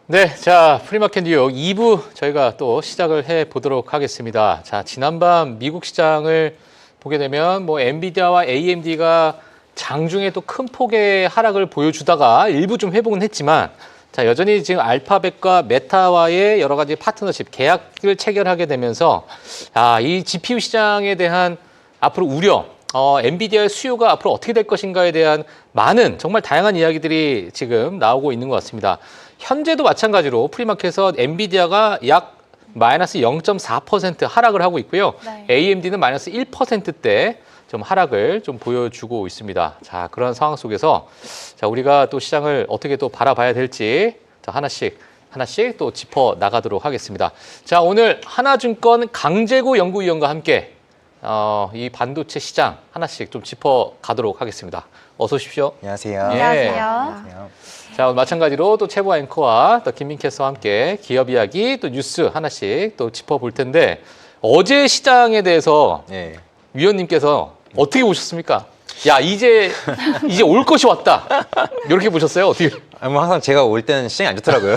네, 자, 프리마켓 뉴욕 2부 저희가 또 시작을 해 보도록 하겠습니다. 자, 지난밤 미국 시장을 보게 되면 뭐 엔비디아와 AMD가 장중에 또 큰 폭의 하락을 보여주다가 일부 좀 회복은 했지만 자, 여전히 지금 알파벳과 메타와의 여러 가지 파트너십, 계약을 체결하게 되면서 이 GPU 시장에 대한 앞으로 우려, 엔비디아의 수요가 앞으로 어떻게 될 것인가에 대한 많은 정말 다양한 이야기들이 지금 나오고 있는 것 같습니다. 현재도 마찬가지로 프리마켓에서 엔비디아가 약 마이너스 0.4% 하락을 하고 있고요. 네. AMD는 마이너스 1%대 좀 하락을 좀 보여주고 있습니다. 자, 그런 상황 속에서 자, 우리가 또 시장을 어떻게 또 바라봐야 될지 자, 하나씩 또 짚어 나가도록 하겠습니다. 자, 오늘 하나증권 강재구 연구위원과 함께 이 반도체 시장 하나씩 좀 짚어 가도록 하겠습니다. 어서 오십시오. 안녕하세요. 예. 안녕하세요. 자, 마찬가지로 또 최보 앵커와 또 김민 캐스터와 함께 기업 이야기 또 뉴스 하나씩 또 짚어볼 텐데 어제 시장에 대해서 예. 위원님께서 어떻게 보셨습니까? 야, 이제 올 것이 왔다. 이렇게 보셨어요? 어떻게? 뭐 항상 제가 올 때는 시장이 안 좋더라고요.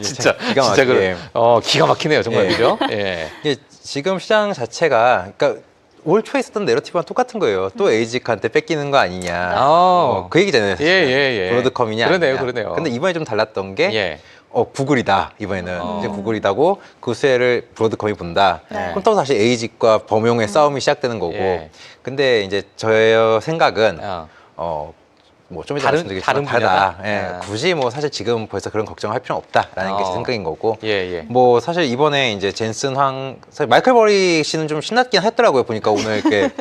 진짜 기가 막히게. 기가 막히네요, 정말. 예. 그죠? 예. 이게 지금 시장 자체가 그러니까 올 초에 있었던 내러티브랑 똑같은 거예요. 또 에이직한테 뺏기는 거 아니냐. 그 얘기잖아요. 사실. 예. 브로드컴이냐. 그러네요. 근데 이번에 좀 달랐던 게 예. 구글이다. 이번에는 이제 구글이다고 그 수혜를 브로드컴이 본다. 네. 그럼 또 다시 에이직과 범용의 싸움이 시작되는 거고. 예. 근데 이제 저의 생각은 뭐 좀 이따 다른 말씀드리겠지만 분야다? 다르다. 예, 굳이 뭐 사실 지금 벌써 그런 걱정할 필요는 없다라는 게 제 생각인 거고. 예. 뭐 사실 이번에 이제 젠슨 사실 마이클 버리 씨는 좀 신났긴 했더라고요. 보니까 오늘 이렇게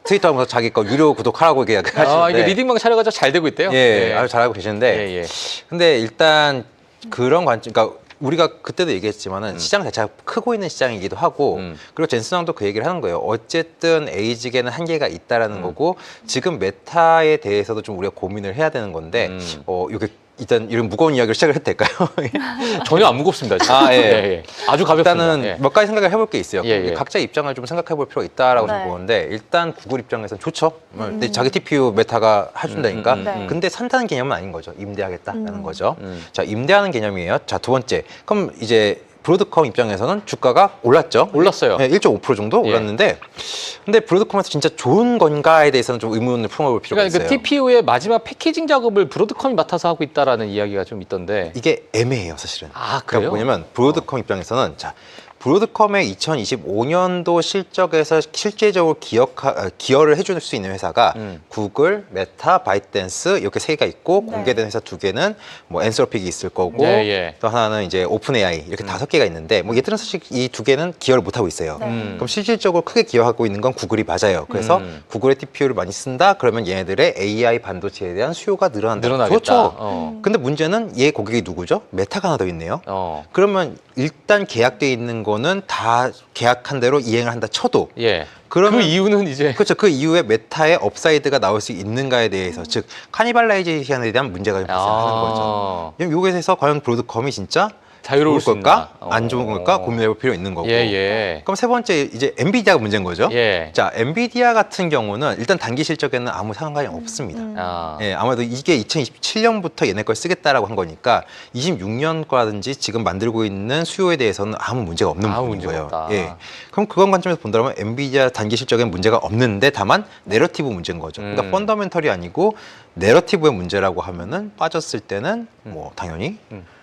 트위터 하면서 자기 거 유료 구독하라고 이렇게 하시는데. 이게 리딩방 촬영가 잘 되고 있대요. 예, 아주 잘하고 계시는데. 예. 근데 일단 그런 관점, 그러니까 우리가 그때도 얘기했지만은 시장 자체가 크고 있는 시장이기도 하고 그리고 젠슨 왕도 그 얘기를 하는 거예요. 어쨌든 에이직에는 한계가 있다라는 거고 지금 메타에 대해서도 좀 우리가 고민을 해야 되는 건데 이게 일단 이런 무거운 이야기를 시작을 해도 될까요? 전혀 안 무겁습니다. 진짜. 예. 아주 가볍습니다. 일단은 예. 몇 가지 생각을 해볼 게 있어요. 예. 각자 입장을 좀 생각해 볼 필요가 있다라고 네. 저는 보는데 일단 구글 입장에서는 좋죠. 근데 자기 TPU 메타가 해준다니까. 네. 근데 산다는 개념은 아닌 거죠. 임대하겠다라는 거죠. 자, 임대하는 개념이에요. 자, 두 번째. 그럼 이제 브로드컴 입장에서는 주가가 올랐죠. 올랐어요. 네, 1.5% 정도 예. 올랐는데 근데 브로드컴에서 진짜 좋은 건가에 대해서는 좀 의문을 품어볼 필요가 그러니까 있어요. 그 TPU의 마지막 패키징 작업을 브로드컴이 맡아서 하고 있다라는 이야기가 좀 있던데. 이게 애매해요, 사실은. 그래요? 그러니까 뭐냐면 브로드컴 입장에서는 자, 브로드컴의 2025년도 실적에서 실제적으로 기여를 해줄 수 있는 회사가 구글, 메타, 바이트댄스 이렇게 세 개가 있고 네. 공개된 회사 두 개는 뭐 엔솔픽이 있을 거고 예. 또 하나는 이제 오픈 AI 이렇게 다섯 개가 있는데 뭐 얘들은 사실 이 두 개는 기여를 못 하고 있어요. 네. 그럼 실질적으로 크게 기여하고 있는 건 구글이 맞아요. 그래서 구글의 TPU를 많이 쓴다 그러면 얘네들의 AI 반도체에 대한 수요가 늘어난다. 늘어나겠다. 좋죠. 근데 문제는 얘 고객이 누구죠? 메타가 하나 더 있네요. 그러면 일단 계약돼 있는 거는 다 계약한 대로 이행을 한다 쳐도 예. 그러면 그 이유는 이제 그렇죠. 그 이후에 메타의 업사이드가 나올 수 있는가에 대해서 즉 카니발라이제이션에 대한 문제가 좀 발생하는 거죠. 그럼 여기에서 과연 브로드컴이 진짜 자유로울 수 좋을 걸까? 있나? 안 좋은 걸까? 고민해볼 필요 있는 거고. 예. 그럼 세 번째 이제 엔비디아가 문제인 거죠. 예. 자, 엔비디아 같은 경우는 일단 단기 실적에는 아무 상관이 없습니다. 예, 아무래도 이게 2027년부터 얘네 걸 쓰겠다라고 한 거니까 26년 거라든지 지금 만들고 있는 수요에 대해서는 아무 문제가 없는 아무 부분인 문제가 거예요. 없다. 예. 그럼 그건 관점에서 본다면 엔비디아 단기 실적에는 문제가 없는데 다만 내러티브 문제인 거죠. 그러니까 펀더멘털이 아니고 내러티브의 문제라고 하면은 빠졌을 때는 뭐 당연히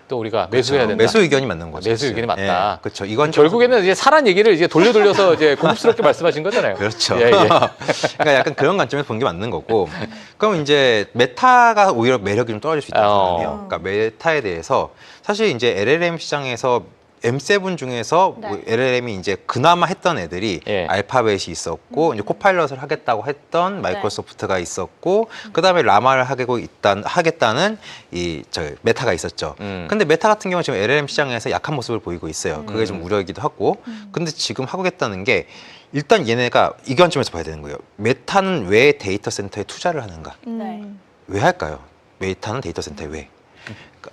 또 우리가 매수해야 된다. 매수 의견이 맞는 거죠. 매수 의견이 맞다. 예, 그렇죠. 이건 결국에는 이제 사란 얘기를 이제 돌려서 이제 고급스럽게 말씀하신 거잖아요. 그렇죠. 예. 그러니까 약간 그런 관점에서 본 게 맞는 거고. 그럼 이제 메타가 오히려 매력이 좀 떨어질 수 있다고 생각해요. 그러니까 메타에 대해서 사실 이제 LLM 시장에서 M7 중에서 네. 뭐 LLM이 이제 그나마 했던 애들이 예. 알파벳이 있었고 이제 코파일럿을 하겠다고 했던 마이크로소프트가 있었고 그다음에 라마를 하겠다는 메타가 있었죠. 근데 메타 같은 경우는 지금 LLM 시장에서 약한 모습을 보이고 있어요. 그게 좀 우려이기도 하고. 근데 지금 하겠다는 게 일단 얘네가 이 관점에서 봐야 되는 거예요. 메타는 왜 데이터 센터에 투자를 하는가? 네. 왜 할까요? 메타는 데이터 센터에 왜?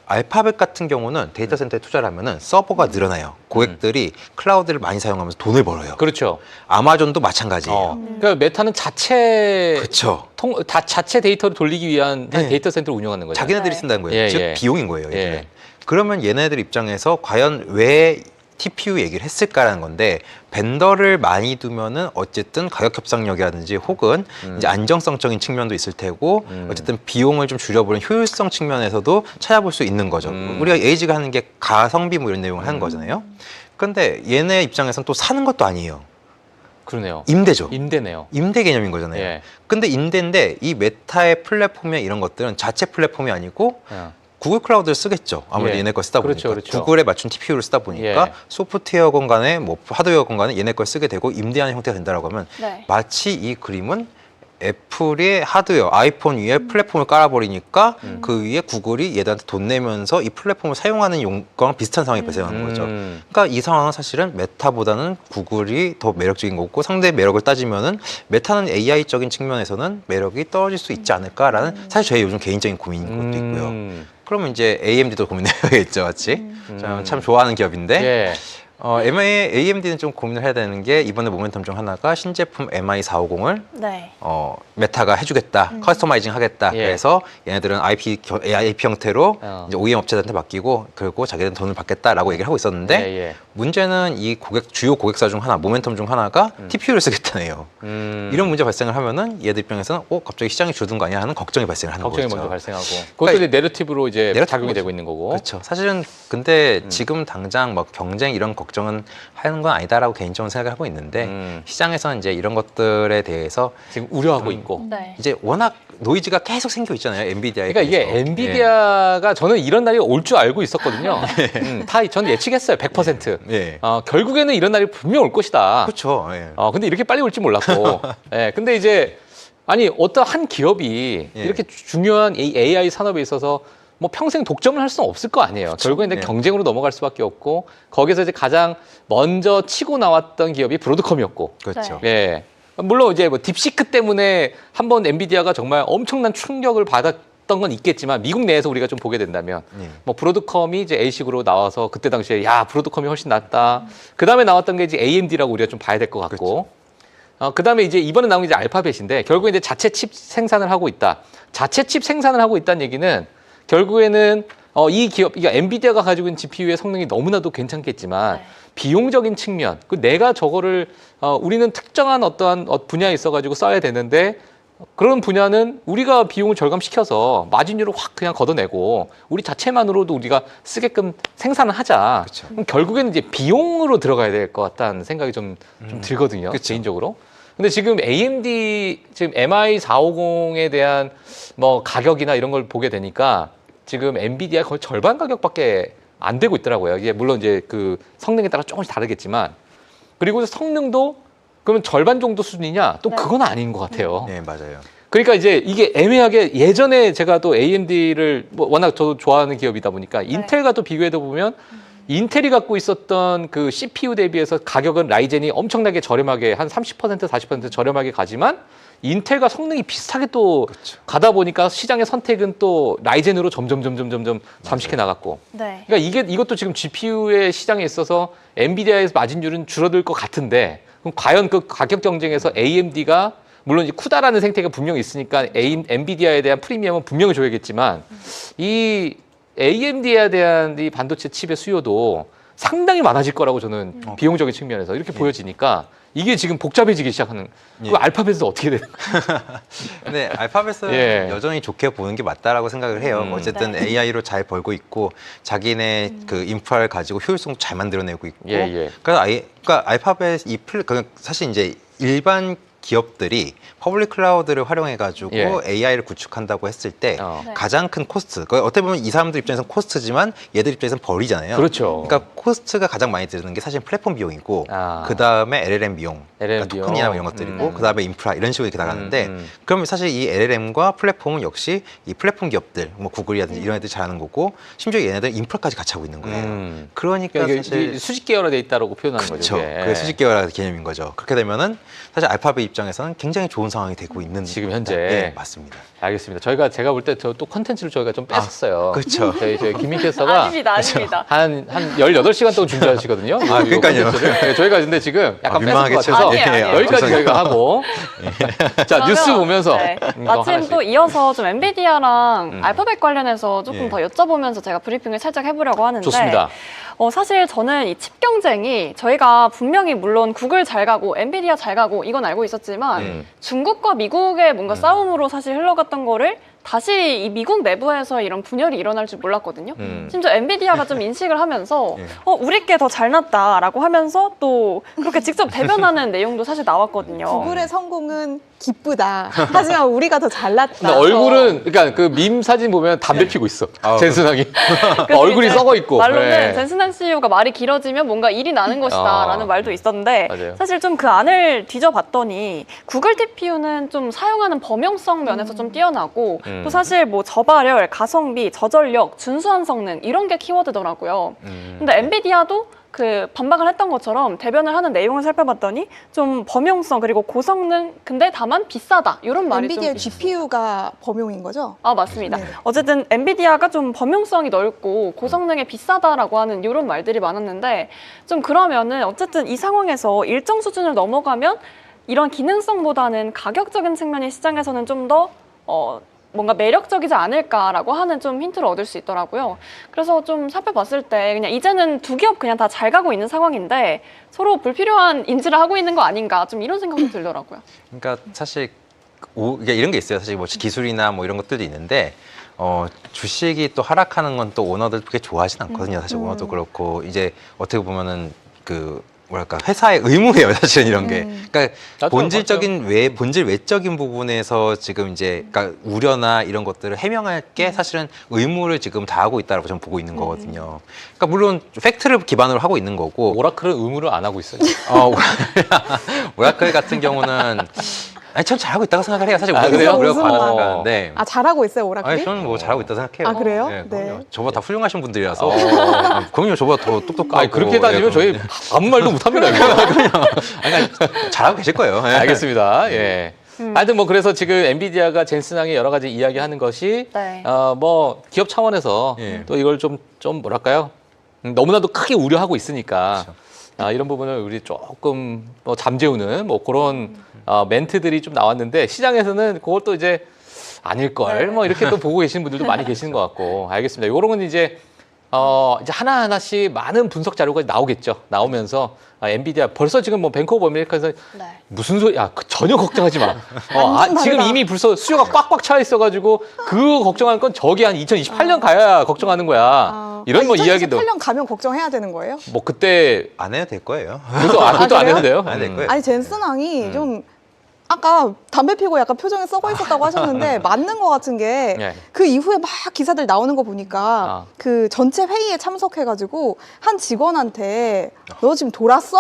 알파벳 같은 경우는 데이터 센터에 투자를 하면은 서버가 늘어나요. 고객들이 클라우드를 많이 사용하면서 돈을 벌어요. 그렇죠. 아마존도 마찬가지예요. 그러니까 메타는 자체 그렇죠. 자체 데이터를 돌리기 위한 네. 데이터 센터를 운영하는 거죠. 자기네들이 네. 쓴다는 거예요. 예, 즉 예. 비용인 거예요. 얘들은. 예. 그러면 얘네들 입장에서 과연 왜 TPU 얘기를 했을까라는 건데 벤더를 많이 두면은 어쨌든 가격 협상력이라든지 혹은 이제 안정성적인 측면도 있을 테고 어쨌든 비용을 좀 줄여보는 효율성 측면에서도 찾아볼 수 있는 거죠. 우리가 에이지가 하는 게 가성비 뭐 이런 내용을 하는 거잖아요. 근데 얘네 입장에서는 또 사는 것도 아니에요. 그러네요. 임대죠. 임대네요. 임대 개념인 거잖아요. 예. 근데 임대인데 이 메타의 플랫폼이나 이런 것들은 자체 플랫폼이 아니고 예. 구글 클라우드를 쓰겠죠. 아무래도 예. 얘네 걸 쓰다 그렇죠, 보니까 그렇죠. 구글에 맞춘 TPU를 쓰다 보니까 예. 소프트웨어건 간에 뭐 하드웨어건 간에 얘네 걸 쓰게 되고 임대하는 형태가 된다라고 하면 네. 마치 이 그림은 애플의 하드웨어, 아이폰 위에 플랫폼을 깔아버리니까 그 위에 구글이 얘들한테 돈 내면서 이 플랫폼을 사용하는 용과랑 비슷한 상황이 발생하는 거죠. 그러니까 이 상황은 사실은 메타보다는 구글이 더 매력적인 거고 상대의 매력을 따지면은 메타는 AI적인 측면에서는 매력이 떨어질 수 있지 않을까라는 사실 저의 요즘 개인적인 고민인 것도 있고요. 그러면 이제 AMD도 고민해야겠죠, 맞지? 저는 참 좋아하는 기업인데 예. AMD는 좀 고민을 해야 되는 게 이번에 모멘텀 중 하나가 신제품 MI450을 네. 메타가 해주겠다, 커스터마이징 하겠다. 예. 그래서 얘네들은 IP 형태로 이제 OEM 업체들한테 맡기고 그리고 자기들은 돈을 받겠다라고 얘기를 하고 있었는데 예, 예. 문제는 이 주요 고객사 중 하나, 모멘텀 중 하나가 TPU를 쓰겠다네요. 이런 문제 발생을 하면은 얘들 입장에서는 갑자기 시장이 줄어든 거 아니야 하는 걱정이 발생을 하는 걱정이 거죠. 먼저 발생하고 그것도 이제 내러티브로 이제 내러티브 작용이 거죠. 되고 있는 거고. 그렇죠. 사실은 근데 지금 당장 막 경쟁 이런 걱정은 하는 건 아니다라고 개인적으로 생각을 하고 있는데 시장에서는 이제 이런 것들에 대해서 지금 우려하고 있고. 네. 이제 워낙 노이즈가 계속 생겨 있잖아요. 엔비디아에. 그러니까 이게 대해서. 엔비디아가 저는 이런 날이 올 줄 알고 있었거든요. 저는 예측했어요. 100%. 예. 결국에는 이런 날이 분명 올 것이다. 그렇죠. 예. 근데 이렇게 빨리 올지 몰랐고. 예, 근데 이제 아니 어떤 한 기업이 예. 이렇게 중요한 이 AI 산업에 있어서 뭐 평생 독점을 할 수는 없을 거 아니에요. 결국엔 이제 예. 경쟁으로 넘어갈 수밖에 없고 거기서 이제 가장 먼저 치고 나왔던 기업이 브로드컴이었고. 그렇죠. 네. 예. 물론 이제 뭐 딥시크 때문에 한번 엔비디아가 정말 엄청난 충격을 받았던 건 있겠지만 미국 내에서 우리가 좀 보게 된다면 예. 뭐 브로드컴이 이제 A식으로 나와서 그때 당시에 야 브로드컴이 훨씬 낫다. 그 다음에 나왔던 게 이제 AMD라고 우리가 좀 봐야 될 것 같고. 그 다음에 이제 이번에 나온 게 이제 알파벳인데 결국에 이제 자체 칩 생산을 하고 있다. 자체 칩 생산을 하고 있다는 얘기는 결국에는 이 기업, 그러니까 엔비디아가 가지고 있는 GPU의 성능이 너무나도 괜찮겠지만 네. 비용적인 측면, 내가 저거를 우리는 특정한 어떠한 분야에 있어가지고 써야 되는데 그런 분야는 우리가 비용을 절감시켜서 마진율을 확 그냥 걷어내고 우리 자체만으로도 우리가 쓰게끔 생산을 하자. 그쵸. 그럼 결국에는 이제 비용으로 들어가야 될 것 같다는 생각이 좀 들거든요. 그쵸. 개인적으로. 근데 지금 AMD 지금 MI450에 대한 뭐 가격이나 이런 걸 보게 되니까 지금 엔비디아 거의 절반 가격밖에 안 되고 있더라고요. 이게 물론 이제 그 성능에 따라 조금씩 다르겠지만 그리고 성능도 그러면 절반 정도 수준이냐? 또 네. 그건 아닌 것 같아요. 네, 맞아요. 그러니까 이제 이게 애매하게 예전에 제가 또 AMD를 뭐 워낙 저도 좋아하는 기업이다 보니까 인텔과 또 비교해도 보면 인텔이 갖고 있었던 그 CPU 대비해서 가격은 라이젠이 엄청나게 저렴하게 한 30% 40% 저렴하게 가지만 인텔과 성능이 비슷하게 또 그렇죠. 가다 보니까 시장의 선택은 또 라이젠으로 점점 잠식해 나갔고. 네. 그러니까 이것도 지금 GPU의 시장에 있어서 엔비디아의 마진율은 줄어들 것 같은데 그럼 과연 그 가격 경쟁에서 AMD가 물론 이제 쿠다라는 생태가 분명히 있으니까 엔비디아에 대한 프리미엄은 분명히 줘야겠지만 이 AMD에 대한 이 반도체 칩의 수요도 상당히 많아질 거라고 저는 비용적인 측면에서 이렇게 보여지니까 이게 지금 복잡해지기 시작하는 그 알파벳은 어떻게 되는 거예요? 근데 알파벳은 예. 여전히 좋게 보는 게 맞다라고 생각을 해요. 어쨌든 네. AI로 잘 벌고 있고 자기네 그 인프라를 가지고 효율성 잘 만들어내고 있고. 예. 그러니까 알파벳 사실 이제 일반 기업들이 퍼블릭 클라우드를 활용해가지고 예. AI를 구축한다고 했을 때 네. 가장 큰 코스트, 어떻게 보면 이 사람들 입장에서는 코스트지만 얘들 입장에서는 벌이잖아요. 그렇죠. 그러니까 코스트가 가장 많이 드는 게 사실 플랫폼 비용이고 그 다음에 LLM 비용, LLM 그러니까 토큰이나 이런 것들이고 그 다음에 인프라 이런 식으로 이렇게 나가는데 그러면 사실 이 LLM과 플랫폼은 역시 이 플랫폼 기업들, 뭐 구글이라든지 이런 애들 잘하는 거고 심지어 얘네들 인프라까지 같이 하고 있는 거예요. 그러니까 이게 사실 수직 계열화돼 있다라고 표현하는 그렇죠. 거죠. 이게. 그게 수직 계열화 개념인 거죠. 그렇게 되면은 사실 알파벳 입장에서는 굉장히 좋은 상황이 되고 있는 지금 현재. 네, 맞습니다. 알겠습니다. 제가 볼 때 저 또 컨텐츠를 저희가 좀 뺐었어요. 그렇죠. 저희 김민 캐스터가 아닙니다. 한 18시간 동안 중계하시거든요. 그러니까요. 네, 저희가 근데 지금 약간 뺏은 것 민망하겠죠. 같아서 아니에요. 여기까지 저희가 하고 자 그러면, 뉴스 보면서 네. 이거 마침 하나씩. 또 이어서 좀 엔비디아랑 알파벳 관련해서 조금 예. 더 여쭤보면서 제가 브리핑을 살짝 해보려고 하는데 좋습니다. 사실 저는 이 칩 경쟁이 저희가 분명히 물론 구글 잘 가고 엔비디아 잘 가고 이건 알고 있었지만 중국과 미국의 뭔가 싸움으로 사실 흘러갔던 거를 다시 이 미국 내부에서 이런 분열이 일어날 줄 몰랐거든요. 심지어 엔비디아가 좀 인식을 하면서 우리께 더 잘났다라고 하면서 또 그렇게 직접 대변하는 내용도 사실 나왔거든요. 구글의 성공은 기쁘다. 하지만 우리가 더 잘났다. 근데 얼굴은 그러니까 그 밈 사진 보면 담배 피고 있어. 젠슨왕이 그래서 얼굴이 이제 썩어 있고. 말로는 네. 젠슨항 CEO가 말이 길어지면 뭔가 일이 나는 것이다라는 말도 있었는데 맞아요. 사실 좀 그 안을 뒤져봤더니 구글 TPU는 좀 사용하는 범용성 면에서 좀 뛰어나고 또 사실 뭐 저발열, 가성비, 저전력, 준수한 성능 이런 게 키워드더라고요. 근데 엔비디아도 그 반박을 했던 것처럼 대변을 하는 내용을 살펴봤더니 좀 범용성 그리고 고성능 근데 다만 비싸다 이런 말이 엔비디아 좀 GPU가 범용인 거죠? 아 맞습니다. 네. 어쨌든 엔비디아가 좀 범용성이 넓고 고성능에 비싸다라고 하는 이런 말들이 많았는데 좀 그러면은 어쨌든 이 상황에서 일정 수준을 넘어가면 이런 기능성보다는 가격적인 측면이 시장에서는 좀 더 뭔가 매력적이지 않을까라고 하는 좀 힌트를 얻을 수 있더라고요. 그래서 좀 살펴봤을 때 그냥 이제는 두 기업 그냥 다 잘 가고 있는 상황인데 서로 불필요한 인지를 하고 있는 거 아닌가 좀 이런 생각도 들더라고요. 그러니까 사실 이게 이런 게 있어요. 사실 뭐 기술이나 뭐 이런 것들도 있는데 주식이 또 하락하는 건 또 오너들 그렇게 좋아하진 않거든요. 사실 오너도 그렇고 이제 어떻게 보면은 그 뭐랄까 회사의 의무예요. 사실은 이런 게. 그러니까 맞아요, 본질적인 본질 외적인 부분에서 지금 이제 그러니까 우려나 이런 것들을 해명할 게 사실은 의무를 지금 다하고 있다고 저는 보고 있는 거거든요. 그러니까 물론 팩트를 기반으로 하고 있는 거고 오라클은 의무를 안 하고 있어요. 오라클 같은 경우는 아니 전 잘하고 있다고 생각을 해요. 사실 그래요? 우리가 무슨 과다 말? 생각하는데. 아, 잘하고 있어요, 오라클이? 아니 저는 뭐 잘하고 있다고 생각해요. 아, 그래요? 네, 네. 그럼요. 저보다 다 훌륭하신 분들이라서. 그럼요, 저보다 더 똑똑하고. 아니, 그렇게 따지면 저희 아무 말도 못합니다. 아니, 잘하고 계실 거예요. 네. 알겠습니다. 예. 하여튼 뭐 그래서 지금 엔비디아가 젠슨왕의 여러 가지 이야기하는 것이 네. 뭐 기업 차원에서 예. 또 이걸 좀 뭐랄까요? 너무나도 크게 우려하고 있으니까 그렇죠. 이런 부분을 우리 조금 뭐 잠재우는 뭐 그런 멘트들이 좀 나왔는데 시장에서는 그걸 또 이제 아닐 걸 뭐 이렇게 또 보고 계시는 분들도 많이 계시는 것 같고 알겠습니다. 요런 건 이제 이제 하나하나씩 많은 분석 자료가 나오겠죠. 나오면서 엔비디아 벌써 지금 뭐 뱅크 오브 아메리카에서 네. 무슨 소리야? 전혀 걱정하지 마. 완전 지금 다르다. 이미 벌써 수요가 꽉꽉 차 있어가지고 그거 걱정할 건 저기 한 2028년 가야 걱정하는 거야. 이런 뭐 이야기도 2028년 가면 걱정해야 되는 거예요? 뭐 그때 안 해도 될 거예요. 그것도 안 그래요? 해도 돼요. 안 해도 될 거예요. 아니, 젠슨왕이 좀 아까 담배 피고 약간 표정이 썩어 있었다고 하셨는데 맞는 것 같은 게 예. 그 이후에 막 기사들 나오는 거 보니까 아. 그 전체 회의에 참석해가지고 한 직원한테 너 지금 돌았어?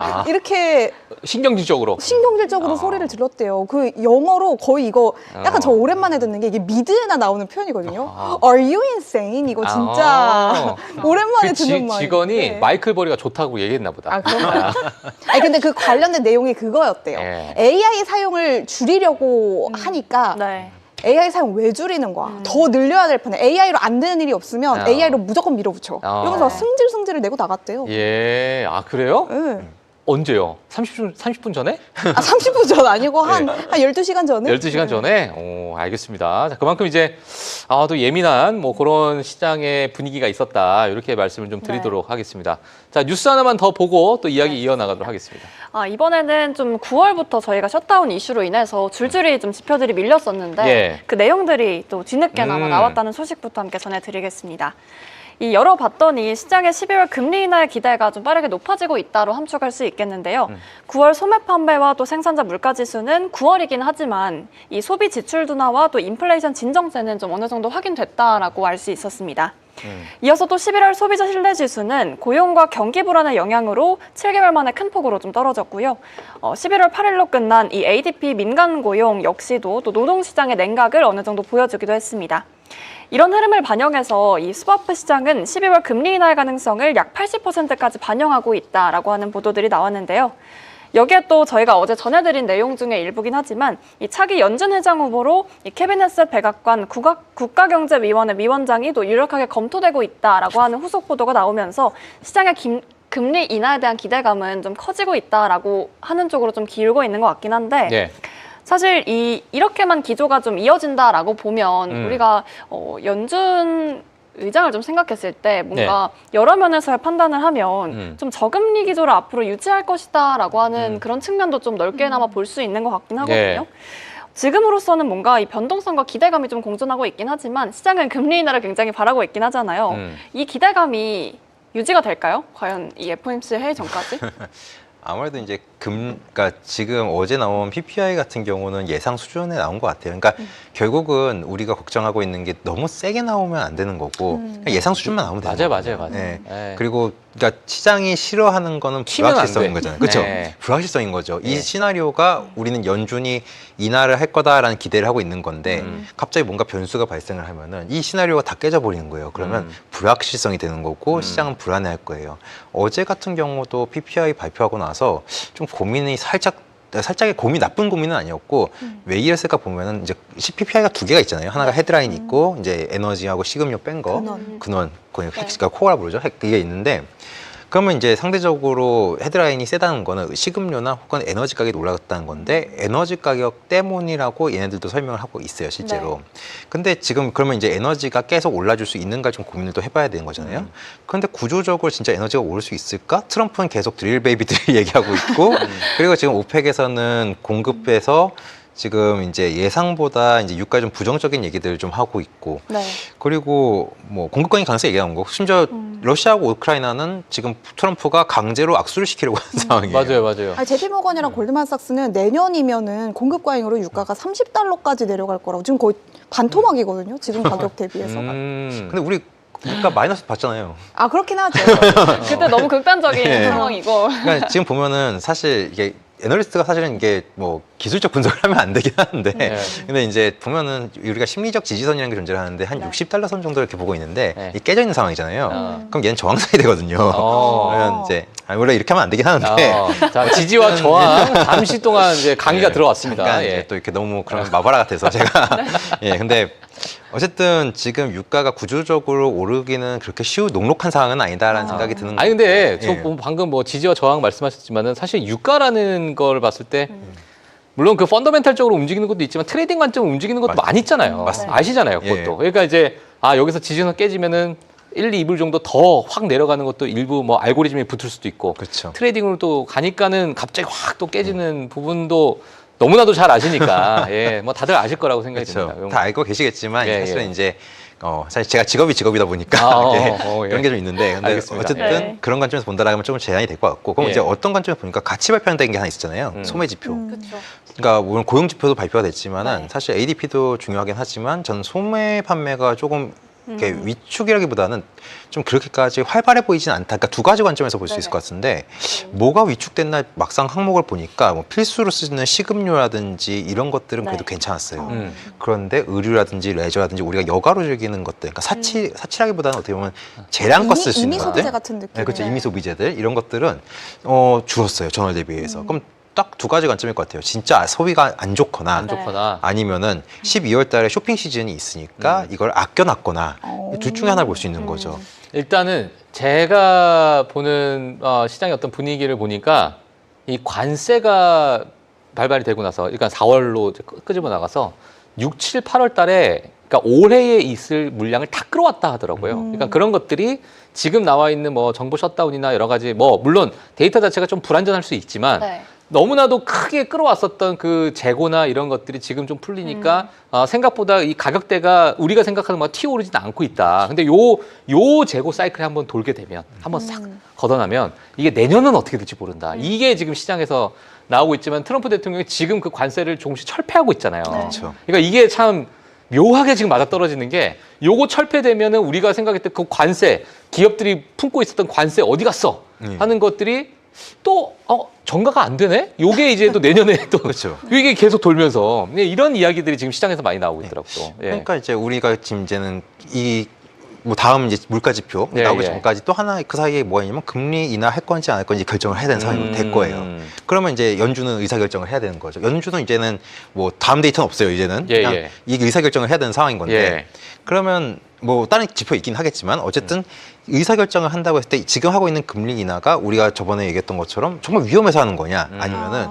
아. 이렇게 신경질적으로. 신경질적으로 소리를 질렀대요. 그 영어로 거의 이거 약간 저 오랜만에 듣는 게 이게 미드에나 나오는 표현이거든요. Are you insane? 이거 진짜 오랜만에 그 듣는 말이에요. 직원이 네. 마이클 버리가 좋다고 얘기했나 보다. 아, 그런가요? 아니, 근데 그 관련된 내용이 그거였대요. 예. AI 사용을 줄이려고 하니까 네. AI 사용 왜 줄이는 거야? 더 늘려야 될 판에 AI로 안 되는 일이 없으면 어. AI로 무조건 밀어붙여. 이러면서 승질을 내고 나갔대요. 예, 그래요? 네. 언제요? 30분 전에? 아, 30분 전 아니고 한 12시간 전에? 12시간 전에? 오, 알겠습니다. 자, 그만큼 이제 또 예민한 뭐 그런 시장의 분위기가 있었다. 이렇게 말씀을 좀 드리도록 하겠습니다. 자, 뉴스 하나만 더 보고 또 이야기 이어나가도록 하겠습니다. 이번에는 좀 9월부터 저희가 셧다운 이슈로 인해서 줄줄이 좀 지표들이 밀렸었는데 예. 그 내용들이 또 뒤늦게나마 나왔다는 소식부터 함께 전해드리겠습니다. 이 열어봤더니 시장의 12월 금리 인하의 기대가 좀 빠르게 높아지고 있다로 함축할 수 있겠는데요. 9월 소매 판매와 또 생산자 물가 지수는 9월이긴 하지만 이 소비 지출 둔화와 또 인플레이션 진정세는 좀 어느 정도 확인됐다라고 알 수 있었습니다. 이어서 또 11월 소비자 신뢰 지수는 고용과 경기 불안의 영향으로 7개월 만에 큰 폭으로 좀 떨어졌고요. 11월 8일로 끝난 이 ADP 민간 고용 역시도 또 노동시장의 냉각을 어느 정도 보여주기도 했습니다. 이런 흐름을 반영해서 이 스와프 시장은 12월 금리 인하의 가능성을 약 80%까지 반영하고 있다라고 하는 보도들이 나왔는데요. 여기에 또 저희가 어제 전해드린 내용 중에 일부긴 하지만 이 차기 연준 회장 후보로 이 케빈 헤셋 백악관 국가경제위원회 위원장이 또 유력하게 검토되고 있다라고 하는 후속 보도가 나오면서 시장의 금리 인하에 대한 기대감은 좀 커지고 있다라고 하는 쪽으로 좀 기울고 있는 것 같긴 한데 네. 사실 이렇게만 기조가 좀 이어진다라고 보면 우리가 연준 의장을 좀 생각했을 때 뭔가 여러 면에서의 판단을 하면 좀 저금리 기조를 앞으로 유지할 것이다라고 하는 그런 측면도 좀 넓게나마 볼 수 있는 것 같긴 하거든요. 네. 지금으로서는 뭔가 이 변동성과 기대감이 좀 공존하고 있긴 하지만 시장은 금리 인하를 굉장히 바라고 있긴 하잖아요. 이 기대감이 유지가 될까요? 과연 이 FOMC 회의 전까지? 아무래도 이제 그러니까 지금 어제 나온 PPI 같은 경우는 예상 수준에 나온 것 같아요. 그러니까 결국은 우리가 걱정하고 있는 게 너무 세게 나오면 안 되는 거고 그냥 예상 수준만 나오면 되는 거예요. 맞아요. 네. 네. 그리고 그러니까 시장이 싫어하는 거는 튀면 안 불확실성인 돼. 거잖아요. 그렇죠? 네. 불확실성인 거죠. 이 네. 시나리오가 우리는 연준이 인하를 할 거다라는 기대를 하고 있는 건데 갑자기 뭔가 변수가 발생을 하면은 이 시나리오가 다 깨져버리는 거예요. 그러면 불확실성이 되는 거고 시장은 불안해할 거예요. 어제 같은 경우도 PPI 발표하고 나서 좀 고민이 살짝의 나쁜 고민은 아니었고 왜 이랬을까 보면은 이제 PPI가 두 개가 있잖아요. 하나가 헤드라인 있고 이제 에너지하고 식음료 뺀 거, 근원, 그러니까 코어라 부르죠. 그게 있는데 그러면 이제 상대적으로 헤드라인이 세다는 거는 식음료나 혹은 에너지 가격이 올라갔다는 건데 에너지 가격 때문이라고 얘네들도 설명을 하고 있어요, 실제로. 근데 지금 그러면 이제 에너지가 계속 올라줄 수 있는가 좀 고민을 또 해봐야 되는 거잖아요. 그런데 구조적으로 진짜 에너지가 오를 수 있을까? 트럼프는 계속 드릴 베이비들이 얘기하고 있고 그리고 지금 오펙에서는 공급에서 지금 이제 예상보다 이제 유가에 좀 부정적인 얘기들을 좀 하고 있고 그리고 뭐 공급관이 가능성 얘기하는 거 심지어 러시아하고 우크라이나는 지금 트럼프가 강제로 악수를 시키려고 하는 상황이에요. 맞아요. 아니, JP모건이랑 골드만삭스는 내년이면은 공급 과잉으로 유가가 $30까지 내려갈 거라고 지금 거의 반토막이거든요. 지금 가격 대비해서. 근데 우리 유가 마이너스 봤잖아요. 아 그렇긴 하죠. 그때 너무 극단적인 네. 상황이고. 그러니까 지금 보면은 사실 이게 애널리스트가 사실은 이게 뭐 기술적 분석을 하면 안 되긴 하는데 근데 이제 보면은 우리가 심리적 지지선이라는 게 존재를 하는데 한 $60 선 정도 이렇게 보고 있는데 이 깨져 있는 상황이잖아요. 그럼 얘는 저항선이 되거든요. 그러면 이제 원래 이렇게 하면 안 되긴 하는데 자, 지지와 저항 잠시 동안 이제 강의가 들어왔습니다. 잠깐 이제 또 이렇게 너무 그런 마바라 같아서 제가 근데 어쨌든 지금 유가가 구조적으로 오르기는 그렇게 녹록한 상황은 아니다라는 생각이 드는 거예요. 아니 근데 저 방금 뭐 지지와 저항 말씀하셨지만은 사실 유가라는 걸 봤을 때 물론 그 펀더멘탈적으로 움직이는 것도 있지만 트레이딩 관점으로 움직이는 것도 많이 있잖아요. 맞습니다. 아시잖아요, 그것도. 그러니까 이제 여기서 지지선 깨지면은 1, 2불 정도 더 확 내려가는 것도 일부 뭐 알고리즘이 붙을 수도 있고 그렇죠. 트레이딩으로 또 가니까는 갑자기 확 또 깨지는 부분도 너무나도 잘 아시니까 뭐 다들 아실 거라고 생각이 듭니다. 그렇죠. 다 알고 계시겠지만 예, 사실은 예. 이제 사실 제가 직업이다 보니까 그런 게 좀 있는데 근데 알겠습니다. 어쨌든 그런 관점에서 본다라면 좀 제한이 될 것 같고 그럼 이제 어떤 관점에서 보니까 같이 발표한다는 게 하나 있었잖아요. 소매 지표. 그렇죠. 그러니까 물론 고용 지표도 발표가 됐지만은 사실 ADP도 중요하긴 하지만 전 소매 판매가 조금 이렇게 위축이라기보다는 좀 그렇게까지 활발해 보이진 않다. 그러니까 두 가지 관점에서 볼 수 있을 것 같은데 뭐가 위축됐나 막상 항목을 보니까 뭐 필수로 쓰는 식음료라든지 이런 것들은 그래도 괜찮았어요. 그런데 의류라든지 레저라든지 우리가 여가로 즐기는 것들, 그러니까 사치라기보다는 어떻게 보면 재량껏 쓸 수 있는 이미 것들, 소비재 같은 느낌. 네, 그렇죠. 이미 소비재들 이런 것들은 줄었어요. 전월 대비해서. 그럼 딱 두 가지 관점일 것 같아요. 진짜 소비가 안 좋거나 아니면은 12월 달에 쇼핑 시즌이 있으니까 이걸 아껴놨거나 둘 중에 하나를 볼 수 있는 거죠. 일단은 제가 보는 시장의 어떤 분위기를 보니까 이 관세가 발발이 되고 나서 그러니까 4월로 끄집어 나가서 6, 7, 8월 달에 그러니까 올해에 있을 물량을 다 끌어왔다 하더라고요. 그러니까 그런 것들이 지금 나와 있는 뭐 정부 셧다운이나 여러 가지 뭐 물론 데이터 자체가 좀 불안전할 수 있지만 너무나도 크게 끌어왔었던 그 재고나 이런 것들이 지금 좀 풀리니까 생각보다 이 가격대가 우리가 생각하는 것보다 튀어오르지는 않고 있다. 근데 요 재고 사이클이 한번 돌게 되면 한번 싹 걷어나면 이게 내년은 어떻게 될지 모른다. 이게 지금 시장에서 나오고 있지만 트럼프 대통령이 지금 그 관세를 조금씩 철폐하고 있잖아요. 그렇죠. 그러니까 이게 참 묘하게 지금 맞아떨어지는 게 요거 철폐되면은 우리가 생각했던 그 관세 기업들이 품고 있었던 관세 어디 갔어 하는 것들이 또 전가가 안 되네? 요게 이제 또 내년에 또 그렇죠. 이게 계속 돌면서 이런 이야기들이 지금 시장에서 많이 나오고 있더라고요. 예. 그러니까 이제 우리가 지금 이제는 이 뭐 다음 이제 물가 지표 예, 나오기 예. 전까지 또 하나 그 사이에 뭐가 있냐면 금리 인하할 건지 안 할 건지 결정을 해야 되는 상황이 될 거예요. 그러면 이제 연준은 의사결정을 해야 되는 거죠. 연준은 이제는 뭐 다음 데이터는 없어요. 이제는 예, 그냥 예. 이 의사결정을 해야 되는 상황인 건데 예. 그러면 뭐 다른 지표 있긴 하겠지만 어쨌든 의사결정을 한다고 했을 때 지금 하고 있는 금리 인하가 우리가 저번에 얘기했던 것처럼 정말 위험해서 하는 거냐 아니면은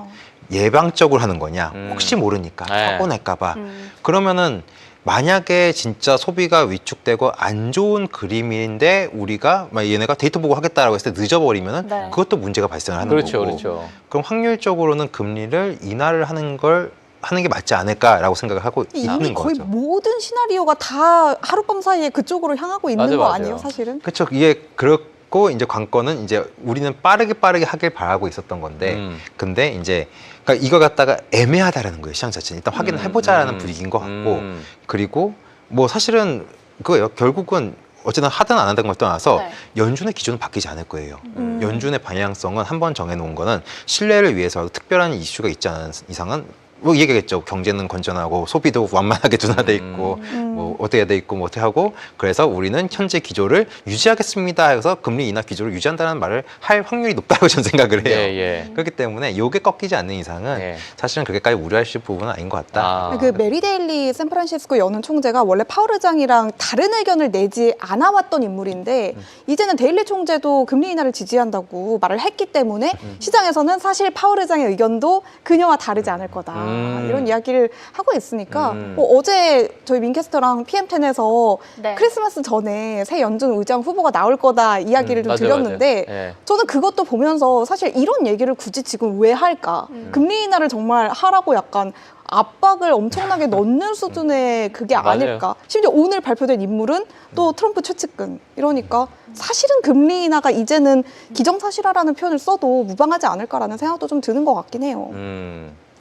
예방적으로 하는 거냐 혹시 모르니까 네. 사고 낼까봐 그러면은 만약에 진짜 소비가 위축되고 안 좋은 그림인데 우리가 막 얘네가 데이터 보고 하겠다라고 했을 때 늦어버리면은 네. 그것도 문제가 발생을 하는 그렇죠, 거고 그렇죠. 그럼 확률적으로는 금리를 인하를 하는 게 맞지 않을까라고 생각을 하고 이미 있는 거의 거죠. 모든 시나리오가 다 하룻밤 사이에 그쪽으로 향하고 있는 맞아요, 거 맞아요. 아니에요, 사실은? 그렇죠. 이게 그렇고 이제 관건은 이제 우리는 빠르게 하길 바라고 있었던 건데, 근데 이제 그러니까 이걸 갖다가 애매하다라는 거예요. 시장 자체는 일단 확인을 해보자라는 분위기인 것 같고, 그리고 뭐 사실은 그거예요. 결국은 어쨌든 하든 안 하든 걸 떠나서 네. 연준의 기준은 바뀌지 않을 거예요. 연준의 방향성은 한번 정해놓은 거는 신뢰를 위해서 특별한 이슈가 있지 않은 이상은 뭐 얘기겠죠. 경제는 건전하고 소비도 완만하게 둔화돼 있고 뭐 어떻게 돼 있고 뭐 어떻게 하고 그래서 우리는 현재 기조를 유지하겠습니다. 해서 금리 인하 기조를 유지한다는 말을 할 확률이 높다고 저는 생각을 해요. 예, 예. 그렇기 때문에 이게 꺾이지 않는 이상은 예. 사실은 그렇게까지 우려하실 부분은 아닌 것 같다. 아. 그 메리 데일리 샌프란시스코 연은 총재가 원래 파월 의장이랑 다른 의견을 내지 않아왔던 인물인데 이제는 데일리 총재도 금리 인하를 지지한다고 말을 했기 때문에 시장에서는 사실 파월 의장의 의견도 그녀와 다르지 않을 거다. 이런 이야기를 하고 있으니까 어제 저희 민캐스터랑 PM10에서 네. 크리스마스 전에 새 연준 의장 후보가 나올 거다 이야기를 좀 맞아요, 드렸는데 맞아요. 예. 저는 그것도 보면서 사실 이런 얘기를 굳이 지금 왜 할까? 금리 인하를 정말 하라고 약간 압박을 엄청나게 넣는 수준의 그게 맞아요. 아닐까. 심지어 오늘 발표된 인물은 또 트럼프 최측근. 이러니까 사실은 금리 인하가 이제는 기정사실화라는 표현을 써도 무방하지 않을까라는 생각도 좀 드는 것 같긴 해요.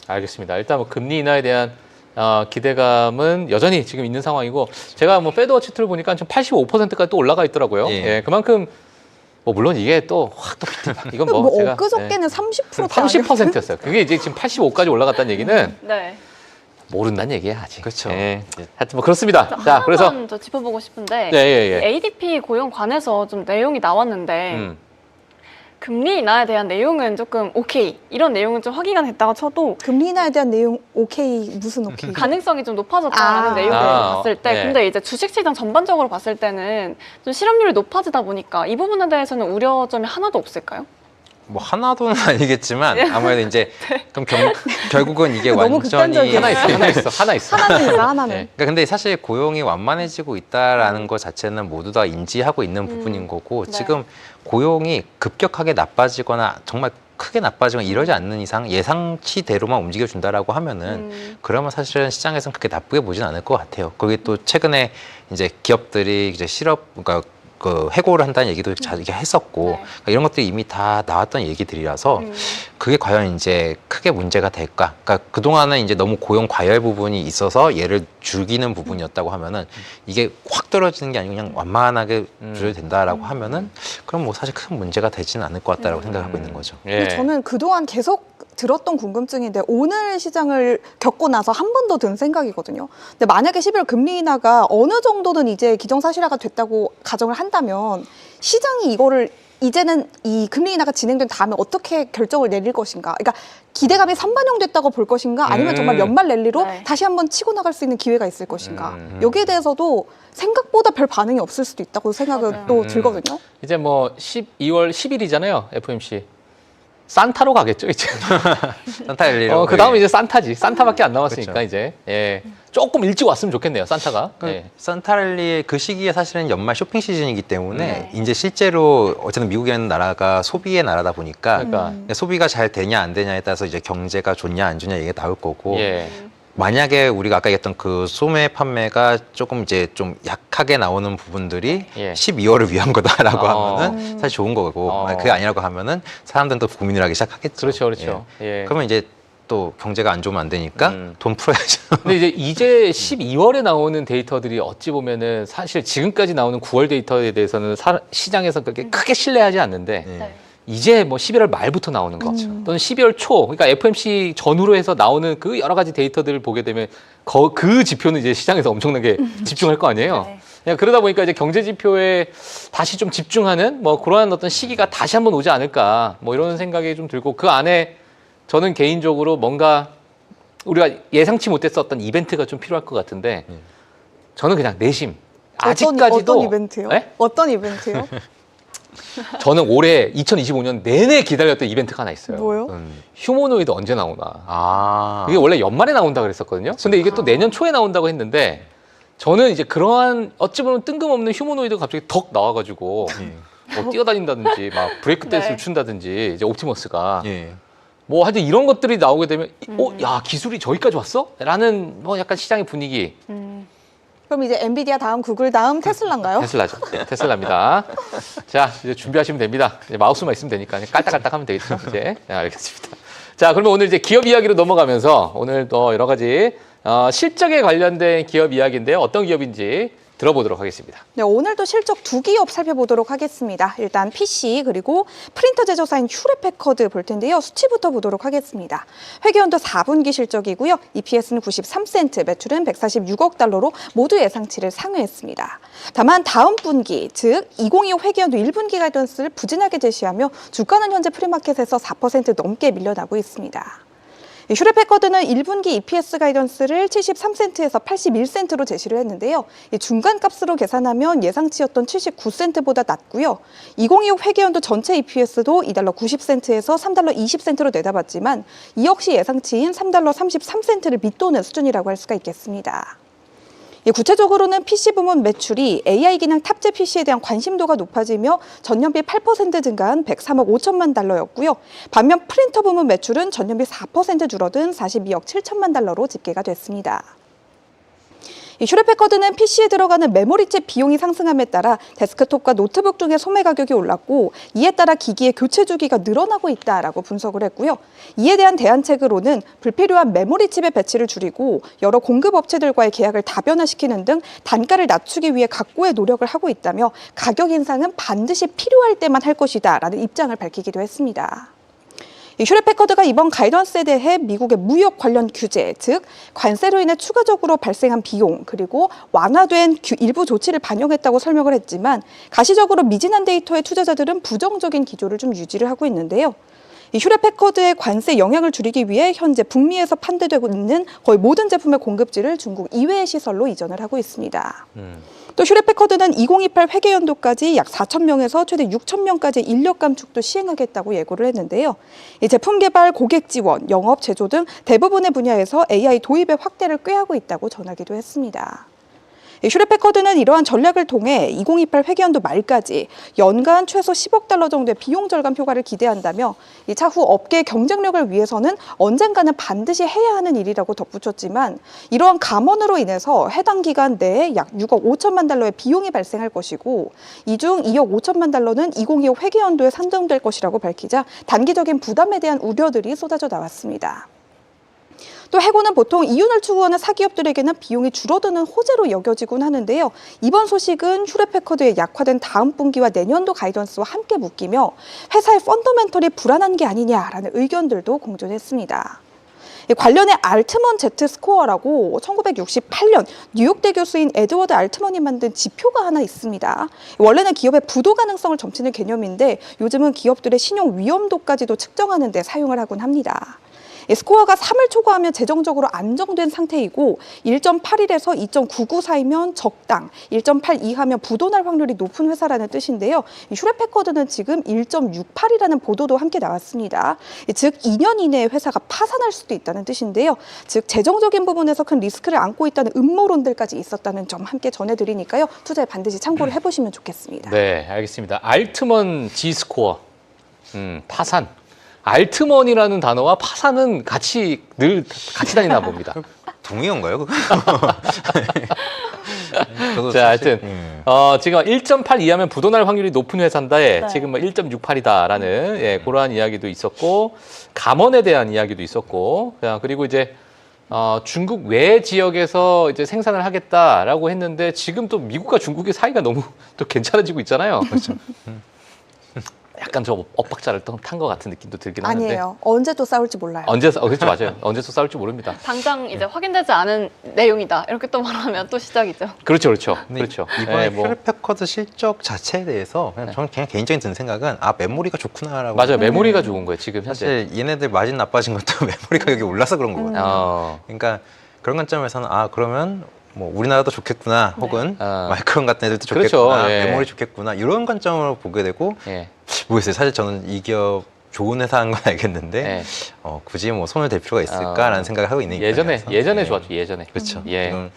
알겠습니다. 일단 뭐 금리 인하에 대한 기대감은 여전히 지금 있는 상황이고 제가 뭐 페드워치 툴을 보니까 좀 85%까지 또 올라가 있더라고요. 예. 예, 그만큼 뭐 물론 이게 또 확 또 이건 뭐, 뭐 제가 엊그저께는 30%대 30%였어요. 그게 이제 지금 85까지 올라갔다는 얘기는 네. 모른다는 얘기야 아직. 그렇죠. 예. 하여튼 뭐 그렇습니다. 자, 그래서 하나만 더 짚어보고 싶은데 예, 예, 예. ADP 고용 관해서 좀 내용이 나왔는데 금리 인하에 대한 내용은 조금 오케이 이런 내용은 좀 확인이 됐다가 쳐도 금리 인하에 대한 내용 오케이 무슨 오케이? 가능성이 좀 높아졌다는 아. 내용을 아, 봤을 때 네. 근데 이제 주식시장 전반적으로 봤을 때는 좀 실업률이 높아지다 보니까 이 부분에 대해서는 우려점이 하나도 없을까요? 뭐 하나도는 아니겠지만 아무래도 이제 그럼 결국은 이게 너무 완전히 극단적이야. 하나 있어. 하나는 있어, 하나는. 예. 그러니까 근데 사실 고용이 완만해지고 있다라는 것 자체는 모두 다 인지하고 있는 부분인 거고 네. 지금 고용이 급격하게 나빠지거나 정말 크게 나빠지거나 이러지 않는 이상 예상치대로만 움직여준다라고 하면은 그러면 사실은 시장에서는 그렇게 나쁘게 보진 않을 것 같아요. 거기 또 최근에 이제 기업들이 이제 그러니까 그 해고를 한다는 얘기도 자주 했었고 네. 그러니까 이런 것들이 이미 다 나왔던 얘기들이라서 그게 과연 이제 크게 문제가 될까? 그러니까 그동안은 이제 너무 고용 과열 부분이 있어서 얘를 죽이는 부분이었다고 하면은 이게 확 떨어지는 게 아니고 그냥 완만하게 조절된다라고 하면은 그럼 뭐 사실 큰 문제가 되지는 않을 것 같다라고 생각하고 있는 거죠. 예. 근데 저는 그동안 계속 들었던 궁금증인데 오늘 시장을 겪고 나서 한 번 더 든 생각이거든요. 근데 만약에 11월 금리 인하가 어느 정도는 이제 기정사실화가 됐다고 가정을 한다면 시장이 이거를 이제는 이 금리 인하가 진행된 다음에 어떻게 결정을 내릴 것인가. 그러니까 기대감이 선반영됐다고 볼 것인가 아니면 정말 연말 랠리로 네. 다시 한번 치고 나갈 수 있는 기회가 있을 것인가. 여기에 대해서도 생각보다 별 반응이 없을 수도 있다고 생각은 또 들거든요. 이제 뭐 2월 10일이잖아요. FOMC. 산타로 가겠죠, 이제. 산타 엘리로. 그 다음에 이제 산타지. 산타밖에 안 남았으니까 그렇죠. 이제. 예. 조금 일찍 왔으면 좋겠네요, 산타가. 예. 산타랠리 그 시기에 사실은 연말 쇼핑 시즌이기 때문에 이제 실제로 어쨌든 미국이라는 나라가 소비의 나라다 보니까 그러니까. 소비가 잘 되냐 안 되냐에 따라서 이제 경제가 좋냐 안 좋냐 얘기가 나올 거고 예. 만약에 우리가 아까 얘기했던 그 소매 판매가 조금 이제 좀 약하게 나오는 부분들이 예. 12월을 위한 거다라고 어. 하면은 사실 좋은 거고 어. 그게 아니라고 하면은 사람들은 또 고민을 하기 시작하겠죠. 그렇죠, 그렇죠. 예. 그러면 이제 또 경제가 안 좋으면 안 되니까 돈 풀어야죠. 근데 이제 12월에 나오는 데이터들이 어찌 보면은 사실 지금까지 나오는 9월 데이터에 대해서는 시장에서 그렇게 크게 신뢰하지 않는데 네. 이제 뭐 11월 말부터 나오는 거 또는 12월 초 그러니까 FOMC 전후로 해서 나오는 그 여러 가지 데이터들을 보게 되면 그 지표는 이제 시장에서 엄청나게 집중할 거 아니에요. 네. 그냥 그러다 보니까 이제 경제 지표에 다시 좀 집중하는 뭐 그러한 어떤 시기가 다시 한번 오지 않을까 뭐 이런 생각이 좀 들고 그 안에 저는 개인적으로 뭔가 우리가 예상치 못했었던 이벤트가 좀 필요할 것 같은데 저는 그냥 내심 아직까지도 어떤 이벤트요? 네? 어떤 이벤트요? 저는 올해 2025년 내내 기다렸던 이벤트가 하나 있어요. 뭐요? 휴머노이드 언제 나오나. 아. 이게 원래 연말에 나온다 그랬었거든요. 근데 이게 또 내년 초에 나온다고 했는데 저는 이제 그러한 어찌 보면 뜬금없는 휴머노이드가 갑자기 덕 나와가지고 뭐 뛰어다닌다든지 막 브레이크 댄스를 네. 춘다든지 이제 옵티머스가 예. 뭐 하여튼 이런 것들이 나오게 되면 야 기술이 저기까지 왔어? 라는 뭐 약간 시장의 분위기. 그럼 이제 엔비디아 다음 구글 다음 테슬라인가요? 테슬라죠. 테슬라입니다. 자, 이제 준비하시면 됩니다. 이제 마우스만 있으면 되니까 그냥 깔딱깔딱 하면 되겠죠. 이제. 네, 알겠습니다. 자, 그러면 오늘 이제 기업 이야기로 넘어가면서 오늘 또 여러 가지 실적에 관련된 기업 이야기인데요. 어떤 기업인지 들어보도록 하겠습니다. 네, 오늘도 실적 두 기업 살펴보도록 하겠습니다. 일단 PC 그리고 프린터 제조사인 휴레패커드 볼 텐데요. 수치부터 보도록 하겠습니다. 회계연도 4분기 실적이고요. EPS는 93센트, 매출은 146억 달러로 모두 예상치를 상회했습니다. 다만 다음 분기, 즉 2025 회계연도 1분기 가이던스를 부진하게 제시하며 주가는 현재 프리마켓에서 4% 넘게 밀려나고 있습니다. 휴레패커드는 1분기 EPS 가이던스를 73센트에서 81센트로 제시를 했는데요. 중간값으로 계산하면 예상치였던 79센트보다 낮고요. 2025 회계연도 전체 EPS도 2달러 90센트에서 3달러 20센트로 내다봤지만 이 역시 예상치인 3달러 33센트를 밑도는 수준이라고 할 수가 있겠습니다. 구체적으로는 PC 부문 매출이 AI 기능 탑재 PC에 대한 관심도가 높아지며 전년비 8% 증가한 103억 5천만 달러였고요. 반면 프린터 부문 매출은 전년비 4% 줄어든 42억 7천만 달러로 집계가 됐습니다. 휴레패커드는 PC에 들어가는 메모리칩 비용이 상승함에 따라 데스크톱과 노트북 등의 소매 가격이 올랐고 이에 따라 기기의 교체 주기가 늘어나고 있다라고 분석을 했고요. 이에 대한 대안책으로는 불필요한 메모리칩의 배치를 줄이고 여러 공급 업체들과의 계약을 다변화시키는 등 단가를 낮추기 위해 각고의 노력을 하고 있다며 가격 인상은 반드시 필요할 때만 할 것이다라는 입장을 밝히기도 했습니다. 휴레패커드가 이번 가이던스에 대해 미국의 무역 관련 규제, 즉 관세로 인해 추가적으로 발생한 비용, 그리고 완화된 일부 조치를 반영했다고 설명을 했지만 가시적으로 미진한 데이터의 투자자들은 부정적인 기조를 좀 유지를 하고 있는데요. 휴레패커드의 관세 영향을 줄이기 위해 현재 북미에서 판대되고 있는 거의 모든 제품의 공급지를 중국 이외의 시설로 이전을 하고 있습니다. 또 휴레패커드는 2028 회계연도까지 약 4천 명에서 최대 6천 명까지 인력 감축도 시행하겠다고 예고를 했는데요. 이 제품 개발, 고객 지원, 영업, 제조 등 대부분의 분야에서 AI 도입의 확대를 꾀하고 있다고 전하기도 했습니다. 휴레패커드는 이러한 전략을 통해 2028 회계연도 말까지 연간 최소 10억 달러 정도의 비용 절감 효과를 기대한다며 차후 업계의 경쟁력을 위해서는 언젠가는 반드시 해야 하는 일이라고 덧붙였지만 이러한 감원으로 인해서 해당 기간 내에 약 6억 5천만 달러의 비용이 발생할 것이고 이 중 2억 5천만 달러는 2025 회계연도에 산정될 것이라고 밝히자 단기적인 부담에 대한 우려들이 쏟아져 나왔습니다. 또 해고는 보통 이윤을 추구하는 사기업들에게는 비용이 줄어드는 호재로 여겨지곤 하는데요. 이번 소식은 휴레패커드의 약화된 다음 분기와 내년도 가이던스와 함께 묶이며 회사의 펀더멘털이 불안한 게 아니냐라는 의견들도 공존했습니다. 관련해 알트먼 Z 스코어라고 1968년 뉴욕대 교수인 에드워드 알트먼이 만든 지표가 하나 있습니다. 원래는 기업의 부도 가능성을 점치는 개념인데 요즘은 기업들의 신용 위험도까지도 측정하는 데 사용을 하곤 합니다. 스코어가 3을 초과하면 재정적으로 안정된 상태이고 1.81에서 2.99 사이면 적당, 1.8 이하면 부도날 확률이 높은 회사라는 뜻인데요. 휴레패커드는 지금 1.68이라는 보도도 함께 나왔습니다. 즉 2년 이내에 회사가 파산할 수도 있다는 뜻인데요. 즉 재정적인 부분에서 큰 리스크를 안고 있다는 음모론들까지 있었다는 점 함께 전해드리니까요. 투자에 반드시 참고를 해보시면 좋겠습니다. 네, 알겠습니다. 알트먼 G 스코어, 파산. 알트먼이라는 단어와 파산은 늘 같이 다니나 봅니다. 동의어인가요? 자, 하여튼 지금 1.8 이하면 부도날 확률이 높은 회사인데 네. 지금 1.68이다라는 그러한 이야기도 있었고 감원에 대한 이야기도 있었고 그리고 이제 중국 외 지역에서 이제 생산을 하겠다라고 했는데 지금 또 미국과 중국의 사이가 너무 또 괜찮아지고 있잖아요. 그렇죠. 약간 좀 엇박자를 탄 것 같은 느낌도 들긴 하는데. 아니에요. 언제 또 싸울지 몰라요. 그렇죠, 맞아요. 언제 또 싸울지 모릅니다. 당장 이제 확인되지 않은 내용이다. 이렇게 또 말하면 또 시작이죠. 그렇죠. 근데 그렇죠. 이번에 뭐. 힐 패커드 실적 자체에 대해서 저는 그냥 개인적인 드는 생각은 메모리가 좋구나라고. 맞아요. 메모리가 좋은 거예요, 지금 현재. 사실 얘네들 마진 나빠진 것도 메모리 가격이 올라서 그런 거거든요. 음. 그러니까 그런 관점에서는 그러면 뭐 우리나라도 좋겠구나, 혹은 마이크론 같은 애들도 그렇죠. 좋겠구나, 예. 메모리 좋겠구나, 이런 관점으로 보게 되고. 예. 모르겠어요. 사실 저는 이 기업 좋은 회사인 건 알겠는데 예. 굳이 뭐 손을 댈 필요가 있을까라는 생각을 하고 있는 입장이라서. 예전에 네. 좋았죠, 예전에. 그렇죠. 예. 지금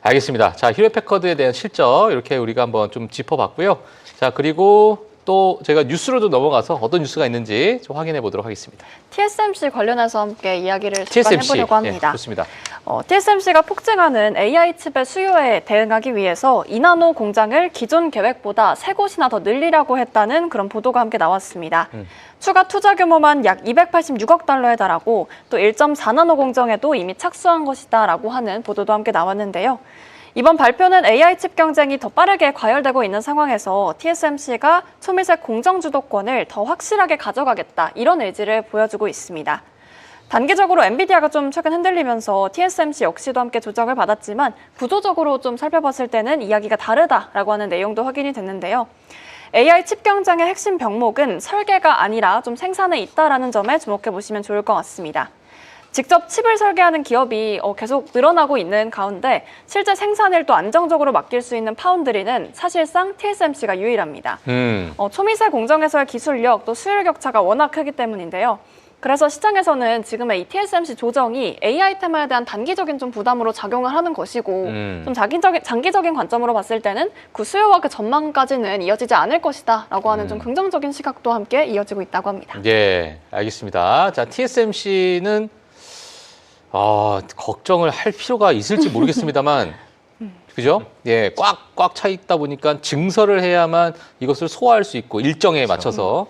알겠습니다. 자, 힐패커드에 대한 실적 이렇게 우리가 한번 좀 짚어봤고요. 자, 그리고 또 제가 뉴스로도 넘어가서 어떤 뉴스가 있는지 좀 확인해 보도록 하겠습니다. TSMC 관련해서 함께 이야기를 잠깐 해보려고 합니다. 좋습니다. TSMC가 폭증하는 AI 칩의 수요에 대응하기 위해서 이나노 공장을 기존 계획보다 3곳이나 더 늘리라고 했다는 그런 보도가 함께 나왔습니다. 추가 투자 규모만 약 286억 달러에 달하고 또 1.4나노 공정에도 이미 착수한 것이다라고 하는 보도도 함께 나왔는데요. 이번 발표는 AI 칩 경쟁이 더 빠르게 과열되고 있는 상황에서 TSMC가 초미색 공정 주도권을 더 확실하게 가져가겠다, 이런 의지를 보여주고 있습니다. 단기적으로 엔비디아가 좀 최근 흔들리면서 TSMC 역시도 함께 조정을 받았지만 구조적으로 좀 살펴봤을 때는 이야기가 다르다라고 하는 내용도 확인이 됐는데요. AI 칩 경쟁의 핵심 병목은 설계가 아니라 좀 생산에 있다라는 점에 주목해 보시면 좋을 것 같습니다. 직접 칩을 설계하는 기업이 계속 늘어나고 있는 가운데 실제 생산을 또 안정적으로 맡길 수 있는 파운드리는 사실상 TSMC가 유일합니다. 초미세 공정에서의 기술력 또 수율 격차가 워낙 크기 때문인데요. 그래서 시장에서는 지금의 이 TSMC 조정이 AI 테마에 대한 단기적인 좀 부담으로 작용을 하는 것이고 좀 장기적인 관점으로 봤을 때는 그 수요와 그 전망까지는 이어지지 않을 것이다 라고 하는 좀 긍정적인 시각도 함께 이어지고 있다고 합니다. 예, 알겠습니다. 자, TSMC는 걱정을 할 필요가 있을지 모르겠습니다만, 그죠? 예, 꽉 차 있다 보니까 증설을 해야만 이것을 소화할 수 있고 일정에 맞춰서.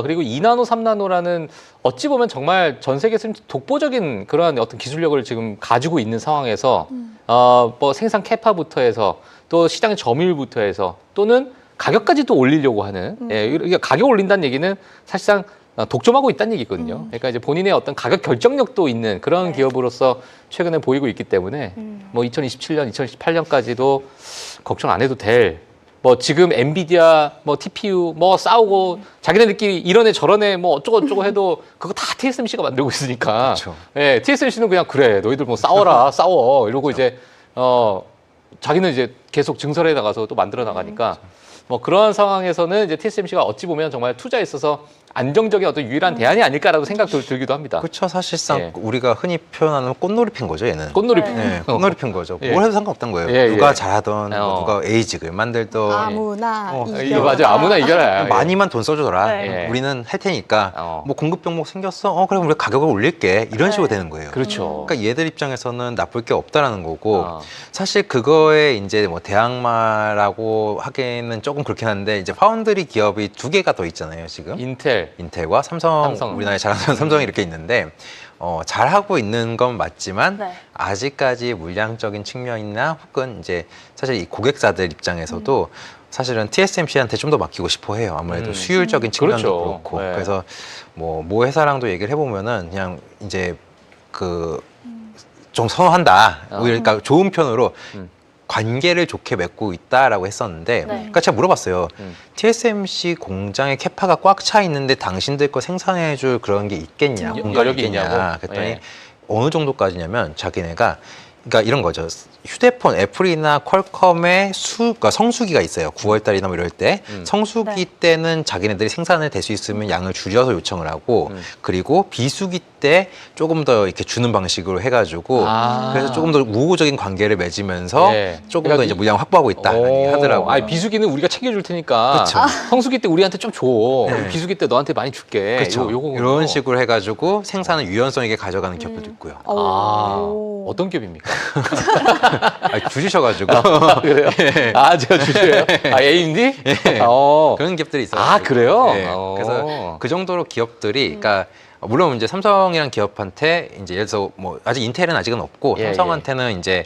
그리고 2나노, 3나노라는 어찌 보면 정말 전 세계에서 독보적인 그러한 어떤 기술력을 지금 가지고 있는 상황에서 뭐 생산 캐파부터 해서 또 시장의 점유율부터 해서 또는 가격까지도 올리려고 하는 그러니까 가격 올린다는 얘기는 사실상 독점하고 있다는 얘기거든요. 그러니까 이제 본인의 어떤 가격 결정력도 있는 그런 기업으로서 최근에 보이고 있기 때문에 뭐 2027년, 2028년까지도 걱정 안 해도 될. 뭐 지금 엔비디아, 뭐 TPU, 뭐 싸우고 자기네들끼리 이런 애 저런 애 뭐 어쩌고 해도 그거 다 TSMC가 만들고 있으니까. 그렇죠. 예, TSMC는 그냥 그래 너희들 뭐 싸워라 싸워 이러고 이제 자기는 이제 계속 증설해 나가서 또 만들어 나가니까 뭐 그런 상황에서는 이제 TSMC가 어찌 보면 정말 투자에 있어서 안정적인 어떤 유일한 대안이 아닐까라고 생각도 들기도 합니다. 그렇죠. 사실상 예. 우리가 흔히 표현하는 꽃놀이핀 거죠, 얘는. 꽃놀이핀. 네, 꽃놀이핀 거죠. 예. 뭘 해도 상관없던 거예요. 예, 누가 예. 잘하던, 뭐 누가 에이직을 만들던. 아무나 이거 이거 맞아요. 아무나 이겨라. 많이만 돈 써줘라. 네. 우리는 할 테니까. 어. 뭐 공급 병목 생겼어. 그럼 우리가 가격을 올릴게. 이런 식으로 되는 거예요. 그렇죠. 그러니까 얘들 입장에서는 나쁠 게 없다라는 거고, 어. 사실 그거에 이제 뭐 대항마라고 하기에는 조금 그렇긴 한데, 이제 파운드리 기업이 2개가 더 있잖아요, 지금. 인텔과 삼성. 우리나라에 잘하는 삼성이 이렇게 있는데, 잘하고 있는 건 맞지만 네. 아직까지 물량적인 측면이나 혹은 이제 사실 이 고객사들 입장에서도 사실은 TSMC한테 좀 더 맡기고 싶어 해요. 아무래도 수율적인 측면도 그렇죠. 그렇고. 네. 그래서 모 회사랑도 얘기를 해보면은 그냥 이제 좀 선호한다. 그러니까 좋은 편으로 관계를 좋게 맺고 있다라고 했었는데, 네. 그러니까 제가 물어봤어요. TSMC 공장의 캐파가 꽉 차 있는데 당신들 거 생산해줄 그런 게 있겠냐, 공간이 여력이 있겠냐. 있냐고? 그랬더니 예. 어느 정도까지냐면 자기네가 그러니까 이런 거죠. 휴대폰 애플이나 퀄컴의 그러니까 성수기가 있어요. 9월달이나 뭐 이럴 때 성수기 네. 때는 자기네들이 생산을 될 수 있으면 양을 줄여서 요청을 하고 그리고 비수기 때 조금 더 이렇게 주는 방식으로 해가지고 그래서 조금 더 우호적인 관계를 맺으면서 예. 조금 그러니까 더 이제 물량 확보하고 있다 하더라고요. 아니, 비수기는 우리가 챙겨줄 테니까 그쵸. 성수기 때 우리한테 좀 줘. 네. 비수기 때 너한테 많이 줄게. 그렇죠. 요거 이런 식으로 해가지고 생산을 유연성 있게 가져가는 기업들도 있고요. 어떤 기업입니까? 주시셔가지고 그래요? 제가 주세요. AMD? 그런 기업들이 있어요. 그래요? 네. 그래서 그 정도로 기업들이, 그러니까 물론 이제 삼성이란 기업한테 이제 예를 들어서 뭐 아직 인텔은 아직은 없고 예, 삼성한테는 이제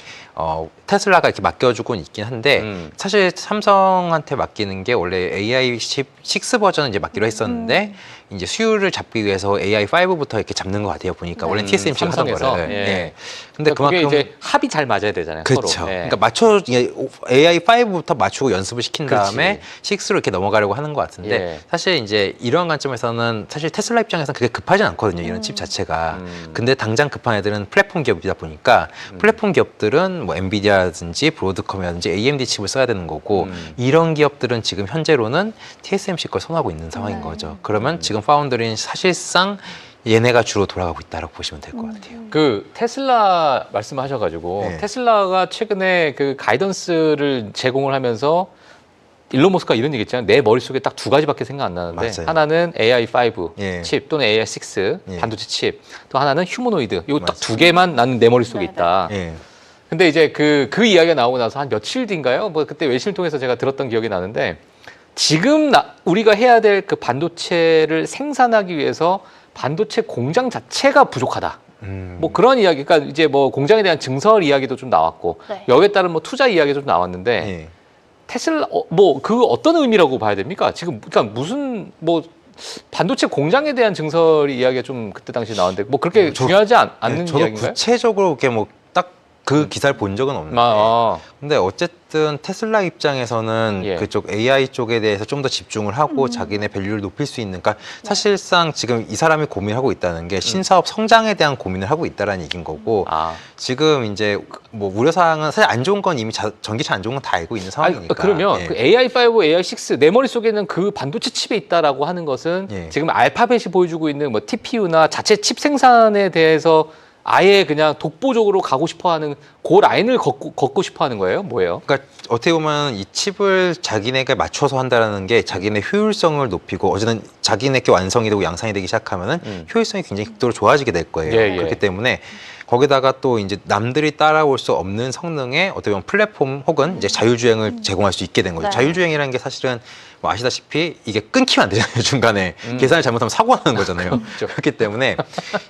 테슬라가 이렇게 맡겨주고는 있긴 한데 사실 삼성한테 맡기는 게 원래 AI6 버전은 이제 맡기로 했었는데 이제 수율을 잡기 위해서 AI5부터 이렇게 잡는 것 같아요 보니까 원래 TSMC가 하던 삼성에서? 거를. 예. 네. 근데 그게 그만큼 이제 합이 잘 맞아야 되잖아요. 그렇죠. 서로. 예. 그러니까 AI5부터 맞추고 연습을 시킨 다음에 6로 이렇게 넘어가려고 하는 것 같은데 예. 사실 이제 이런 관점에서는 사실 테슬라 입장에서는 그게 급하진 않거든요. 이런 칩 자체가. 근데 당장 급한 애들은 플랫폼 기업이다 보니까 플랫폼 기업들은 뭐 엔비디아라든지 브로드컴이라든지 AMD 칩을 써야 되는 거고 이런 기업들은 지금 현재로는 TSMC 걸 선호하고 있는 상황인 거죠. 그러면 지금 파운드리는 사실상 얘네가 주로 돌아가고 있다라고 보시면 될 것 같아요. 그 테슬라 말씀하셔가지고 네. 테슬라가 최근에 그 가이던스를 제공을 하면서 일론 머스크가 이런 얘기 했잖아요. 내 머릿속에 딱 두 가지밖에 생각 안 나는데 맞아요. 하나는 AI5 예. 칩 또는 AI6 예. 반도체 칩 또 하나는 휴머노이드. 이거 딱 맞아요. 두 개만 나는 내 머릿속에 네네. 있다. 예. 근데 이제 그 이야기가 나오고 나서 한 며칠 뒤인가요? 뭐 그때 외신을 통해서 제가 들었던 기억이 나는데 지금 우리가 해야 될 그 반도체를 생산하기 위해서 반도체 공장 자체가 부족하다. 뭐 그런 이야기, 그러니까 이제 뭐 공장에 대한 증설 이야기도 좀 나왔고 네. 여기에 따른 뭐 투자 이야기도 좀 나왔는데 예. 테슬라 뭐 그 어떤 의미라고 봐야 됩니까? 지금 그러니까 무슨 뭐 반도체 공장에 대한 증설 이야기가 좀 그때 당시 나왔는데 뭐 그렇게 중요하지 않는 저도 이야기인가요? 구체적으로 이렇게 뭐 딱 그 기사를 본 적은 없는데 근데 어쨌든 테슬라 입장에서는 예. 그쪽 AI 쪽에 대해서 좀 더 집중을 하고 자기네 밸류를 높일 수 있는, 그러니까 사실상 지금 이 사람이 고민하고 있다는 게 신사업 성장에 대한 고민을 하고 있다라는 얘기인 거고 아, 지금 이제 뭐 우려사항은 사실 안 좋은 건 이미 전기차 안 좋은 건 다 알고 있는 상황이니까. 그러면 예. 그 AI5, AI6 내 머릿속에는 그 반도체 칩에 있다라고 하는 것은 예. 지금 알파벳이 보여주고 있는 뭐 TPU나 자체 칩 생산에 대해서 아예 그냥 독보적으로 가고 싶어하는 그 라인을 걷고 싶어하는 거예요? 뭐예요? 그러니까 어떻게 보면 이 칩을 자기네가 맞춰서 한다라는 게 자기네 효율성을 높이고 어쨌든 자기네께 완성이 되고 양산이 되기 시작하면은 효율성이 굉장히 극도로 좋아지게 될 거예요. 예, 예. 그렇기 때문에 거기다가 또 이제 남들이 따라올 수 없는 성능의 어떻게 보면 플랫폼 혹은 이제 자율주행을 제공할 수 있게 된 거죠. 네. 자율주행이라는 게 사실은 뭐 아시다시피 이게 끊기면 안 되잖아요. 중간에 계산을 잘못하면 사고가 나는 거잖아요. 그렇죠. 그렇기 때문에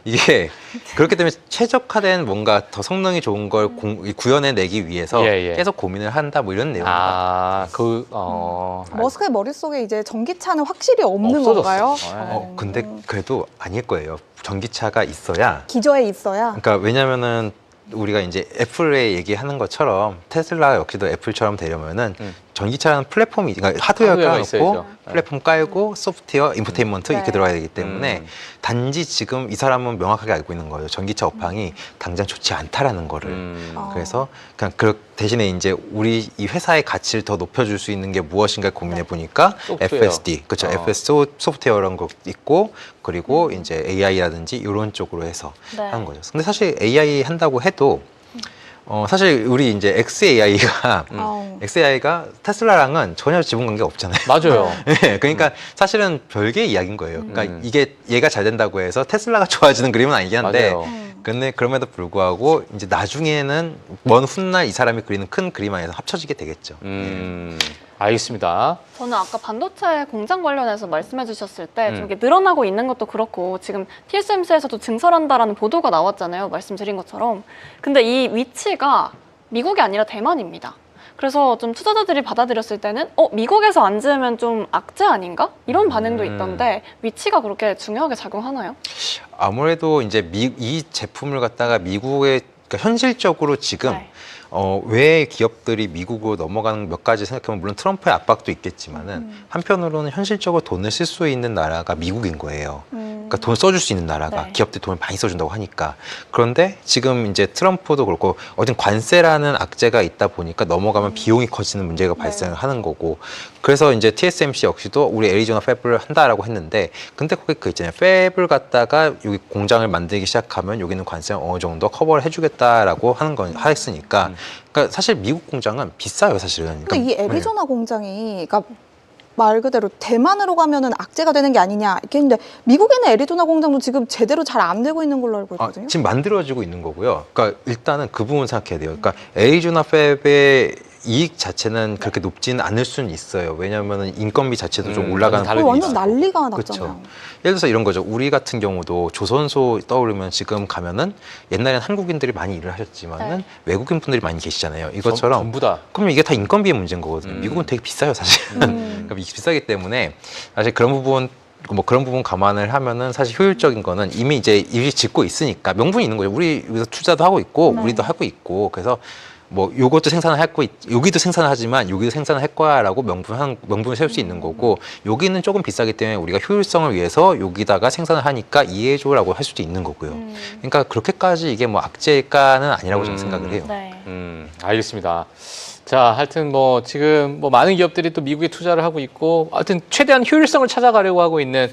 이게 그렇기 때문에 최적화된 뭔가 더 성능이 좋은 걸 구현해내기 위해서 예, 예. 계속 고민을 한다 뭐 이런 내용인 것 같아요. 머스크의 머릿속에 이제 전기차는 확실히 없는 없어졌어. 건가요? 근데 그래도 아닐 거예요. 전기차가 있어야. 기저에 있어야. 그러니까 왜냐면은 우리가 이제 애플에 얘기하는 것처럼 테슬라 역시도 애플처럼 되려면은 전기차라는 플랫폼이, 그러니까 하드웨어가 하드웨어가 있고 있어야죠. 플랫폼 깔고 소프트웨어, 인포테인먼트 이렇게 네. 들어가야 되기 때문에 단지 지금 이 사람은 명확하게 알고 있는 거예요. 전기차 업황이 당장 좋지 않다라는 거를. 그래서 그냥 대신에 이제 우리 이 회사의 가치를 더 높여줄 수 있는 게 무엇인가 고민해 보니까 소프트웨어. FSD, 그렇죠. FS 소프트웨어라는 거 있고 그리고 이제 AI라든지 이런 쪽으로 해서 네. 하는 거죠. 근데 사실 AI 한다고 해도 사실 우리 이제 XAI가 테슬라랑은 전혀 지분 관계가 없잖아요. 맞아요. 네, 그러니까 사실은 별개의 이야기인 거예요. 그러니까 이게 얘가 잘 된다고 해서 테슬라가 좋아지는 그림은 아니긴 한데 맞아요. 근데 그럼에도 불구하고 이제 나중에는 먼 훗날 이 사람이 그리는 큰 그림 안에서 합쳐지게 되겠죠. 알겠습니다. 저는 아까 반도체 공장 관련해서 말씀해 주셨을 때 좀 이게 늘어나고 있는 것도 그렇고 지금 TSMC에서도 증설한다라는 보도가 나왔잖아요. 말씀드린 것처럼. 근데 이 위치가 미국이 아니라 대만입니다. 그래서 좀 투자자들이 받아들였을 때는 미국에서 안 지으면 좀 악재 아닌가? 이런 반응도 있던데 위치가 그렇게 중요하게 작용하나요? 아무래도 이제 이 제품을 갖다가 미국에, 그러니까 현실적으로 지금 네. 왜 기업들이 미국으로 넘어가는 몇 가지 생각하면 물론 트럼프의 압박도 있겠지만은 한편으로는 현실적으로 돈을 쓸 수 있는 나라가 미국인 거예요. 그러니까 돈 써줄 수 있는 나라가 네. 기업들이 돈을 많이 써준다고 하니까. 그런데 지금 이제 트럼프도 그렇고 어떤 관세라는 악재가 있다 보니까 넘어가면 비용이 커지는 문제가 발생을 하는 거고. 그래서 이제 TSMC 역시도 우리 애리조나 팹을 한다라고 했는데 근데 거기 그 있잖아요. 팹을 갖다가 여기 공장을 만들기 시작하면 여기는 관세를 어느 정도 커버를 해주겠다라고 하는 건 했으니까. 그러니까 사실 미국 공장은 비싸요, 사실은. 근데 이 애리조나 공장이 그러니까 말 그대로 대만으로 가면은 악재가 되는 게 아니냐 이렇게 했는데 미국에는 애리조나 공장도 지금 제대로 잘 안 되고 있는 걸로 알고 있거든요. 지금 만들어지고 있는 거고요. 그러니까 일단은 그 부분 생각해야 돼요. 그러니까 애리조나 팹에 이익 자체는 그렇게 높지는 않을 수는 있어요. 왜냐하면 인건비 자체도 좀 올라가는 다른 부분이 완전 있어요. 난리가 그렇죠. 났잖아요. 예를 들어서 이런 거죠. 우리 같은 경우도 조선소 떠오르면 지금 가면은 옛날엔 한국인들이 많이 일을 하셨지만은 네. 외국인 분들이 많이 계시잖아요. 이것처럼 전부 다. 그러면 이게 다 인건비의 문제인 거거든요. 미국은 되게 비싸요, 사실. 그러니까 비싸기 때문에 사실 그런 부분 감안을 하면은 사실 효율적인 거는 이미 이제 일이 짓고 있으니까 명분이 있는 거죠. 우리 여기서 투자도 하고 있고 네. 우리도 하고 있고 그래서 뭐 요것도 생산을 하고 여기도 생산을 하지만 여기도 생산을 할 거야라고 명분을 세울 수 있는 거고 여기는 조금 비싸기 때문에 우리가 효율성을 위해서 여기다가 생산을 하니까 이해해줘라고 할 수도 있는 거고요. 그러니까 그렇게까지 이게 뭐 악재가는 아니라고 저는 생각을 해요. 네. 알겠습니다. 자, 하여튼 뭐 지금 뭐 많은 기업들이 또 미국에 투자를 하고 있고, 하여튼 최대한 효율성을 찾아가려고 하고 있는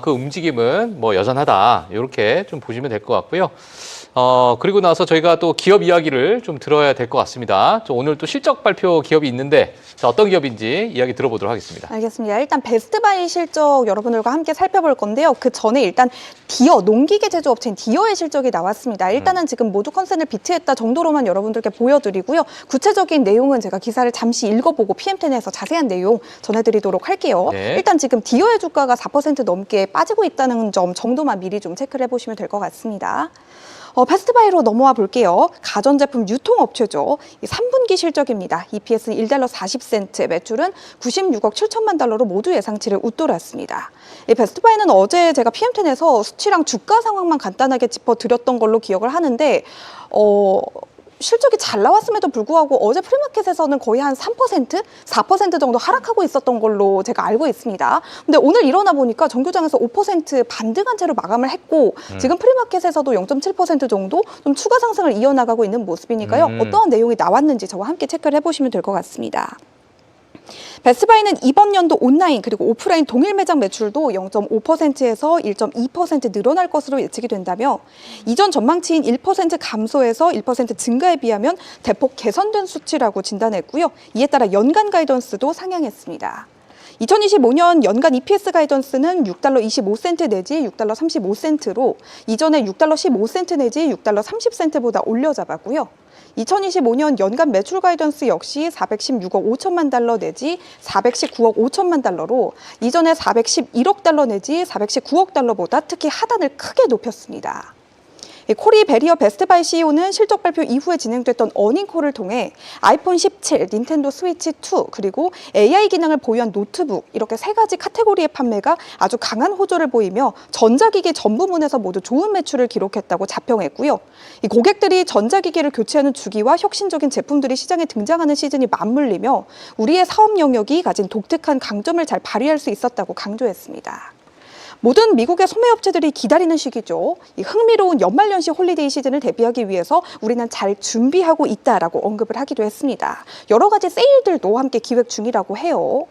그 움직임은 뭐 여전하다. 이렇게 좀 보시면 될 것 같고요. 그리고 나서 저희가 또 기업 이야기를 좀 들어야 될 것 같습니다. 오늘 또 실적 발표 기업이 있는데, 자, 어떤 기업인지 이야기 들어보도록 하겠습니다. 알겠습니다. 일단 베스트바이 실적 여러분들과 함께 살펴볼 건데요. 그 전에 일단 디어, 농기계 제조업체인 디어의 실적이 나왔습니다. 일단은 지금 모두 컨센을 비트했다 정도로만 여러분들께 보여드리고요. 구체적인 내용은 제가 기사를 잠시 읽어보고 PM10에서 자세한 내용 전해드리도록 할게요. 네. 일단 지금 디어의 주가가 4% 넘게 빠지고 있다는 점 정도만 미리 좀 체크를 해보시면 될 것 같습니다. 베스트바이로 넘어와 볼게요. 가전제품 유통업체죠. 3분기 실적입니다. EPS는 $1 40센트, 매출은 96억 7천만 달러로 모두 예상치를 웃돌았습니다. 이 베스트바이는 어제 제가 PM10에서 수치랑 주가 상황만 간단하게 짚어드렸던 걸로 기억을 하는데 실적이 잘 나왔음에도 불구하고 어제 프리마켓에서는 거의 한 3%, 4% 정도 하락하고 있었던 걸로 제가 알고 있습니다. 근데 오늘 일어나 보니까 정규장에서 5% 반등한 채로 마감을 했고 지금 프리마켓에서도 0.7% 정도 좀 추가 상승을 이어나가고 있는 모습이니까요. 어떠한 내용이 나왔는지 저와 함께 체크를 해보시면 될 것 같습니다. 베스트바이는 이번 연도 온라인 그리고 오프라인 동일 매장 매출도 0.5%에서 1.2% 늘어날 것으로 예측이 된다며 이전 전망치인 1% 감소에서 1% 증가에 비하면 대폭 개선된 수치라고 진단했고요. 이에 따라 연간 가이던스도 상향했습니다. 2025년 연간 EPS 가이던스는 $6 25센트 내지 $6 35센트로 이전에 $6 15센트 내지 $6 30센트보다 올려 잡았고요. 2025년 연간 매출 가이던스 역시 416억 5천만 달러 내지 419억 5천만 달러로 이전에 411억 달러 내지 419억 달러보다 특히 하단을 크게 높였습니다. 코리 베리어 베스트바이 CEO는 실적 발표 이후에 진행됐던 어닝콜을 통해 아이폰 17, 닌텐도 스위치 2, 그리고 AI 기능을 보유한 노트북 이렇게 세 가지 카테고리의 판매가 아주 강한 호조를 보이며 전자기기 전 부문에서 모두 좋은 매출을 기록했다고 자평했고요. 이 고객들이 전자기기를 교체하는 주기와 혁신적인 제품들이 시장에 등장하는 시즌이 맞물리며 우리의 사업 영역이 가진 독특한 강점을 잘 발휘할 수 있었다고 강조했습니다. 모든 미국의 소매업체들이 기다리는 시기죠. 이 흥미로운 연말연시 홀리데이 시즌을 대비하기 위해서 우리는 잘 준비하고 있다라고 언급을 하기도 했습니다. 여러 가지 세일들도 함께 기획 중이라고 해요.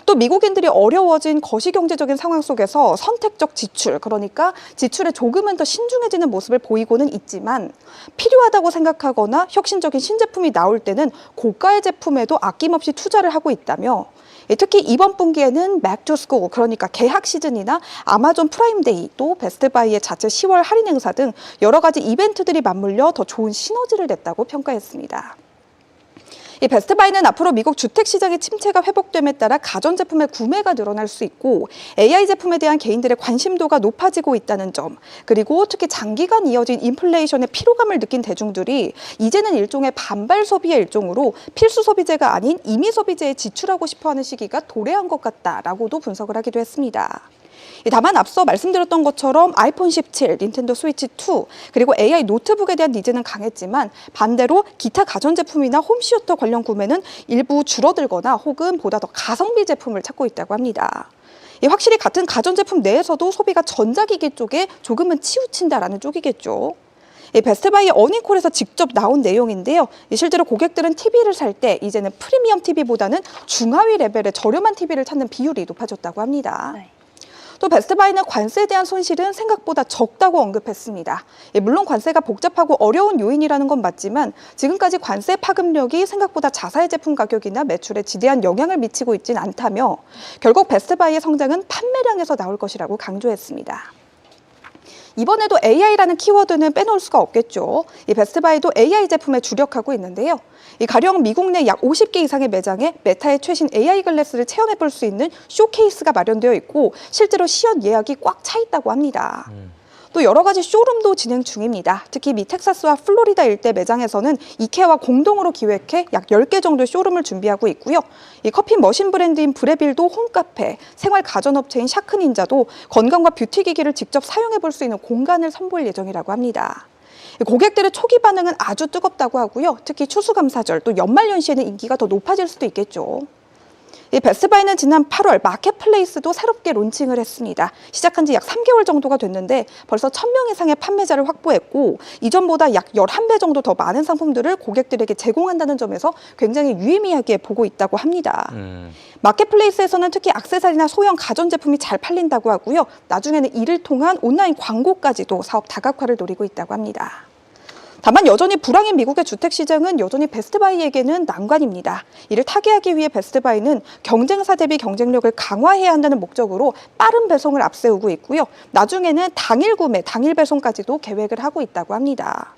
또 미국인들이 어려워진 거시경제적인 상황 속에서 선택적 지출, 그러니까 지출에 조금은 더 신중해지는 모습을 보이고는 있지만 필요하다고 생각하거나 혁신적인 신제품이 나올 때는 고가의 제품에도 아낌없이 투자를 하고 있다며 특히 이번 분기에는 백투스쿨, 그러니까 개학 시즌이나 아마존 프라임데이, 또 베스트바이의 자체 10월 할인 행사 등 여러 가지 이벤트들이 맞물려 더 좋은 시너지를 냈다고 평가했습니다. 이 베스트바이는 앞으로 미국 주택시장의 침체가 회복됨에 따라 가전제품의 구매가 늘어날 수 있고 AI 제품에 대한 개인들의 관심도가 높아지고 있다는 점, 그리고 특히 장기간 이어진 인플레이션의 피로감을 느낀 대중들이 이제는 일종의 반발 소비의 일종으로 필수 소비재가 아닌 임의 소비재에 지출하고 싶어하는 시기가 도래한 것 같다라고도 분석을 하기도 했습니다. 다만 앞서 말씀드렸던 것처럼 아이폰 17, 닌텐도 스위치 2, 그리고 AI 노트북에 대한 니즈는 강했지만 반대로 기타 가전제품이나 홈시어터 관련 구매는 일부 줄어들거나 혹은 보다 더 가성비 제품을 찾고 있다고 합니다. 확실히 같은 가전제품 내에서도 소비가 전자기기 쪽에 조금은 치우친다라는 쪽이겠죠. 베스트바이의 어닝콜에서 직접 나온 내용인데요. 실제로 고객들은 TV를 살 때 이제는 프리미엄 TV보다는 중하위 레벨의 저렴한 TV를 찾는 비율이 높아졌다고 합니다. 네. 또 베스트바이는 관세에 대한 손실은 생각보다 적다고 언급했습니다. 물론 관세가 복잡하고 어려운 요인이라는 건 맞지만 지금까지 관세 파급력이 생각보다 자사의 제품 가격이나 매출에 지대한 영향을 미치고 있진 않다며 결국 베스트바이의 성장은 판매량에서 나올 것이라고 강조했습니다. 이번에도 AI라는 키워드는 빼놓을 수가 없겠죠. 이 베스트바이도 AI 제품에 주력하고 있는데요. 이 가령 미국 내 약 50개 이상의 매장에 메타의 최신 AI 글래스를 체험해 볼 수 있는 쇼케이스가 마련되어 있고 실제로 시연 예약이 꽉 차 있다고 합니다. 또 여러 가지 쇼룸도 진행 중입니다. 특히 미 텍사스와 플로리다 일대 매장에서는 이케아와 공동으로 기획해 약 10개 정도의 쇼룸을 준비하고 있고요. 이 커피 머신 브랜드인 브레빌도 홈카페, 생활 가전업체인 샤크닌자도 건강과 뷰티 기기를 직접 사용해 볼 수 있는 공간을 선보일 예정이라고 합니다. 고객들의 초기 반응은 아주 뜨겁다고 하고요. 특히 추수감사절 또 연말연시에는 인기가 더 높아질 수도 있겠죠. 이 베스트바이는 지난 8월 마켓플레이스도 새롭게 론칭을 했습니다. 시작한 지 약 3개월 정도가 됐는데 벌써 1,000명 이상의 판매자를 확보했고 이전보다 약 11배 정도 더 많은 상품들을 고객들에게 제공한다는 점에서 굉장히 유의미하게 보고 있다고 합니다. 마켓플레이스에서는 특히 액세서리나 소형 가전제품이 잘 팔린다고 하고요. 나중에는 이를 통한 온라인 광고까지도 사업 다각화를 노리고 있다고 합니다. 다만 여전히 불황인 미국의 주택시장은 여전히 베스트바이에게는 난관입니다. 이를 타개하기 위해 베스트바이는 경쟁사 대비 경쟁력을 강화해야 한다는 목적으로 빠른 배송을 앞세우고 있고요. 나중에는 당일 구매, 당일 배송까지도 계획을 하고 있다고 합니다.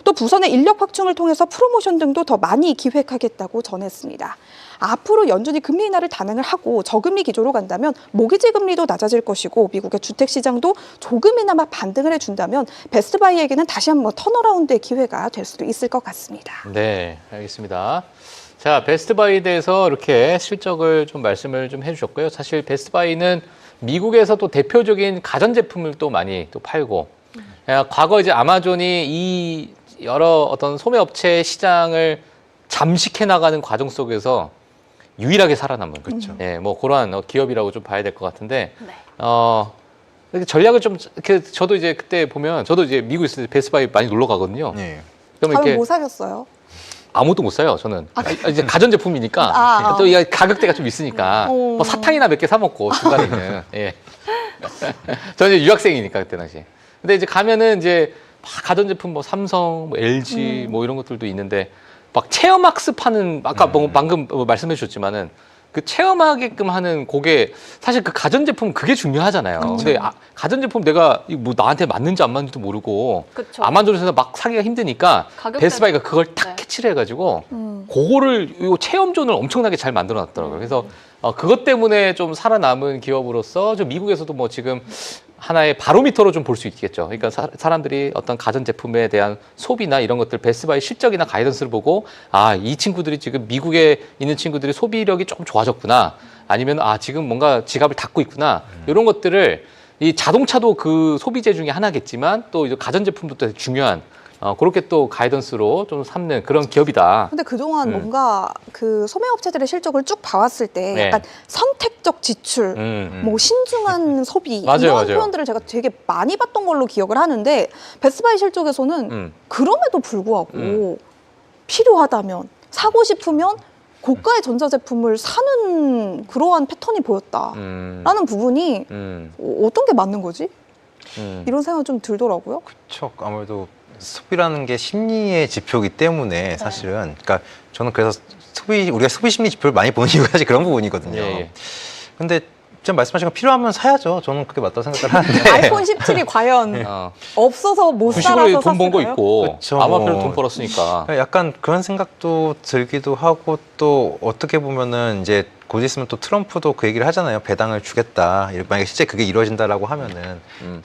또 부선의 인력 확충을 통해서 프로모션 등도 더 많이 기획하겠다고 전했습니다. 앞으로 연준이 금리 인하를 단행을 하고 저금리 기조로 간다면 모기지 금리도 낮아질 것이고 미국의 주택시장도 조금이나마 반등을 해준다면 베스트바이에게는 다시 한번 턴어라운드의 기회가 될 수도 있을 것 같습니다. 네, 알겠습니다. 자, 베스트바이에 대해서 이렇게 실적을 좀 말씀을 좀 해주셨고요. 사실 베스트바이는 미국에서 또 대표적인 가전제품을 또 많이 또 팔고 과거 이제 아마존이 이 여러 어떤 소매업체 시장을 잠식해 나가는 과정 속에서 유일하게 살아남은 그렇죠. 예, 뭐 그러한 기업이라고 좀 봐야 될 것 같은데 네. 이렇게 전략을 좀 이렇게 저도 이제 그때 보면 저도 이제 미국 있을 때 베스트바이 많이 놀러 가거든요. 네. 그러면 가면 이렇게 뭐 사셨어요? 아무것도 못 사요, 저는. 이제 가전제품이니까 또 이 가격대가 좀 있으니까 뭐 사탕이나 몇 개 사 먹고 중간에는. 예. 저는 이제 유학생이니까 그때 당시. 근데 이제 가면은 이제 막 가전제품 뭐 삼성, 뭐 LG 뭐 이런 것들도 있는데 막 체험학습하는 아까 방금 말씀해 주셨지만은 그 체험하게끔 하는 그게 사실 그 가전제품 그게 중요하잖아요. 근데 가전제품 내가 뭐 나한테 맞는지 안 맞는지도 모르고 그쵸. 아마존에서 막 사기가 힘드니까 가격대- 베스트바이가 그걸 탁 네. 캐치를 해가지고 그거를 요 체험존을 엄청나게 잘 만들어 놨더라고요. 그래서 그것 때문에 좀 살아남은 기업으로서 좀 미국에서도 뭐 지금 하나의 바로미터로 좀 볼 수 있겠죠. 그러니까 사람들이 어떤 가전제품에 대한 소비나 이런 것들 베스트바이 실적이나 가이던스를 보고 이 친구들이 지금 미국에 있는 친구들이 소비력이 조금 좋아졌구나. 아니면 지금 뭔가 지갑을 닫고 있구나. 이런 것들을 이 자동차도 그 소비재 중에 하나겠지만 또 이제 가전제품도 또 중요한 그렇게 또 가이던스로 좀 삼는 그런 기업이다. 근데 그동안 뭔가 그 소매업체들의 실적을 쭉 봐왔을 때 네. 약간 선택적 지출, 뭐 신중한 소비 맞아요, 이런 맞아요. 표현들을 제가 되게 많이 봤던 걸로 기억을 하는데 베스트바이 실적에서는 그럼에도 불구하고 필요하다면 사고 싶으면 고가의 전자제품을 사는 그러한 패턴이 보였다라는 부분이 어떤 게 맞는 거지? 이런 생각이 좀 들더라고요. 그렇죠. 아무래도 소비라는 게 심리의 지표이기 때문에 사실은 그러니까 저는 그래서 우리가 소비 심리 지표를 많이 보는 이유가 사실 그런 부분이거든요. 예. 근데 지금 말씀하신 거 필요하면 사야죠. 저는 그게 맞다고 생각을 하는데. 아이폰 17이 과연 없어서 못 살아서 주식으로 돈 번 거 샀을까요? 있고 그쵸, 아마존 뭐. 돈 벌었으니까. 약간 그런 생각도 들기도 하고 또 어떻게 보면은 이제 곧 있으면 또 트럼프도 그 얘기를 하잖아요. 배당을 주겠다. 만약에 실제 그게 이루어진다라고 하면은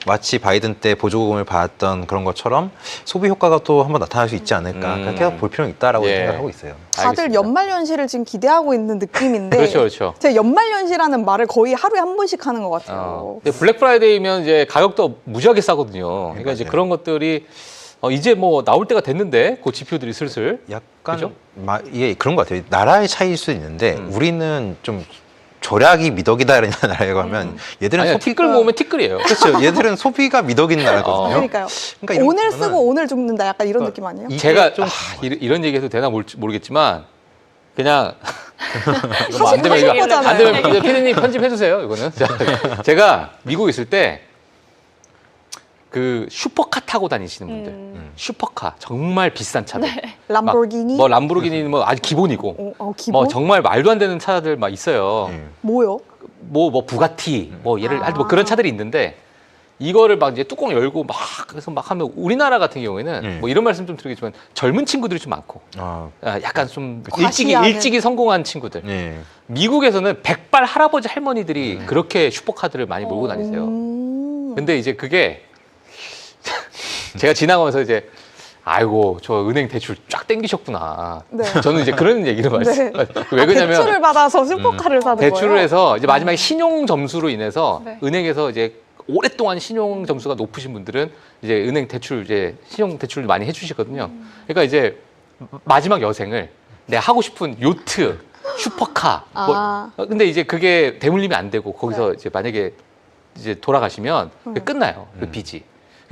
마치 바이든 때 보조금을 받았던 그런 것처럼 소비 효과가 또 한번 나타날 수 있지 않을까. 그렇게 볼 필요는 있다라고 예. 생각하고 있어요. 다들 알겠습니다. 연말연시를 지금 기대하고 있는 느낌인데 그렇죠, 그렇죠. 제가 연말연시라는 말을 거의 하루에 한 번씩 하는 것 같아요. 근데 블랙 프라이데이면 이제 가격도 무지하게 싸거든요. 그러니까 이제 맞아요. 그런 것들이 이제 뭐 나올 때가 됐는데 그 지표들이 슬슬. 약간 그죠? 예, 그런 것 같아요. 나라의 차이일 수도 있는데 우리는 좀 절약이 미덕이다라는 나라에 가면 얘들은 아니, 티끌 모으면 티끌이에요. 그렇죠. 얘들은 소비가 미덕인 나라거든요. 그러니까요. 그러니까 이런 오늘 거는 쓰고 오늘 죽는다 약간 이런 느낌 아니에요? 이게 제가 좀 이런 얘기해도 되나 모르겠지만 그냥 하실 안 되면 이거 거잖아요. 안 되면 이거 피디님 편집해 주세요. 이거는 제가 미국 있을 때 그 슈퍼카 타고 다니시는 분들, 슈퍼카 정말 비싼 차들, 람보르기니? 뭐 람보르기니는 뭐 아주 기본이고, 기본? 뭐 정말 말도 안 되는 차들 막 있어요. 예. 뭐요? 뭐 부가티, 뭐 예를 뭐 그런 차들이 있는데 이거를 막 이제 뚜껑 열고 막 그래서 막 하면 우리나라 같은 경우에는 뭐 이런 말씀 좀 드리겠지만 젊은 친구들이 좀 많고 약간 좀 과시하는. 일찍이 성공한 친구들. 예. 미국에서는 백발 할아버지 할머니들이 그렇게 슈퍼카드를 많이 몰고 다니세요. 근데 이제 그게 제가 지나가면서 이제 아이고 저 은행 대출 쫙 땡기셨구나. 네. 저는 이제 그런 얘기를 말씀. 왜 그러냐면 대출을 받아서 슈퍼카를 사는 거예요? 대출을 해서 이제 마지막에 신용 점수로 인해서 네. 은행에서 이제 오랫동안 신용 점수가 높으신 분들은 이제 은행 대출 이제 신용 대출을 많이 해주시거든요. 그러니까 이제 마지막 여생을 내가 하고 싶은 요트, 슈퍼카. 근데 이제 그게 대물림이 안 되고 거기서 이제 만약에 이제 돌아가시면 그게 끝나요. 그 빚이.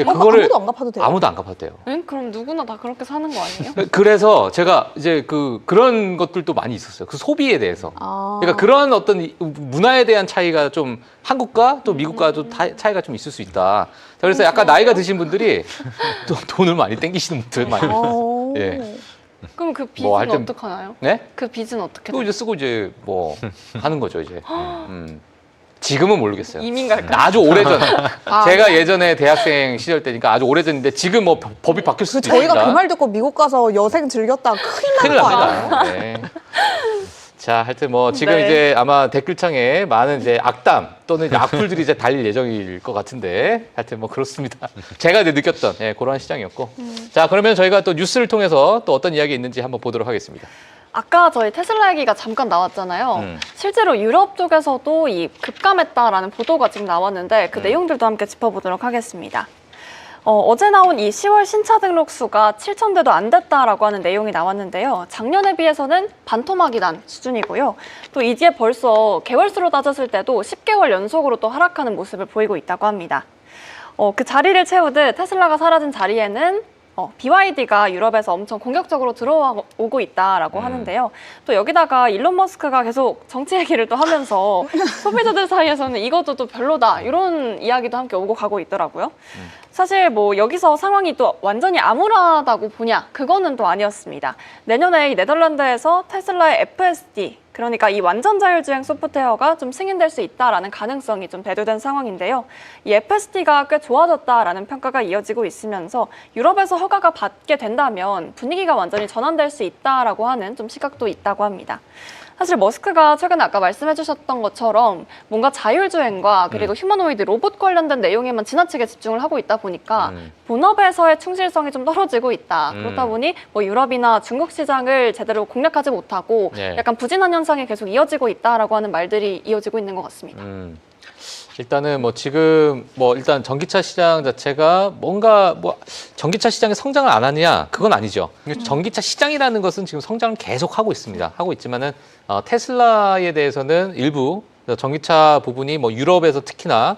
아무도 안 갚아도 돼요? 아무도 안 갚아도 돼요. 응? 그럼 누구나 다 그렇게 사는 거 아니에요? 그래서 제가 이제 그런 것들도 많이 있었어요. 그 소비에 대해서. 그러니까 그런 어떤 문화에 대한 차이가 좀 한국과 또 미국과도 차이가 좀 있을 수 있다. 자, 그래서 약간 나이가 드신 분들이 또 돈을 많이 땡기시는 분들 많이 있어요. 예. 그럼 그 빚은 뭐 하여튼- 어떡하나요? 네? 그 빚은 어떻게 또 이제 쓰고 이제 뭐 하는 거죠 이제. 지금은 모르겠어요. 이민 갈까요? 아주 오래전. 아, 제가 예전에 대학생 시절 때니까 아주 오래전인데 지금 뭐 법이 바뀔 수도 있습니다. 저희가 그 말 듣고 미국 가서 여생 즐겼다 큰일 큰일 날 거 아니에요? 납니다. 네. 자, 하여튼 뭐 지금 네. 이제 아마 댓글창에 많은 이제 악담 또는 이제 악플들이 이제 달릴 예정일 것 같은데 하여튼 뭐 그렇습니다. 제가 이제 느꼈던 그런 시장이었고. 자, 그러면 저희가 또 뉴스를 통해서 또 어떤 이야기 있는지 한번 보도록 하겠습니다. 아까 저희 테슬라 얘기가 잠깐 나왔잖아요. 실제로 유럽 쪽에서도 이 급감했다라는 보도가 지금 나왔는데 그 내용들도 함께 짚어보도록 하겠습니다. 어제 나온 이 10월 신차 등록 수가 7,000대도 안 됐다라고 하는 내용이 나왔는데요. 작년에 비해서는 반토막이 난 수준이고요. 또 이제 벌써 개월수로 따졌을 때도 10개월 연속으로 또 하락하는 모습을 보이고 있다고 합니다. 그 자리를 채우듯 테슬라가 사라진 자리에는 BYD가 유럽에서 엄청 공격적으로 들어오고 있다라고 하는데요. 또 여기다가 일론 머스크가 계속 정치 얘기를 또 하면서 소비자들 사이에서는 이것도 또 별로다 이런 이야기도 함께 오고 가고 있더라고요. 사실 뭐 여기서 상황이 또 완전히 암울하다고 보냐 그거는 또 아니었습니다. 내년에 이 네덜란드에서 테슬라의 FSD 그러니까 이 완전 자율주행 소프트웨어가 좀 승인될 수 있다라는 가능성이 좀 대두된 상황인데요. 이 FSD가 꽤 좋아졌다라는 평가가 이어지고 있으면서 유럽에서 허가가 받게 된다면 분위기가 완전히 전환될 수 있다라고 하는 좀 시각도 있다고 합니다. 사실 머스크가 최근에 아까 말씀해 주셨던 것처럼 뭔가 자율주행과 그리고 휴머노이드 로봇 관련된 내용에만 지나치게 집중을 하고 있다 보니까 본업에서의 충실성이 좀 떨어지고 있다. 그렇다 보니 뭐 유럽이나 중국 시장을 제대로 공략하지 못하고 약간 부진한 현상이 계속 이어지고 있다라고 하는 말들이 이어지고 있는 것 같습니다. 일단은 뭐 지금 뭐 일단 전기차 시장 자체가 뭔가 뭐 전기차 시장이 성장을 안 하느냐 그건 아니죠. 전기차 시장이라는 것은 지금 성장을 계속 하고 있습니다. 하고 있지만은 테슬라에 대해서는 일부 전기차 부분이 뭐 유럽에서 특히나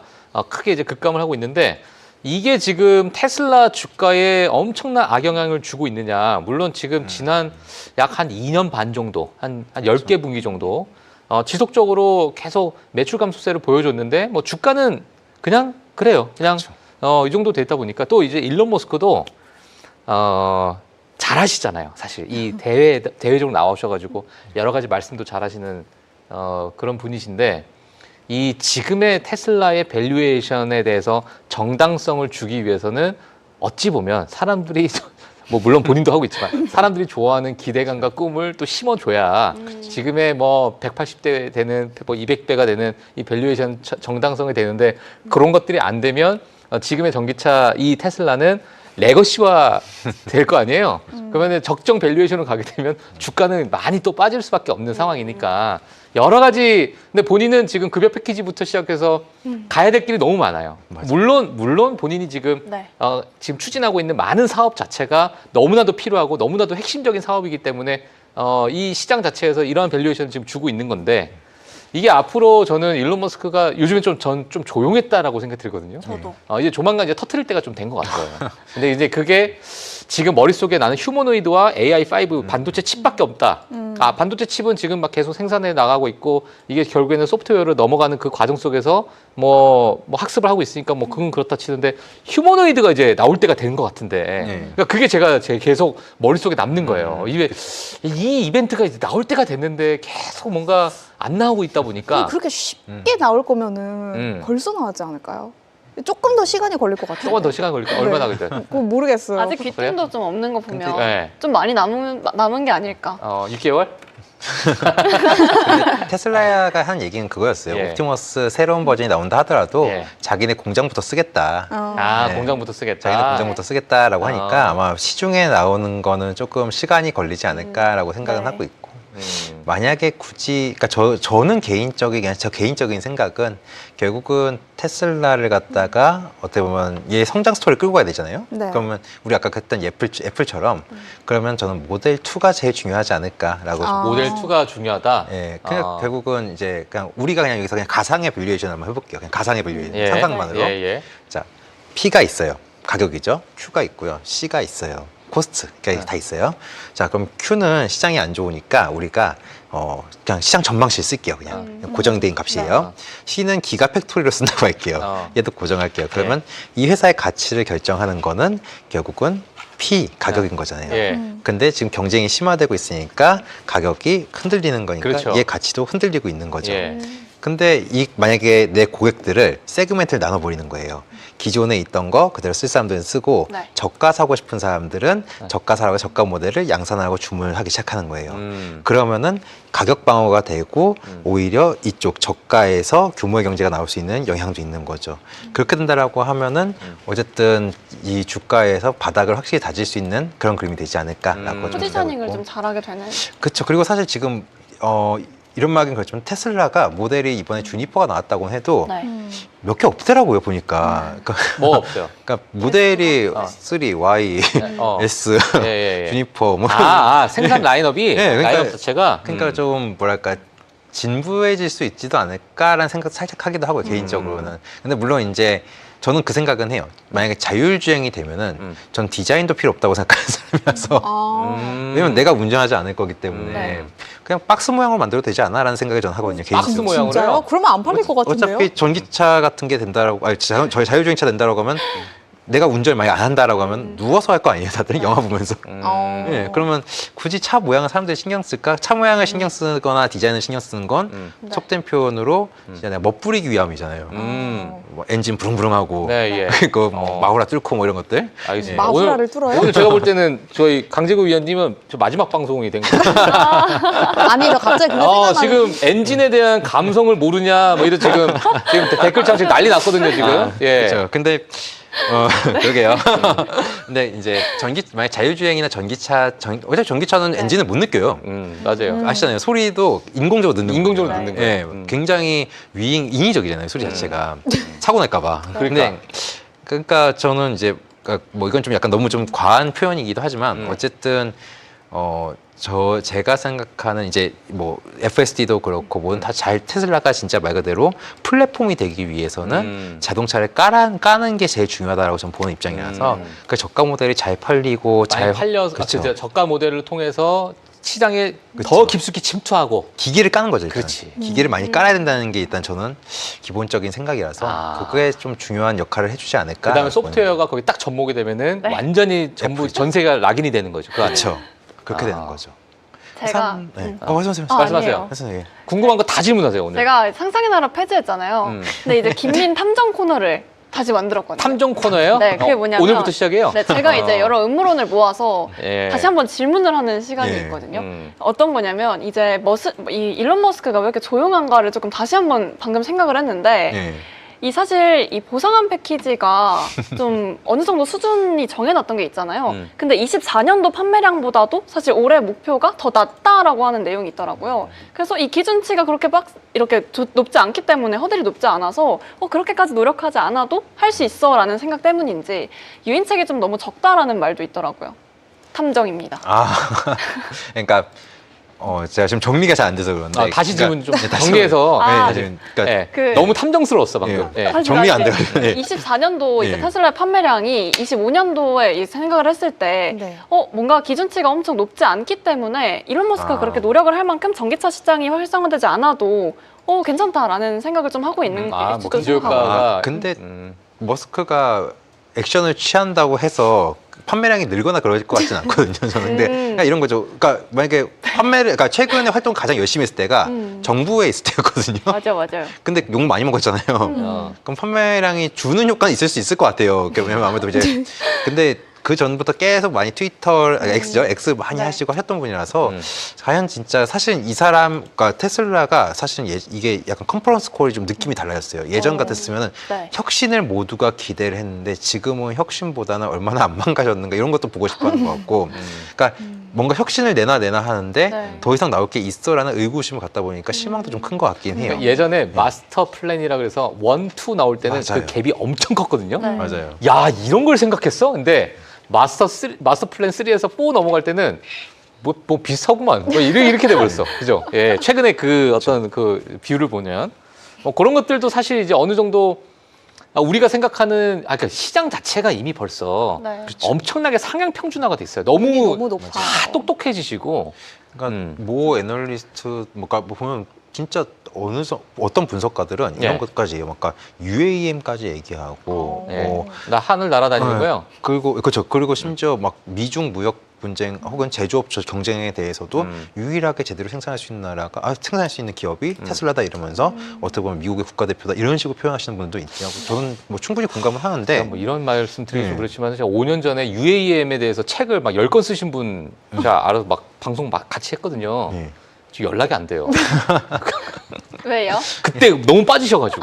크게 이제 급감을 하고 있는데 이게 지금 테슬라 주가에 엄청난 악영향을 주고 있느냐. 물론 지금 지난 약 한 2년 반 정도, 한 10개 분기 정도 지속적으로 계속 매출 감소세를 보여줬는데 뭐 주가는 그냥 그래요. 그냥 이 정도 됐다 보니까 또 이제 일론 머스크도 잘하시잖아요. 사실 이 대회적으로 나오셔가지고 여러 가지 말씀도 잘하시는 그런 분이신데 이 지금의 테슬라의 밸류에이션에 대해서 정당성을 주기 위해서는 어찌 보면 사람들이 뭐 물론 본인도 하고 있지만 사람들이 좋아하는 기대감과 꿈을 또 심어줘야 지금의 뭐 180대 되는 뭐 200대가 되는 이 밸류에이션 정당성이 되는데 그런 것들이 안 되면 지금의 전기차 이 테슬라는 레거시화 될 거 아니에요. 그러면 적정 밸류에이션으로 가게 되면 주가는 많이 또 빠질 수밖에 없는 상황이니까 여러 가지. 근데 본인은 지금 급여 패키지부터 시작해서 가야 될 길이 너무 많아요. 물론 본인이 지금 지금 추진하고 있는 많은 사업 자체가 너무나도 필요하고 너무나도 핵심적인 사업이기 때문에 이 시장 자체에서 이러한 밸류에이션을 지금 주고 있는 건데 이게 앞으로 저는 일론 머스크가 요즘에 좀 조용했다라고 생각이 들거든요. 저도. 이제 조만간 이제 터트릴 때가 좀 된 것 같아요. 근데 이제 그게 지금 머릿속에 나는 휴머노이드와 AI5 반도체 칩밖에 없다. 반도체 칩은 지금 막 계속 생산해 나가고 있고 이게 결국에는 소프트웨어로 넘어가는 그 과정 속에서 뭐 학습을 하고 있으니까 뭐 그건 그렇다 치는데 휴머노이드가 이제 나올 때가 된 것 같은데 그러니까 그게 제가 계속 머릿속에 남는 거예요. 이 이벤트가 이제 나올 때가 됐는데 계속 뭔가 안 나오고 있다 보니까 그렇게 쉽게 나올 거면은 벌써 나왔지 않을까요? 조금 더 시간이 걸릴 것 같아요. 조금 더 시간 걸릴까? 얼마나 걸릴까요? 그거 모르겠어요. 아직 귀등도 좀 없는 거 보면 네. 좀 많이 남은 게 아닐까. 6개월? 근데 테슬라가 한 얘기는 그거였어요. 예. 옵티머스 새로운 버전이 나온다 하더라도 예. 자기네 공장부터 쓰겠다. 아, 네. 공장부터 쓰겠다. 자기네 공장부터 쓰겠다라고 하니까 아. 아마 시중에 나오는 거는 조금 시간이 걸리지 않을까라고 생각은 네. 하고 있고. 만약에 굳이, 그러니까 저는 그냥 저 개인적인 생각은 결국은 테슬라를 갖다가 어떻게 보면 얘 성장 스토리를 끌고 가야 되잖아요. 네. 그러면 우리 아까 했던 애플처럼 그러면 저는 모델 2가 제일 중요하지 않을까라고. 아. 모델 2가 중요하다. 예, 그냥 아. 결국은 이제 그냥 우리가 그냥 여기서 그냥 가상의 밸류에이션 한번 해볼게요. 그냥 가상의 밸류에이션 예. 상상만으로. 예, 예. 자, P가 있어요. 가격이죠. Q가 있고요. C가 있어요. 코스트 다 있어요. 자, 그럼 Q는 시장이 안 좋으니까 우리가 그냥 시장 전망치를 쓸게요. 그냥 고정된 값이에요. C는 기가 팩토리로 쓴다고 할게요. 얘도 고정할게요. 그러면 이 회사의 가치를 결정하는 거는 결국은 P 가격인 거잖아요. 예. 근데 지금 경쟁이 심화되고 있으니까 가격이 흔들리는 거니까 그렇죠. 얘 가치도 흔들리고 있는 거죠. 예. 근데 만약에 내 고객들을 세그멘트를 나눠버리는 거예요. 기존에 있던 거 그대로 쓸 사람들은 쓰고 네. 저가 사고 싶은 사람들은 저가 사라고 저가 모델을 양산하고 주문을 하기 시작하는 거예요. 그러면은 가격 방어가 되고 오히려 이쪽 저가에서 규모의 경제가 나올 수 있는 영향도 있는 거죠. 그렇게 된다라고 하면은 어쨌든 이 주가에서 바닥을 확실히 다질 수 있는 그런 그림이 되지 않을까라고 좀 생각하고 포지셔닝을 있고. 좀 잘하게 되는. 그렇죠. 그리고 사실 지금 이런 말은 그렇지만 테슬라가 모델이 이번에 주니퍼가 나왔다고 해도 네. 몇 개 없더라고요 보니까. 그러니까, 뭐 없어요? 그러니까 모델이 3, Y, 어. S, 예, 예, 예. 주니퍼 뭐 생산 라인업이 네, 그러니까- 라인업 자체가 그러니까 좀 뭐랄까 진부해질 수 있지도 않을까라는 생각 살짝 하기도 하고요 개인적으로는. 근데 물론 이제 저는 그 생각은 해요. 만약에 자율주행이 되면은 전 디자인도 필요 없다고 생각하는 사람이라서 왜냐면 내가 운전하지 않을 거기 때문에 네. 그냥 박스 모양으로 만들어도 되지 않아라는 생각을 저는 하거든요. 박스 개인적으로. 모양으로요? 진짜요? 그러면 안 팔릴 것 같은데요? 어차피 전기차 같은 게 된다라고, 아니, 저희 자율주행차 된다라고 하면 내가 운전을 많이 안 한다라고 하면 누워서 할 거 아니에요, 다들 영화 보면서. 예, 그러면 굳이 차 모양을 사람들이 신경 쓸까? 차 모양을 신경 쓰거나 디자인을 신경 쓰는 건 속된 표현으로 진짜 내가 멋부리기 위함이잖아요. 뭐 엔진 부릉부릉하고 네, 예. 그리고 뭐 마후라 뚫고 뭐 이런 것들. 알겠습니다. 마후라를 뚫어요? 오늘 제가 볼 때는 저희 강재구 위원님은 저 마지막 방송이 된 거예요. 아니죠. 갑자기 그거 생각나는. 지금 엔진에 대한 감성을 모르냐, 뭐 이런 지금 댓글창 지금 난리 났거든요, 지금. 예. 그렇죠. 근데 그러게요. 근데 이제 만약 자율주행이나 전기차, 어차피 전기차는 엔진을 못 느껴요. 맞아요. 아시잖아요. 소리도 인공적으로 듣는 인공적으로 거예요. 듣는 거예요. 예, 굉장히 인위적이잖아요. 소리 자체가 사고 날까봐. 근데 그러니까 저는 이제 뭐 이건 좀 약간 너무 좀 과한 표현이기도 하지만 어쨌든 제가 생각하는 이제 뭐 FSD도 그렇고 뭐는 다 테슬라가 진짜 말 그대로 플랫폼이 되기 위해서는 자동차를 까는 게 제일 중요하다라고 저는 보는 입장이라서 그 저가 모델이 잘 팔리고 잘 팔려서 그렇죠. 저가 모델을 통해서 시장에 그쵸. 더 깊숙이 침투하고. 기기를 까는 거죠. 일단. 그렇지. 기기를 많이 깔아야 된다는 게 일단 저는 기본적인 생각이라서 그게 좀 중요한 역할을 해주지 않을까. 그다음에 소프트웨어가 거기 딱 접목이 되면은 네. 완전히 전부 전세가 락인이 되는 거죠. 그 안에. 그렇죠. 그렇게 되는 거죠. 제가 네. 말씀하세요. 말씀하세요. 아니에요. 말씀하세요. 궁금한 거 다 질문하세요 오늘. 제가 상상의 나라 폐지했잖아요. 근데 이제 김민 탐정 코너를 다시 만들었거든요. 탐정 코너예요? 네, 그게 뭐냐면 오늘부터 시작이에요? 네, 제가 이제 여러 음모론을 모아서 예. 다시 한번 질문을 하는 시간이 예. 있거든요. 어떤 거냐면 이제 이 일론 머스크가 왜 이렇게 조용한가를 조금 다시 한번 방금 생각을 했는데 예. 이 사실 이 보상안 패키지가 좀 어느 정도 수준이 정해놨던 게 있잖아요. 근데 24년도 판매량보다도 사실 올해 목표가 더 낮다라고 하는 내용이 있더라고요. 그래서 이 기준치가 그렇게 이렇게 높지 않기 때문에 허들이 높지 않아서 그렇게까지 노력하지 않아도 할 수 있어라는 생각 때문인지 유인책이 좀 너무 적다라는 말도 있더라고요. 탐정입니다. 그러니까 제가 지금 정리가 잘 안 돼서 그런데. 다시 질문 좀 다시 정리해서. 아, 네, 그러니까 예. 너무 탐정스러웠어 방금. 예. 사실 정리가 안 돼요. 예. 24년도 이제 예. 테슬라의 판매량이 25년도에 생각을 했을 때 네. 뭔가 기준치가 엄청 높지 않기 때문에 일론 머스크가 아. 그렇게 노력을 할 만큼 전기차 시장이 활성화되지 않아도 괜찮다라는 생각을 좀 하고 있는 뭐 일지도 근저효과가. 생각하고. 근데 머스크가 액션을 취한다고 해서 판매량이 늘거나 그럴 것 같지는 않거든요. 저는 근데 그러니까 이런 거죠. 그러니까 만약에 그러니까 최근에 활동 가장 열심히 했을 때가 정부에 있을 때였거든요. 맞아요. 근데 욕 많이 먹었잖아요. 그럼 판매량이 주는 효과는 있을 수 있을 것 같아요. 왜냐면 아무래도 이제 근데 그 전부터 계속 많이 트위터, X죠? X 많이 네. 하시고 하셨던 분이라서 과연 진짜 사실 이 사람, 그러니까 테슬라가 사실은 이게 약간 컨퍼런스 콜이 좀 느낌이 달라졌어요. 예전 같았으면은 네. 혁신을 모두가 기대를 했는데 지금은 혁신보다는 얼마나 안 망가졌는가 이런 것도 보고 싶어 하는 것 같고 그러니까 뭔가 혁신을 내나 하는데 네. 더 이상 나올 게 있어라는 의구심을 갖다 보니까 실망도 좀 큰 것 같긴 해요. 그러니까 예전에 마스터 플랜이라 그래서 1, 2 나올 때는 맞아요. 그 갭이 엄청 컸거든요. 네. 맞아요. 야, 이런 걸 생각했어? 근데 마스터 플랜 3에서 4 넘어갈 때는 뭐 비슷하구만. 뭐 이렇게 돼버렸어. 그죠? 예, 최근에 그 어떤 그 비율을 보면 뭐 그런 것들도 사실 이제 어느 정도 우리가 생각하는 그러니까 시장 자체가 이미 벌써 네. 엄청나게 상향 평준화가 됐어요. 너무 너무 높아. 다 똑똑해지시고. 그러니까 모 애널리스트 뭐 보면 진짜 어떤 분석가들은 이런 예. 것까지 해요. 그러니까 UAM까지 얘기하고 예. 나 하늘 날아다니는 거요. 그리고 심지어 막 미중 무역 분쟁 혹은 제조업 경쟁에 대해서도 유일하게 제대로 생산할 수 있는 나라가 생산할 수 있는 기업이 테슬라다 이러면서 어떻게 보면 미국의 국가대표다 이런 식으로 표현하시는 분도 있냐고 저는 뭐 충분히 공감을 하는데 그러니까 뭐 이런 말씀 드리기 좀 그렇지만 제가 5년 전에 UAM에 대해서 책을 막 10권 쓰신 분 제가 알아서 막 방송 막 같이 했거든요. 예. 지금 연락이 안 돼요. 왜요? 그때 너무 빠지셔가지고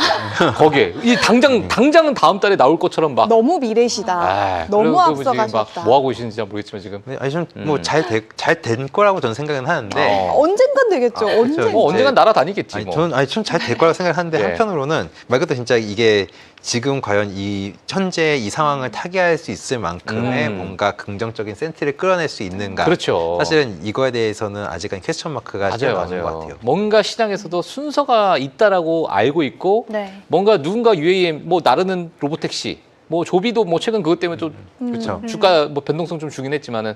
거기에 이 당장은 다음 달에 나올 것처럼 막 너무 미래시다. 너무 앞서가셨다. 뭐 하고 계시는지 모르겠지만 지금 아니 좀 뭐 잘 된 거라고 저는 생각은 하는데 언젠간 되겠죠. 그렇죠. 언젠간. 뭐 언젠간 날아다니겠지. 아니, 뭐. 저는 좀 잘 될 거라고 생각하는데 예. 한편으로는 말 그대로 진짜 이게 지금 과연 이 현재 이 상황을 타개할 수 있을 만큼의 뭔가 긍정적인 센티를 끌어낼 수 있는가? 그렇죠. 사실은 이거에 대해서는 아직은 퀘스천 마크가 남은 것 같아요. 뭔가 시장에서도 순서가 있다라고 알고 있고 네. 뭔가 누군가 UAM 뭐 나르는 로보택시 뭐 조비도 뭐 최근 그것 때문에 좀 그렇죠. 주가 뭐 변동성 좀 주긴 했지만은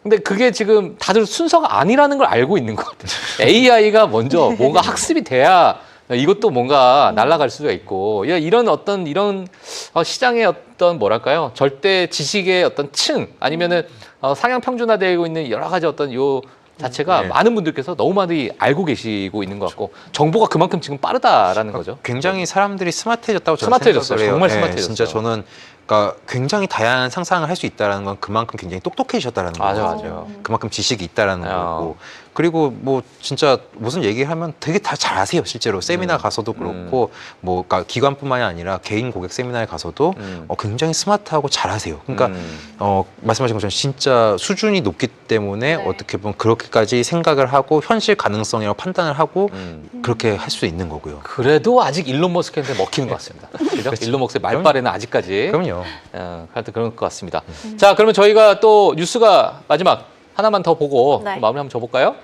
근데 그게 지금 다들 순서가 아니라는 걸 알고 있는 것 같아요. AI가 먼저 뭔가 학습이 돼야 이것도 뭔가 날아갈 수가 있고 이런 시장의 어떤 뭐랄까요 절대 지식의 어떤 층 아니면은 상향 평준화되고 있는 여러 가지 어떤 요 자체가 네. 많은 분들께서 너무 많이 알고 계시고 있는 것 같고 정보가 그만큼 지금 빠르다라는 거죠. 굉장히 사람들이 스마트해졌다고 저는 스마트해졌어요. 생각을 해요. 정말 예, 스마트해졌어요. 진짜 저는 그러니까 굉장히 다양한 상상을 할 수 있다는 건 그만큼 굉장히 똑똑해지셨다는 거죠. 맞아요. 그만큼 지식이 있다라는 어. 거고 그리고 뭐 진짜 무슨 얘기하면 되게 다 잘 아세요 실제로 세미나 가서도 그렇고 뭐 그러니까 기관뿐만이 아니라 개인 고객 세미나에 가서도 굉장히 스마트하고 잘하세요. 그러니까 말씀하신 것처럼 진짜 수준이 높기 때문에 네. 어떻게 보면 그렇게까지 생각을 하고 현실 가능성이라고 판단을 하고 그렇게 할 수 있는 거고요. 그래도 아직 일론 머스크한테 먹히는 것 같습니다. 그죠? 일론 머스크의 말발에는 아직까지 그럼요. 하여튼 그런 것 같습니다. 자, 그러면 저희가 또 뉴스가 마지막 하나만 더 보고 네. 또 마무리 한번 줘볼까요?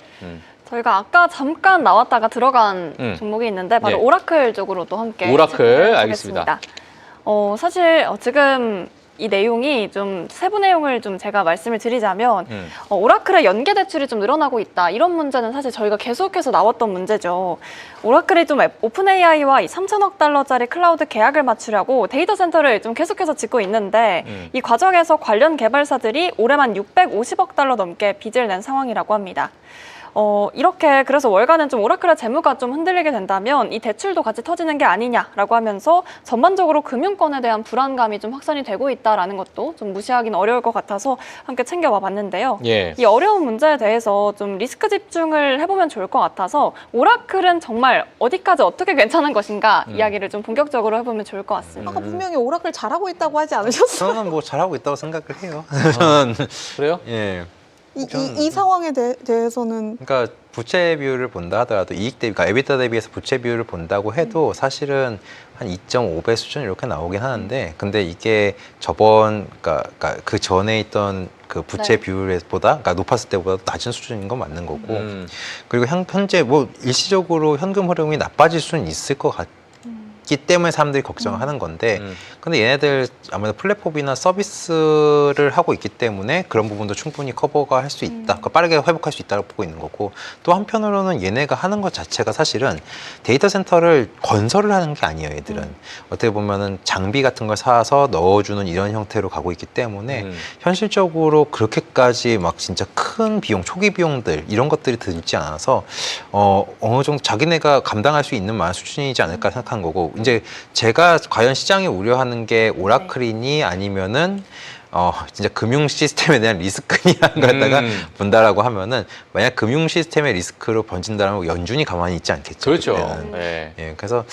저희가 아까 잠깐 나왔다가 들어간 종목이 있는데 바로 네. 오라클 쪽으로 또 함께 오라클, 체크해 알겠습니다. 보겠습니다. 사실 지금 이 내용이 좀 세부 내용을 좀 제가 말씀을 드리자면 오라클의 연계 대출이 좀 늘어나고 있다. 이런 문제는 사실 저희가 계속해서 나왔던 문제죠. 오라클이 좀 오픈 AI와 이 3천억 달러짜리 클라우드 계약을 맞추려고 데이터 센터를 좀 계속해서 짓고 있는데 이 과정에서 관련 개발사들이 올해만 650억 달러 넘게 빚을 낸 상황이라고 합니다. 이렇게 그래서 월간은 좀 오라클의 재무가 좀 흔들리게 된다면 이 대출도 같이 터지는 게 아니냐라고 하면서 전반적으로 금융권에 대한 불안감이 좀 확산이 되고 있다라는 것도 좀 무시하기는 어려울 것 같아서 함께 챙겨와 봤는데요. 예. 이 어려운 문제에 대해서 좀 리스크 집중을 해보면 좋을 것 같아서 오라클은 정말 어디까지 어떻게 괜찮은 것인가 이야기를 좀 본격적으로 해보면 좋을 것 같습니다. 아까 분명히 오라클 잘하고 있다고 하지 않으셨어요? 저는 뭐 잘하고 있다고 생각을 해요. 그래요? 예. 이 상황에 대해서는 그러니까 부채 비율을 본다 하더라도 이익 대비, 그러니까 에비타 대비해서 부채 비율을 본다고 해도 사실은 한 2.5배 수준 이렇게 나오긴 하는데, 근데 이게 그러니까 그 전에 있던 그 부채 네. 비율보다, 그러니까 높았을 때보다 낮은 수준인 건 맞는 거고, 그리고 현재 뭐 일시적으로 현금 흐름이 나빠질 수는 있을 것 있기 때문에 사람들이 걱정을 하는 건데 근데 얘네들 아무래도 플랫폼이나 서비스를 하고 있기 때문에 그런 부분도 충분히 커버가 할 수 있다. 그러니까 빠르게 회복할 수 있다고 보고 있는 거고 또 한편으로는 얘네가 하는 것 자체가 사실은 데이터 센터를 건설을 하는 게 아니에요. 얘들은 어떻게 보면은 장비 같은 걸 사서 넣어주는 이런 형태로 가고 있기 때문에 현실적으로 그렇게까지 막 진짜 큰 비용, 초기 비용들 이런 것들이 들지 않아서 어느 정도 자기네가 감당할 수 있는 만한 수준이지 않을까 생각한 거고 이제 제가 과연 시장이 우려하는 게 오라클이니 아니면은 진짜 금융 시스템에 대한 리스크냐를 갖다가 본다라고 하면은 만약 금융 시스템의 리스크로 번진다면 연준이 가만히 있지 않겠죠. 그렇죠. 네. 예, 그래서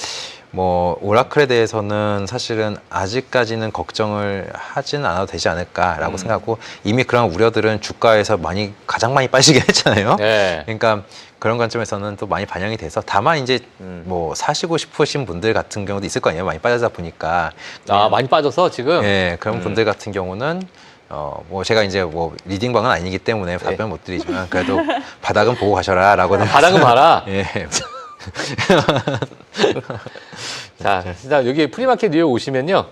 뭐 오라클에 대해서는 사실은 아직까지는 걱정을 하진 않아도 되지 않을까라고 생각하고 이미 그런 우려들은 주가에서 가장 많이 빠지긴 했잖아요. 네. 그러니까 그런 관점에서는 또 많이 반영이 돼서 다만 이제 뭐 사시고 싶으신 분들 같은 경우도 있을 거 아니에요. 많이 빠져다 보니까 많이 빠져서 지금. 예, 그런 분들 같은 경우는 뭐 제가 이제 뭐 리딩방은 아니기 때문에 답변 못 드리지만 그래도 바닥은 보고 가셔라라고는 바닥은 봐라. 예. 자, 일단 여기 프리마켓 뉴욕 오시면요.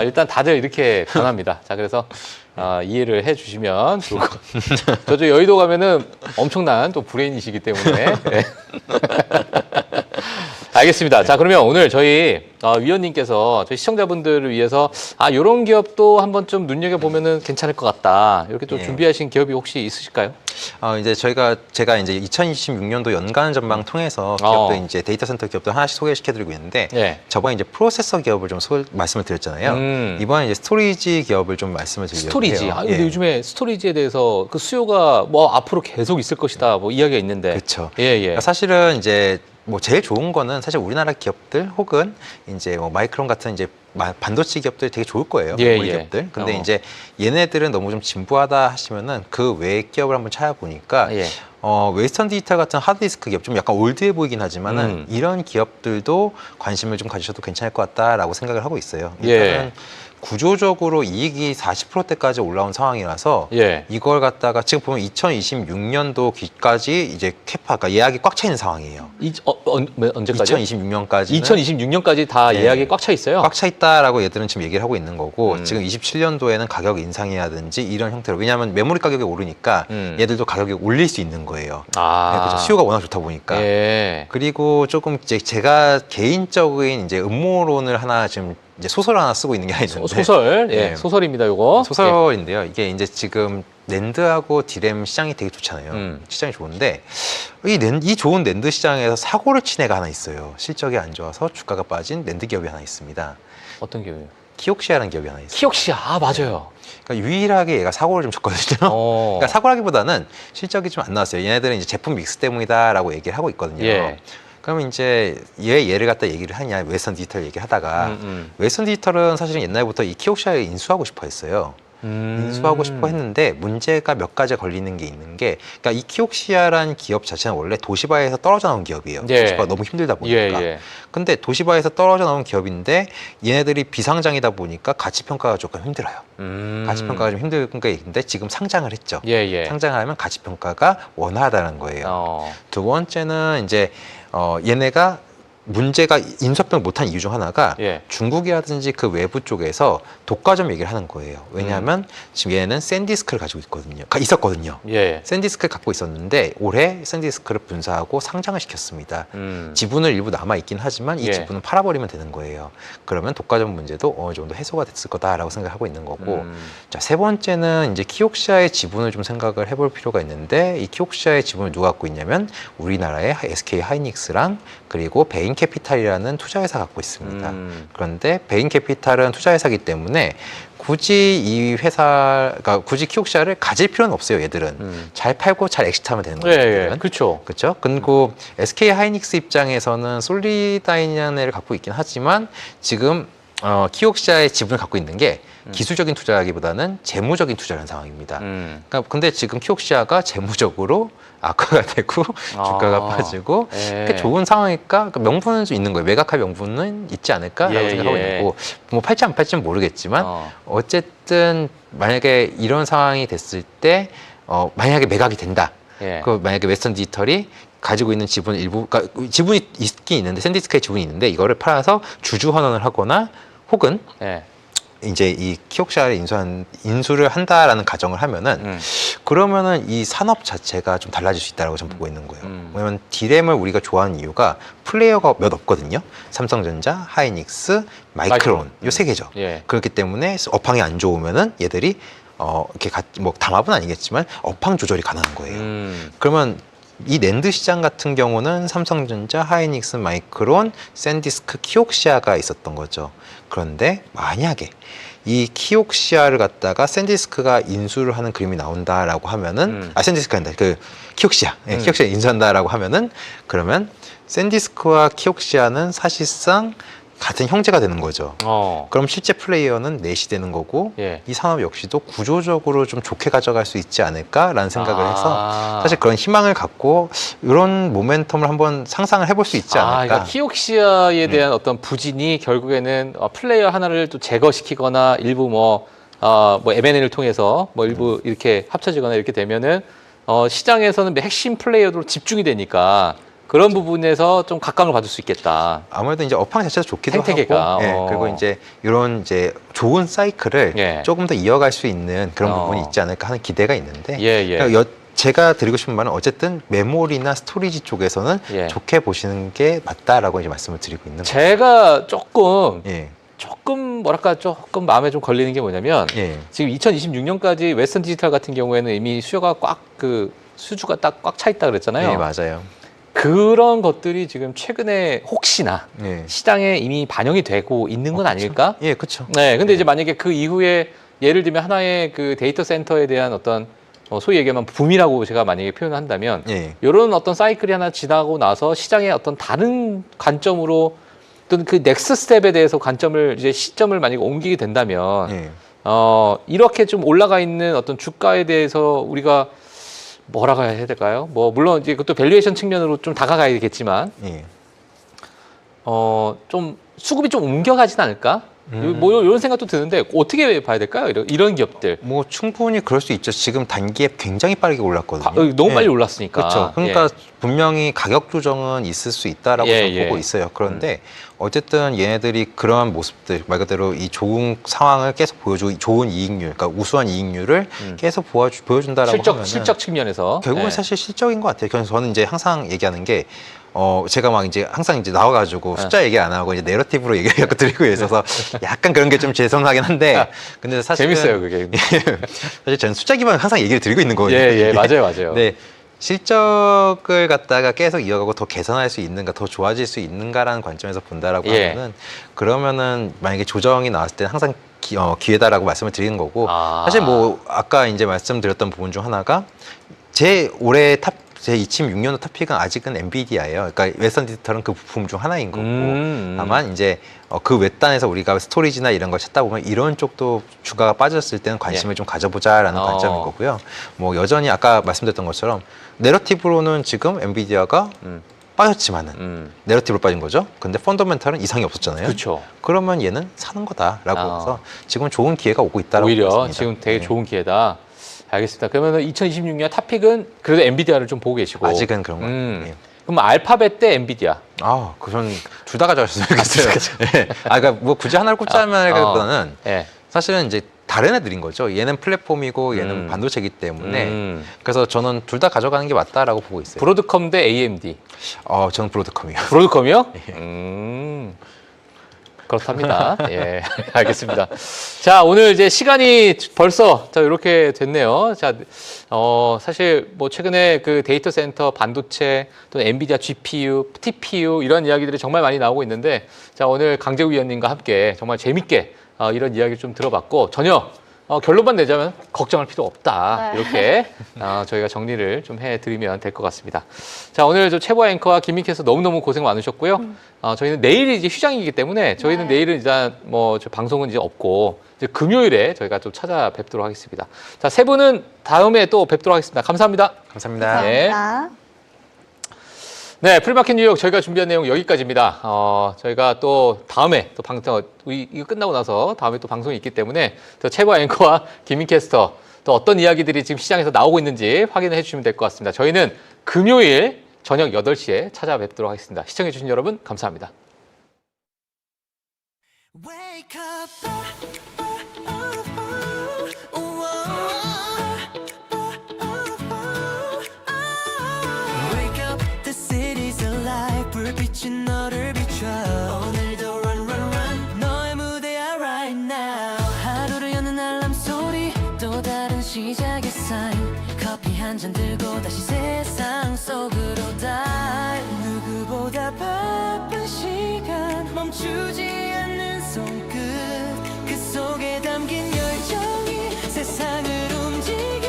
일단 다들 이렇게 변합니다. 자, 그래서 이해를 해주시면 좋을 것 같아요. 저도 여의도 가면은 엄청난 또 브레인이시기 때문에. 네. 알겠습니다. 자, 그러면 오늘 저희 위원님께서 저희 시청자분들을 위해서 이런 기업도 한번 좀 눈여겨보면은 괜찮을 것 같다. 이렇게 또 준비하신 기업이 혹시 있으실까요? 이제 제가 이제 2026년도 연간 전망 통해서 기업들 이제 데이터 센터 기업들 하나씩 소개시켜드리고 있는데 저번에 이제 프로세서 기업을 좀 말씀을 드렸잖아요. 이번에 이제 스토리지 기업을 좀 말씀을 드리려고 스토리지. 해요. 근데 요즘에 스토리지에 대해서 그 수요가 뭐 앞으로 계속 있을 것이다. 뭐 이야기가 있는데. 그렇죠. 예. 사실은 이제 뭐 제일 좋은 거는 사실 우리나라 기업들 혹은 이제 뭐 마이크론 같은 이제 반도체 기업들이 되게 좋을 거예요. 우리 기업들. 근데 이제 얘네들은 너무 좀 진부하다 하시면은 그 외 기업을 한번 찾아보니까 웨스턴 디지털 같은 하드디스크 기업 좀 약간 올드해 보이긴 하지만은 이런 기업들도 관심을 좀 가지셔도 괜찮을 것 같다라고 생각을 하고 있어요. 일단은 구조적으로 이익이 40%대까지 올라온 상황이라서 이걸 갖다가 지금 보면 2026년도까지 이제 그러니까 예약이 꽉 차 있는 상황이에요. 언제까지요? 2026년까지. 2026년까지 다 예약이 꽉 차 있어요? 꽉 차 있다라고 얘들은 지금 얘기를 하고 있는 거고 지금 27년도에는 가격 인상이라든지 이런 형태로 왜냐하면 메모리 가격이 오르니까 얘들도 가격이 올릴 수 있는 거예요. 그렇죠. 수요가 워낙 좋다 보니까. 그리고 조금 이제 제가 개인적인 이제 음모론을 하나 지금 이제 소설 하나 쓰고 있는 게 있는데 소설, 소설입니다, 요거. 소설인데요. 이게 이제 지금 낸드하고 디램 시장이 되게 좋잖아요. 시장이 좋은데 이 좋은 낸드 시장에서 사고를 친 애가 하나 있어요. 실적이 안 좋아서 주가가 빠진 낸드 기업이 하나 있습니다. 어떤 기업이요? 키옥시아라는 기업이 하나 있어요. 키옥시아, 맞아요. 그러니까 유일하게 얘가 사고를 좀 쳤거든요. 그러니까 사고라기보다는 실적이 좀 안 나왔어요. 얘네들은 이제 제품 믹스 때문이다라고 얘기를 하고 있거든요. 그러면 이제 얘를 갖다 얘기를 하냐 웨스턴 디지털 얘기하다가 웨스턴 디지털은 사실은 옛날부터 이 키옥시아를 인수하고 싶어 했어요. 인수하고 싶어 했는데 문제가 몇 가지 걸리는 게 있는 게 그러니까 이 키옥시아라는 기업 자체는 원래 도시바에서 떨어져 나온 기업이에요. 도시바가 너무 힘들다 보니까. 근데 도시바에서 떨어져 나온 기업인데 얘네들이 비상장이다 보니까 가치평가가 조금 힘들어요. 가치평가가 좀 힘든 게 있는데 지금 상장을 했죠. 상장을 하면 가치평가가 원활하다는 거예요. 두 번째는 이제 얘네가 문제가 인수합병 못한 이유 중 하나가 중국이라든지 그 외부 쪽에서 독과점 얘기를 하는 거예요. 왜냐하면 지금 얘는 샌디스크를 가지고 있었거든요. 샌디스크를 갖고 있었는데 올해 샌디스크를 분사하고 상장을 시켰습니다. 지분을 일부 남아있긴 하지만 이 지분은 팔아버리면 되는 거예요. 그러면 독과점 문제도 어느 정도 해소가 됐을 거다라고 생각하고 있는 거고 자, 세 번째는 이제 키옥시아의 지분을 좀 생각을 해볼 필요가 있는데 이 키옥시아의 지분을 누가 갖고 있냐면 우리나라의 SK 하이닉스랑 그리고 베인캐피탈이라는 투자회사 갖고 있습니다. 그런데 베인캐피탈은 투자회사이기 때문에 굳이 이 회사가 굳이 키옥시아를 가질 필요는 없어요. 얘들은 잘 팔고 잘 엑시트하면 되는 거죠. 그렇죠. 그렇죠. 그리고 SK 하이닉스 입장에서는 솔리다이라는 애를 갖고 있긴 하지만 지금 키옥시아의 지분을 갖고 있는 게 기술적인 투자라기보다는 재무적인 투자라는 상황입니다. 그러니까 근데 지금 키옥시아가 재무적으로 악화가 되고 주가가 빠지고 그게 좋은 상황일까? 그러니까 명분은 좀 있는 거예요. 매각할 명분은 있지 않을까라고 생각하고 있는 거고 뭐 팔지 안 팔지는 모르겠지만 어쨌든 만약에 이런 상황이 됐을 때 만약에 매각이 된다. 그 만약에 웨스턴 디지털이 가지고 있는 지분 일부, 그러니까 지분이 있긴 있는데 샌디스크의 지분이 있는데 이거를 팔아서 주주 환원을 하거나 혹은 예. 이제 이 키옥시아를 인수를 한다라는 가정을 하면은 그러면은 이 산업 자체가 좀 달라질 수 있다라고 저는 보고 있는 거예요. 왜냐면 D램을 우리가 좋아하는 이유가 플레이어가 몇 없거든요. 삼성전자, 하이닉스, 마이크론 요 세 개죠. 예. 그렇기 때문에 업황이 안 좋으면은 얘들이 이렇게 뭐 담합은 아니겠지만 업황 조절이 가능한 거예요. 그러면 이 낸드 시장 같은 경우는 삼성전자, 하이닉스, 마이크론, 샌디스크, 키옥시아가 있었던 거죠. 그런데 만약에 이 키옥시아를 갖다가 샌디스크가 인수를 하는 그림이 나온다라고 하면은 샌디스크가 아니다. 그 키옥시아, 키옥시아 인수한다라고 하면은 그러면 샌디스크와 키옥시아는 사실상 같은 형제가 되는 거죠. 그럼 실제 플레이어는 넷이 되는 거고 예. 이 산업 역시도 구조적으로 좀 좋게 가져갈 수 있지 않을까라는 생각을 해서 사실 그런 희망을 갖고 이런 모멘텀을 한번 상상을 해볼 수 있지 않을까. 그러니까 키옥시아에 대한 어떤 부진이 결국에는 플레이어 하나를 또 제거시키거나 일부 뭐 M&A를 통해서 뭐 일부 이렇게 합쳐지거나 이렇게 되면은 시장에서는 핵심 플레이어로 집중이 되니까 그런 부분에서 좀 각광을 받을 수 있겠다. 아무래도 이제 업황 자체가 좋기도 생태계가, 하고, 그리고 이제 이런 이제 좋은 사이클을 예. 조금 더 이어갈 수 있는 그런 부분이 있지 않을까 하는 기대가 있는데, 예. 그러니까 제가 드리고 싶은 말은 어쨌든 메모리나 스토리지 쪽에서는 예. 좋게 보시는 게 맞다라고 이제 말씀을 드리고 있는 거예요. 제가 조금 예. 뭐랄까 조금 마음에 좀 걸리는 게 뭐냐면 예. 지금 2026년까지 웨스턴 디지털 같은 경우에는 이미 수요가 수주가 딱 꽉 차 있다 그랬잖아요. 네, 맞아요. 그런 것들이 지금 최근에 혹시나 예. 시장에 이미 반영이 되고 있는 건 아닐까? 예, 그렇죠. 네, 근데 이제 만약에 그 이후에 예를 들면 하나의 그 데이터 센터에 대한 어떤 소위 얘기하면 붐이라고 제가 만약에 표현을 한다면 예. 이런 어떤 사이클이 하나 지나고 나서 시장의 어떤 다른 관점으로 또는 그 넥스트 스텝에 대해서 시점을 만약에 옮기게 된다면 예. 이렇게 좀 올라가 있는 어떤 주가에 대해서 우리가 뭐라고 해야 될까요? 뭐 물론 이제 그것도 밸류에이션 측면으로 좀 다가가야겠지만 예. 좀 수급이 좀 옮겨가진 않을까? 뭐 이런 생각도 드는데 어떻게 봐야 될까요? 이런 기업들 뭐 충분히 그럴 수 있죠. 지금 단기에 굉장히 빠르게 올랐거든요. 너무 빨리 예. 올랐으니까. 그렇죠. 그러니까 예. 분명히 가격 조정은 있을 수 있다라고 저는 보고 있어요. 그런데 어쨌든 얘네들이 그러한 모습들 말 그대로 이 좋은 상황을 계속 보여주고 좋은 이익률, 그러니까 우수한 이익률을 계속 보여준다라고 하면은 실적 측면에서 결국은 예. 사실 실적인 것 같아요. 그래서 저는 이제 항상 얘기하는 게 제가 막 이제 항상 이제 나와가지고 숫자 얘기 안 하고 이제 내러티브로 얘기하고 드리고 있어서 약간 그런 게 좀 죄송하긴 한데 근데 사실 재밌어요 그게. 사실 저는 숫자 기반으로 항상 얘기를 드리고 있는 거거든요. 예, 맞아요. 네. 실적을 갖다가 계속 이어가고 더 개선할 수 있는가, 더 좋아질 수 있는가라는 관점에서 본다라고 예. 하면은 그러면은 만약에 조정이 나왔을 때는 항상 기회다라고 말씀을 드리는 거고 사실 뭐 아까 이제 말씀드렸던 부분 중 하나가 제 2026년도 탑픽은 아직은 엔비디아예요. 그러니까 웨스턴 디지털은 그 부품 중 하나인 거고 다만 이제 그 외단에서 우리가 스토리지나 이런 걸 찾다 보면 이런 쪽도 주가가 빠졌을 때는 관심을 좀 가져보자라는 관점인 거고요. 뭐 여전히 아까 말씀드렸던 것처럼 내러티브로는 지금 엔비디아가 빠졌지만은 내러티브로 빠진 거죠. 근데 펀더멘탈은 이상이 없었잖아요. 그렇죠. 그러면 얘는 사는 거다라고 해서 지금 좋은 기회가 오고 있다라고 오히려 보겠습니다. 지금 되게 좋은 기회다. 알겠습니다. 그러면 2026년 탑픽은 그래도 엔비디아를 좀 보고 계시고 아직은 그런 것 같아요. 예. 그럼 알파벳 대 엔비디아. 그건 둘 다 가져가셨으면 좋겠어요. 네. 그러니까 뭐 굳이 하나를 꼽자면보다는 예. 사실은 이제 다른 애들인 거죠. 얘는 플랫폼이고 얘는 반도체이기 때문에 그래서 저는 둘 다 가져가는 게 맞다라고 보고 있어요. 브로드컴 대 AMD. 저는 브로드컴이요. 브로드컴이요? 예. 그렇답니다. 예, 알겠습니다. 자, 오늘 이제 시간이 벌써 이렇게 됐네요. 자, 사실 뭐 최근에 그 데이터 센터, 반도체, 또 엔비디아 GPU, TPU 이런 이야기들이 정말 많이 나오고 있는데, 자, 오늘 강재우 위원님과 함께 정말 재밌게 이런 이야기를 좀 들어봤고 전혀 결론만 내자면 걱정할 필요 없다. 네. 이렇게 저희가 정리를 좀 해드리면 될 것 같습니다. 자, 오늘 저 최보 앵커와 김민캐서 너무너무 고생 많으셨고요. 저희는 내일이 이제 휴장이기 때문에 저희는 내일은 일단 뭐 저 방송은 이제 없고 이제 금요일에 저희가 좀 찾아뵙도록 하겠습니다. 자, 세 분은 다음에 또 뵙도록 하겠습니다. 감사합니다. 감사합니다. 네. 감사합니다. 네, 프리마켓 뉴욕 저희가 준비한 내용 여기까지입니다. 저희가 또 다음에 또 이거 끝나고 나서 다음에 또 방송이 있기 때문에 또 최고 앵커와 김민캐스터 또 어떤 이야기들이 지금 시장에서 나오고 있는지 확인을 해주시면 될 것 같습니다. 저희는 금요일 저녁 8시에 찾아뵙도록 하겠습니다. 시청해주신 여러분 감사합니다. Wake up, wake up, the city's alive. 불빛이 너를 비춰. 오늘도 run, run, run. 너의 무대야 right now. 하루를 여는 알람 소리, 또 다른 시작의 sign. 커피 한 잔 들고 다시 세상 속으로 dive. 누구보다 바쁜 시간 멈추지 않는 손끝, 그 속에 담긴 열정이 세상을 움직여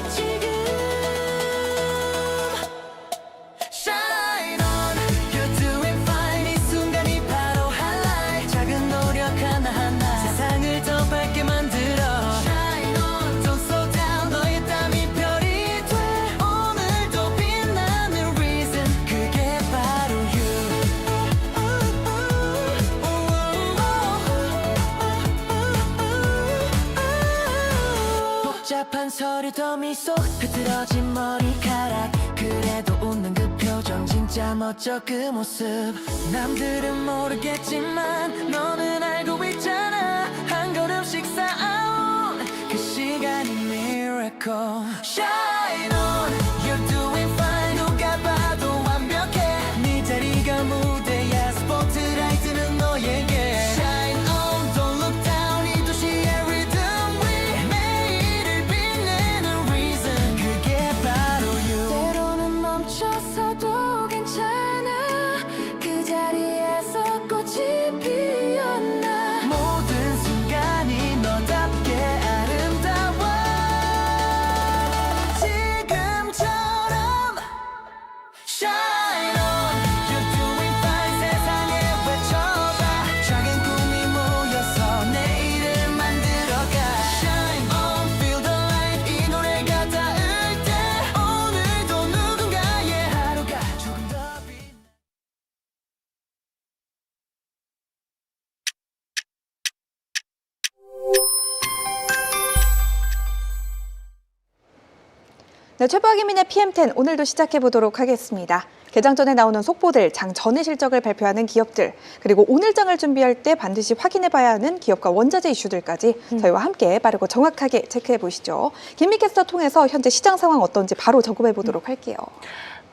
지금. Shine on, you're doing fine. 이 순간이 바로 highlight. 작은 노력 하나하나 세상을 더 밝게 만들어. Shine on, don't slow down. 너의 땀이 별이 돼. 오늘도 빛나는 reason, 그게 바로 you. 복잡한 서류도 미소, 흐트러진 머리카락, 그래도 웃는 그 표정 진짜 멋져. 그 모습 남들은 모르겠지만 너는 알고 있잖아. 한 걸음씩 쌓아온 그 시간이 miracle. Shine on, you're doing fine. 누가 봐도 완벽해. 네 자리가 무대야. 스포트라이트는 너에게. Shine on, don't look down. 이 도시의 rhythm 위 매일을 빛내는 reason, 그게 바로 you. 때로는 멈춰서도 괜찮아. 그 자리에서 꽃이 피었나. 모든 순간이 너답게 아름다워. 지금처럼 Shine on, you're doing fine. 세상에 외쳐봐. 작은 꿈이 모여서 내일을 만들어가. Shine on, feel the light. 이 노래가 닿을 때 오늘도 누군가의 하루가 조금 더 빛나. 네, 최박이민의 PM10 오늘도 시작해 보도록 하겠습니다. 개장 전에 나오는 속보들, 장 전의 실적을 발표하는 기업들, 그리고 오늘 장을 준비할 때 반드시 확인해 봐야 하는 기업과 원자재 이슈들까지 저희와 함께 빠르고 정확하게 체크해 보시죠. 김미 캐스터 통해서 현재 시장 상황 어떤지 바로 점검해 보도록 할게요.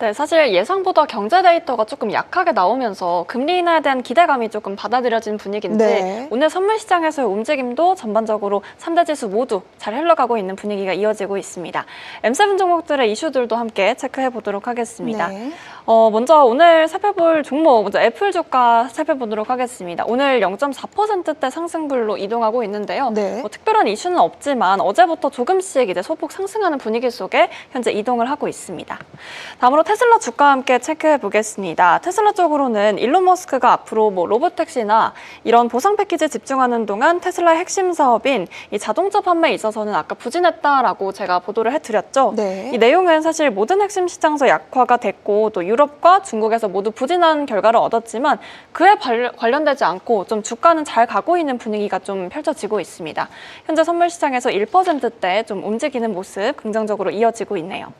네, 사실 예상보다 경제 데이터가 조금 약하게 나오면서 금리 인하에 대한 기대감이 조금 받아들여진 분위기인데 네. 오늘 선물 시장에서의 움직임도 전반적으로 3대 지수 모두 잘 흘러가고 있는 분위기가 이어지고 있습니다. M7 종목들의 이슈들도 함께 체크해 보도록 하겠습니다. 네. 먼저 오늘 살펴볼 종목, 먼저 애플 주가 살펴보도록 하겠습니다. 오늘 0.4%대 상승분로 이동하고 있는데요. 네. 특별한 이슈는 없지만 어제부터 조금씩 이제 소폭 상승하는 분위기 속에 현재 이동을 하고 있습니다. 다음으로 테슬라 주가와 함께 체크해 보겠습니다. 테슬라 쪽으로는 일론 머스크가 앞으로 로보택시나 이런 보상 패키지에 집중하는 동안 테슬라의 핵심 사업인 이 자동차 판매에 있어서는 아까 부진했다라고 제가 보도를 해드렸죠. 네. 이 내용은 사실 모든 핵심 시장에서 약화가 됐고 또 유럽과 중국에서 모두 부진한 결과를 얻었지만 그에 관련되지 않고 좀 주가는 잘 가고 있는 분위기가 좀 펼쳐지고 있습니다. 현재 선물 시장에서 1%대 좀 움직이는 모습 긍정적으로 이어지고 있네요.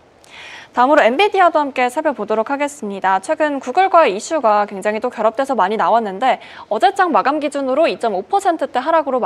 다음으로 엔비디아도 함께 살펴보도록 하겠습니다. 최근 구글과의 이슈가 굉장히 또 결합돼서 많이 나왔는데 어제장 마감 기준으로 2.5%대 하락으로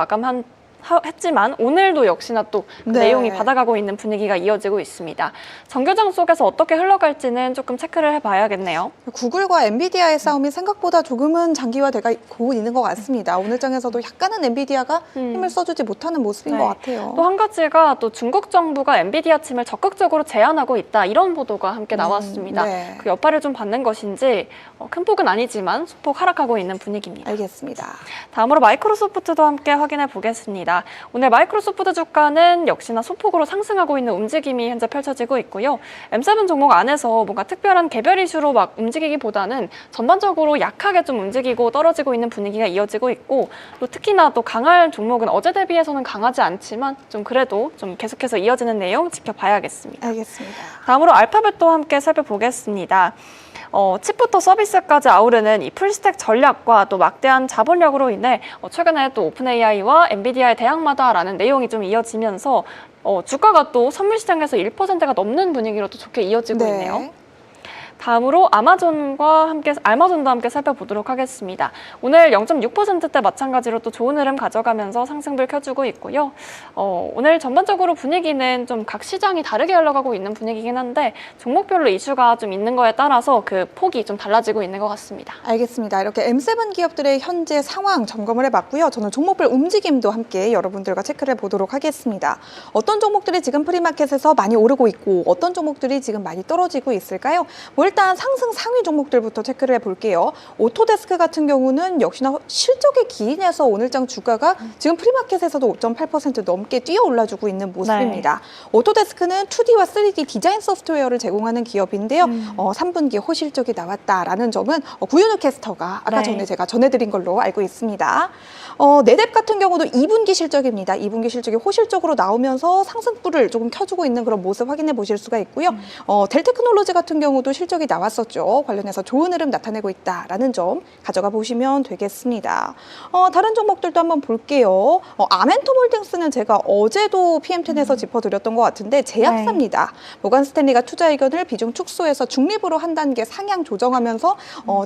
했지만 오늘도 역시나 또 그 네. 내용이 받아가고 있는 분위기가 이어지고 있습니다. 정규장 속에서 어떻게 흘러갈지는 조금 체크를 해봐야겠네요. 구글과 엔비디아의 싸움이 생각보다 조금은 장기화되고 있는 것 같습니다. 오늘 장에서도 약간은 엔비디아가 힘을 써주지 못하는 모습인 네. 것 같아요. 또 한 가지가 또 중국 정부가 엔비디아 침을 적극적으로 제한하고 있다 이런 보도가 함께 나왔습니다. 네. 그 여파를 좀 받는 것인지 큰 폭은 아니지만 소폭 하락하고 있는 분위기입니다. 알겠습니다. 다음으로 마이크로소프트도 함께 확인해 보겠습니다. 오늘 마이크로소프트 주가는 역시나 소폭으로 상승하고 있는 움직임이 현재 펼쳐지고 있고요. M7 종목 안에서 뭔가 특별한 개별 이슈로 막 움직이기보다는 전반적으로 약하게 좀 움직이고 떨어지고 있는 분위기가 이어지고 있고 또 특히나 또 강할 종목은 어제 대비해서는 강하지 않지만 좀 그래도 좀 계속해서 이어지는 내용 지켜봐야겠습니다. 알겠습니다. 다음으로 알파벳도 함께 살펴보겠습니다. 칩부터 서비스까지 아우르는 이 풀스택 전략과 또 막대한 자본력으로 인해 최근에 또 오픈 AI와 엔비디아의 대항마다라는 내용이 좀 이어지면서 주가가 또 선물 시장에서 1%가 넘는 분위기로 또 좋게 이어지고 있네요. 다음으로 아마존도 함께 살펴보도록 하겠습니다. 오늘 0.6%대 마찬가지로 또 좋은 흐름 가져가면서 상승불 켜주고 있고요. 오늘 전반적으로 분위기는 좀 각 시장이 다르게 흘러가고 있는 분위기긴 한데 종목별로 이슈가 좀 있는 거에 따라서 그 폭이 좀 달라지고 있는 것 같습니다. 알겠습니다. 이렇게 M7 기업들의 현재 상황 점검을 해봤고요. 저는 종목별 움직임도 함께 여러분들과 체크를 해보도록 하겠습니다. 어떤 종목들이 지금 프리마켓에서 많이 오르고 있고 어떤 종목들이 지금 많이 떨어지고 있을까요? 일단 상승 상위 종목들부터 체크를 해볼게요. 오토데스크 같은 경우는 역시나 실적에 기인해서 오늘장 주가가 지금 프리마켓에서도 5.8% 넘게 뛰어 올라주고 있는 모습입니다. 오토데스크는 2D와 3D 디자인 소프트웨어를 제공하는 기업인데요. 3분기에 호실적이 나왔다라는 점은 구윤우 캐스터가 아까 전에 제가 전해드린 걸로 알고 있습니다. 네뎁 같은 경우도 2분기 실적입니다. 2분기 실적이 호실적으로 나오면서 상승불을 조금 켜주고 있는 그런 모습 확인해 보실 수가 있고요. 델테크놀로지 같은 경우도 실적이 나왔었죠. 관련해서 좋은 흐름 나타내고 있다라는 점 가져가 보시면 되겠습니다. 다른 종목들도 한번 볼게요. 아멘토몰딩스는 제가 어제도 PM10에서 짚어드렸던 것 같은데 제약사입니다. 모간 스탠리가 투자 의견을 비중 축소해서 중립으로 한 단계 상향 조정하면서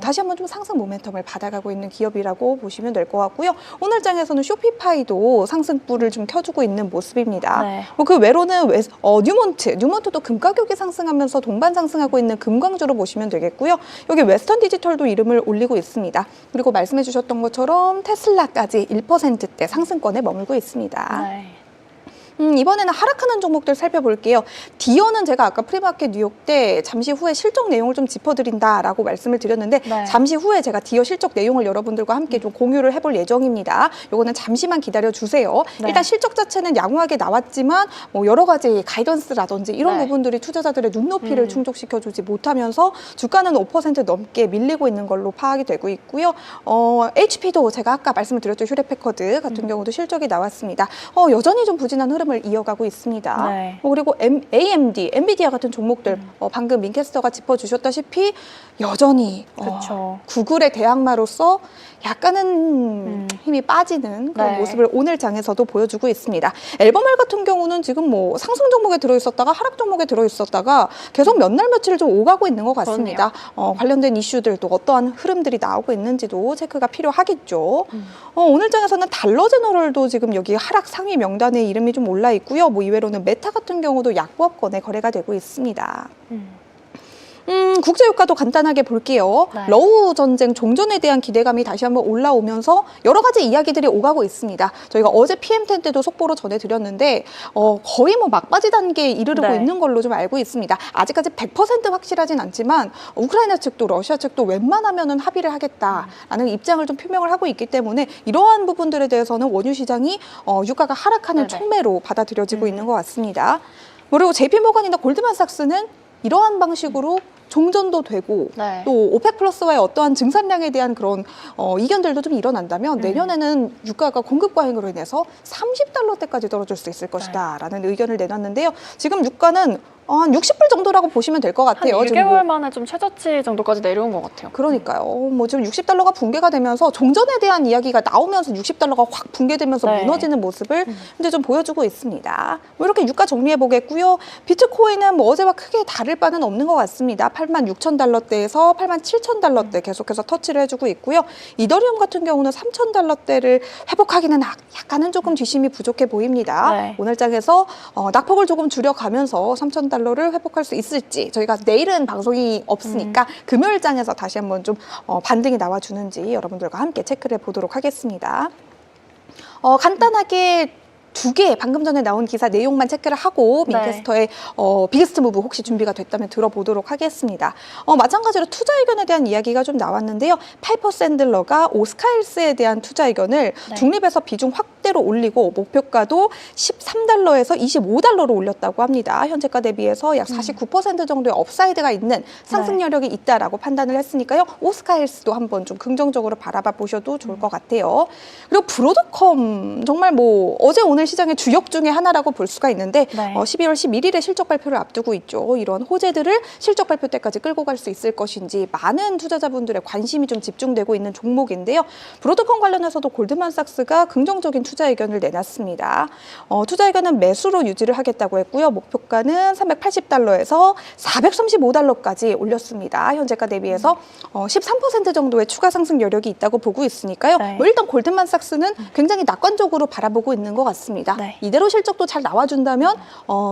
다시 한번 좀 상승 모멘텀을 받아가고 있는 기업이라고 보시면 될 것 같고요. 오늘 장에서는 쇼피파이도 상승불을 좀 켜주고 있는 모습입니다. 그 외로는 뉴몬트도 금 가격이 상승하면서 동반 상승하고 있는 금광주로 보시면 되겠고요. 여기 웨스턴 디지털도 이름을 올리고 있습니다. 그리고 말씀해 주셨던 것처럼 테슬라까지 1%대 상승권에 머물고 있습니다. 이번에는 하락하는 종목들 살펴볼게요. 디어는 제가 아까 프리마켓 뉴욕 때 잠시 후에 실적 내용을 좀 짚어드린다라고 말씀을 드렸는데 잠시 후에 제가 디어 실적 내용을 여러분들과 함께 좀 공유를 해볼 예정입니다. 요거는 잠시만 기다려주세요. 일단 실적 자체는 양호하게 나왔지만 뭐 여러 가지 가이던스라든지 이런 부분들이 투자자들의 눈높이를 충족시켜주지 못하면서 주가는 5% 넘게 밀리고 있는 걸로 파악이 되고 있고요. HP도 제가 아까 말씀을 드렸죠. 휴레패커드 같은 경우도 실적이 나왔습니다. 여전히 좀 부진한 흐름을 이어가고 있습니다. 그리고 AMD, 엔비디아 같은 종목들 방금 민캐스터가 짚어주셨다시피 여전히 구글의 대항마로서 약간은 힘이 빠지는 그런 모습을 오늘 장에서도 보여주고 있습니다. 앨범알 같은 경우는 지금 뭐 상승 종목에 들어있었다가 하락 종목에 들어있었다가 계속 몇 날 며칠 좀 오가고 있는 것 같습니다. 관련된 이슈들도 어떠한 흐름들이 나오고 있는지도 체크가 필요하겠죠. 오늘 장에서는 달러 제너럴도 지금 여기 하락 상위 명단에 이름이 좀 올라 있고요. 뭐 이외로는 메타 같은 경우도 약보합권에 거래가 되고 있습니다. 국제유가도 간단하게 볼게요. 러우 전쟁 종전에 대한 기대감이 다시 한번 올라오면서 여러 가지 이야기들이 오가고 있습니다. 저희가 어제 PM10 때도 속보로 전해드렸는데 거의 뭐 막바지 단계에 이르르고 있는 걸로 좀 알고 있습니다. 아직까지 100% 확실하진 않지만 우크라이나 측도 러시아 측도 웬만하면은 합의를 하겠다라는 입장을 좀 표명을 하고 있기 때문에 이러한 부분들에 대해서는 원유 시장이 유가가 하락하는 촉매로 받아들여지고 있는 것 같습니다. 그리고 JP모건이나 골드만삭스는 이러한 방식으로 종전도 되고 또 오펙 플러스와의 어떠한 증산량에 대한 그런 이견들도 좀 일어난다면 내년에는 유가가 공급 과잉으로 인해서 30달러대까지 떨어질 수 있을 것이다 라는 의견을 내놨는데요. 지금 유가는 한 60불 정도라고 보시면 될 것 같아요. 한 1개월 만에 좀 최저치 정도까지 내려온 것 같아요. 그러니까요. 뭐 지금 60달러가 붕괴가 되면서 종전에 대한 이야기가 나오면서 60달러가 확 붕괴되면서 무너지는 모습을 이제 좀 보여주고 있습니다. 뭐 이렇게 유가 정리해 보겠고요. 비트코인은 뭐 어제와 크게 다를 바는 없는 것 같습니다. 86,000달러대에서 87,000달러대 계속해서 터치를 해주고 있고요. 이더리움 같은 경우는 3,000달러대를 회복하기는 약간은 조금 뒷심이 부족해 보입니다. 오늘 장에서 낙폭을 조금 줄여가면서 3,000달러를 회복할 수 있을지 저희가 내일은 방송이 없으니까 금요일 장에서 다시 한번 좀 반등이 나와주는지 여러분들과 함께 체크를 해보도록 하겠습니다. 간단하게 두 개 방금 전에 나온 기사 내용만 체크를 하고 민캐스터의 비기스트 무브 혹시 준비가 됐다면 들어보도록 하겠습니다. 마찬가지로 투자 의견에 대한 이야기가 좀 나왔는데요. 파이퍼 샌들러가 오스카일스에 대한 투자 의견을 중립에서 비중 확대로 올리고 목표가도 13달러에서 25달러로 올렸다고 합니다. 현재가 대비해서 약 49% 정도의 업사이드가 있는 상승 여력이 있다라고 판단을 했으니까요. 오스카일스도 한번 좀 긍정적으로 바라봐 보셔도 좋을 것 같아요. 그리고 브로드컴 정말 뭐 어제 오늘 오늘 시장의 주역 중에 하나라고 볼 수가 있는데 네. 12월 11일에 실적 발표를 앞두고 있죠. 이런 호재들을 실적 발표 때까지 끌고 갈 수 있을 것인지 많은 투자자분들의 관심이 좀 집중되고 있는 종목인데요. 브로드컴 관련해서도 골드만삭스가 긍정적인 투자 의견을 내놨습니다. 투자 의견은 매수로 유지를 하겠다고 했고요. 목표가는 380달러에서 435달러까지 올렸습니다. 현재가 대비해서 13% 정도의 추가 상승 여력이 있다고 보고 있으니까요. 네. 일단 골드만삭스는 굉장히 낙관적으로 바라보고 있는 것 같습니다. 네. 이대로 실적도 잘 나와준다면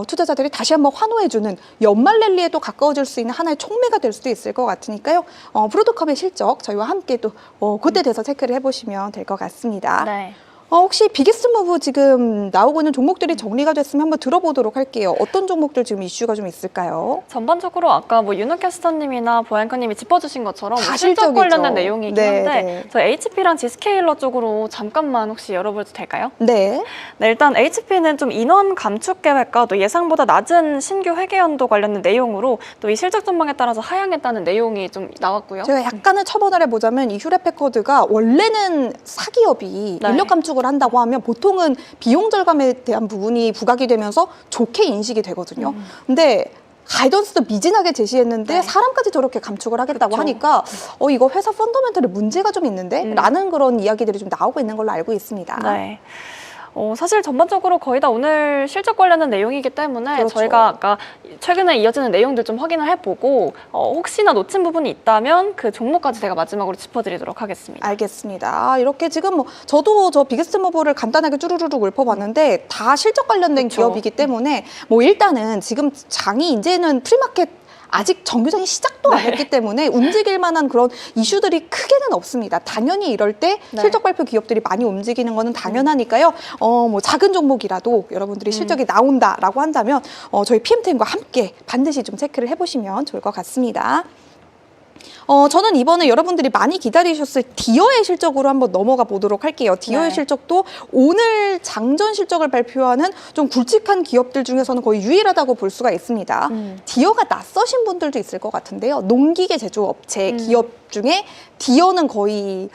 투자자들이 다시 한번 환호해주는 연말 랠리에도 가까워질 수 있는 하나의 촉매가 될 수도 있을 것 같으니까요. 브로드컴의 실적 저희와 함께 또 그때 돼서 체크를 해보시면 될 것 같습니다. 네. 혹시 비기스트 무브 지금 나오고 있는 종목들이 정리가 됐으면 한번 들어보도록 할게요. 어떤 종목들 지금 이슈가 좀 있을까요? 전반적으로 아까 뭐 윤우 캐스터님이나 보안커님이 짚어주신 것처럼 다 뭐 실적 실적이죠. 관련된 내용이긴 네, 한데 네. 저 HP랑 G스케일러 쪽으로 잠깐만 혹시 열어봐도 될까요? 네. 네, 일단 HP는 좀 인원 감축 계획과 또 예상보다 낮은 신규 회계 연도 관련된 내용으로 또 이 실적 전망에 따라서 하향했다는 내용이 좀 나왔고요. 제가 약간의 첨언을 해보자면 이 휴렛패커드가 원래는 사기업이 네. 인력 감축을 한다고 하면 보통은 비용 절감에 대한 부분이 부각이 되면서 좋게 인식이 되거든요. 근데 가이던스도 미진하게 제시했는데 네. 사람까지 저렇게 감축을 하겠다고 그쵸. 하니까 이거 회사 펀더멘털에 문제가 좀 있는데? 라는 그런 이야기들이 좀 나오고 있는 걸로 알고 있습니다. 네. 사실 전반적으로 거의 다 오늘 실적 관련된 내용이기 때문에 그렇죠. 저희가 아까 최근에 이어지는 내용들 좀 확인을 해보고 혹시나 놓친 부분이 있다면 그 종목까지 제가 마지막으로 짚어드리도록 하겠습니다. 알겠습니다. 이렇게 지금 뭐 저도 저 비기스트 무브를 간단하게 쭈루루룩 읊어봤는데 다 실적 관련된 그쵸. 기업이기 때문에 뭐 일단은 지금 장이 이제는 프리마켓 아직 정규장이 시작도 안 했기 때문에 움직일 만한 그런 이슈들이 크게는 없습니다. 당연히 이럴 때 네. 실적 발표 기업들이 많이 움직이는 거는 당연하니까요. 뭐 작은 종목이라도 여러분들이 실적이 나온다라고 한다면 저희 PM팀과 함께 반드시 좀 체크를 해보시면 좋을 것 같습니다. 저는 이번에 여러분들이 많이 기다리셨을 디어의 실적으로 한번 넘어가 보도록 할게요. 디어의 네. 실적도 오늘 장전 실적을 발표하는 좀 굵직한 기업들 중에서는 거의 유일하다고 볼 수가 있습니다. 디어가 낯서신 분들도 있을 것 같은데요. 농기계 제조업체 기업 중에 디어는 거의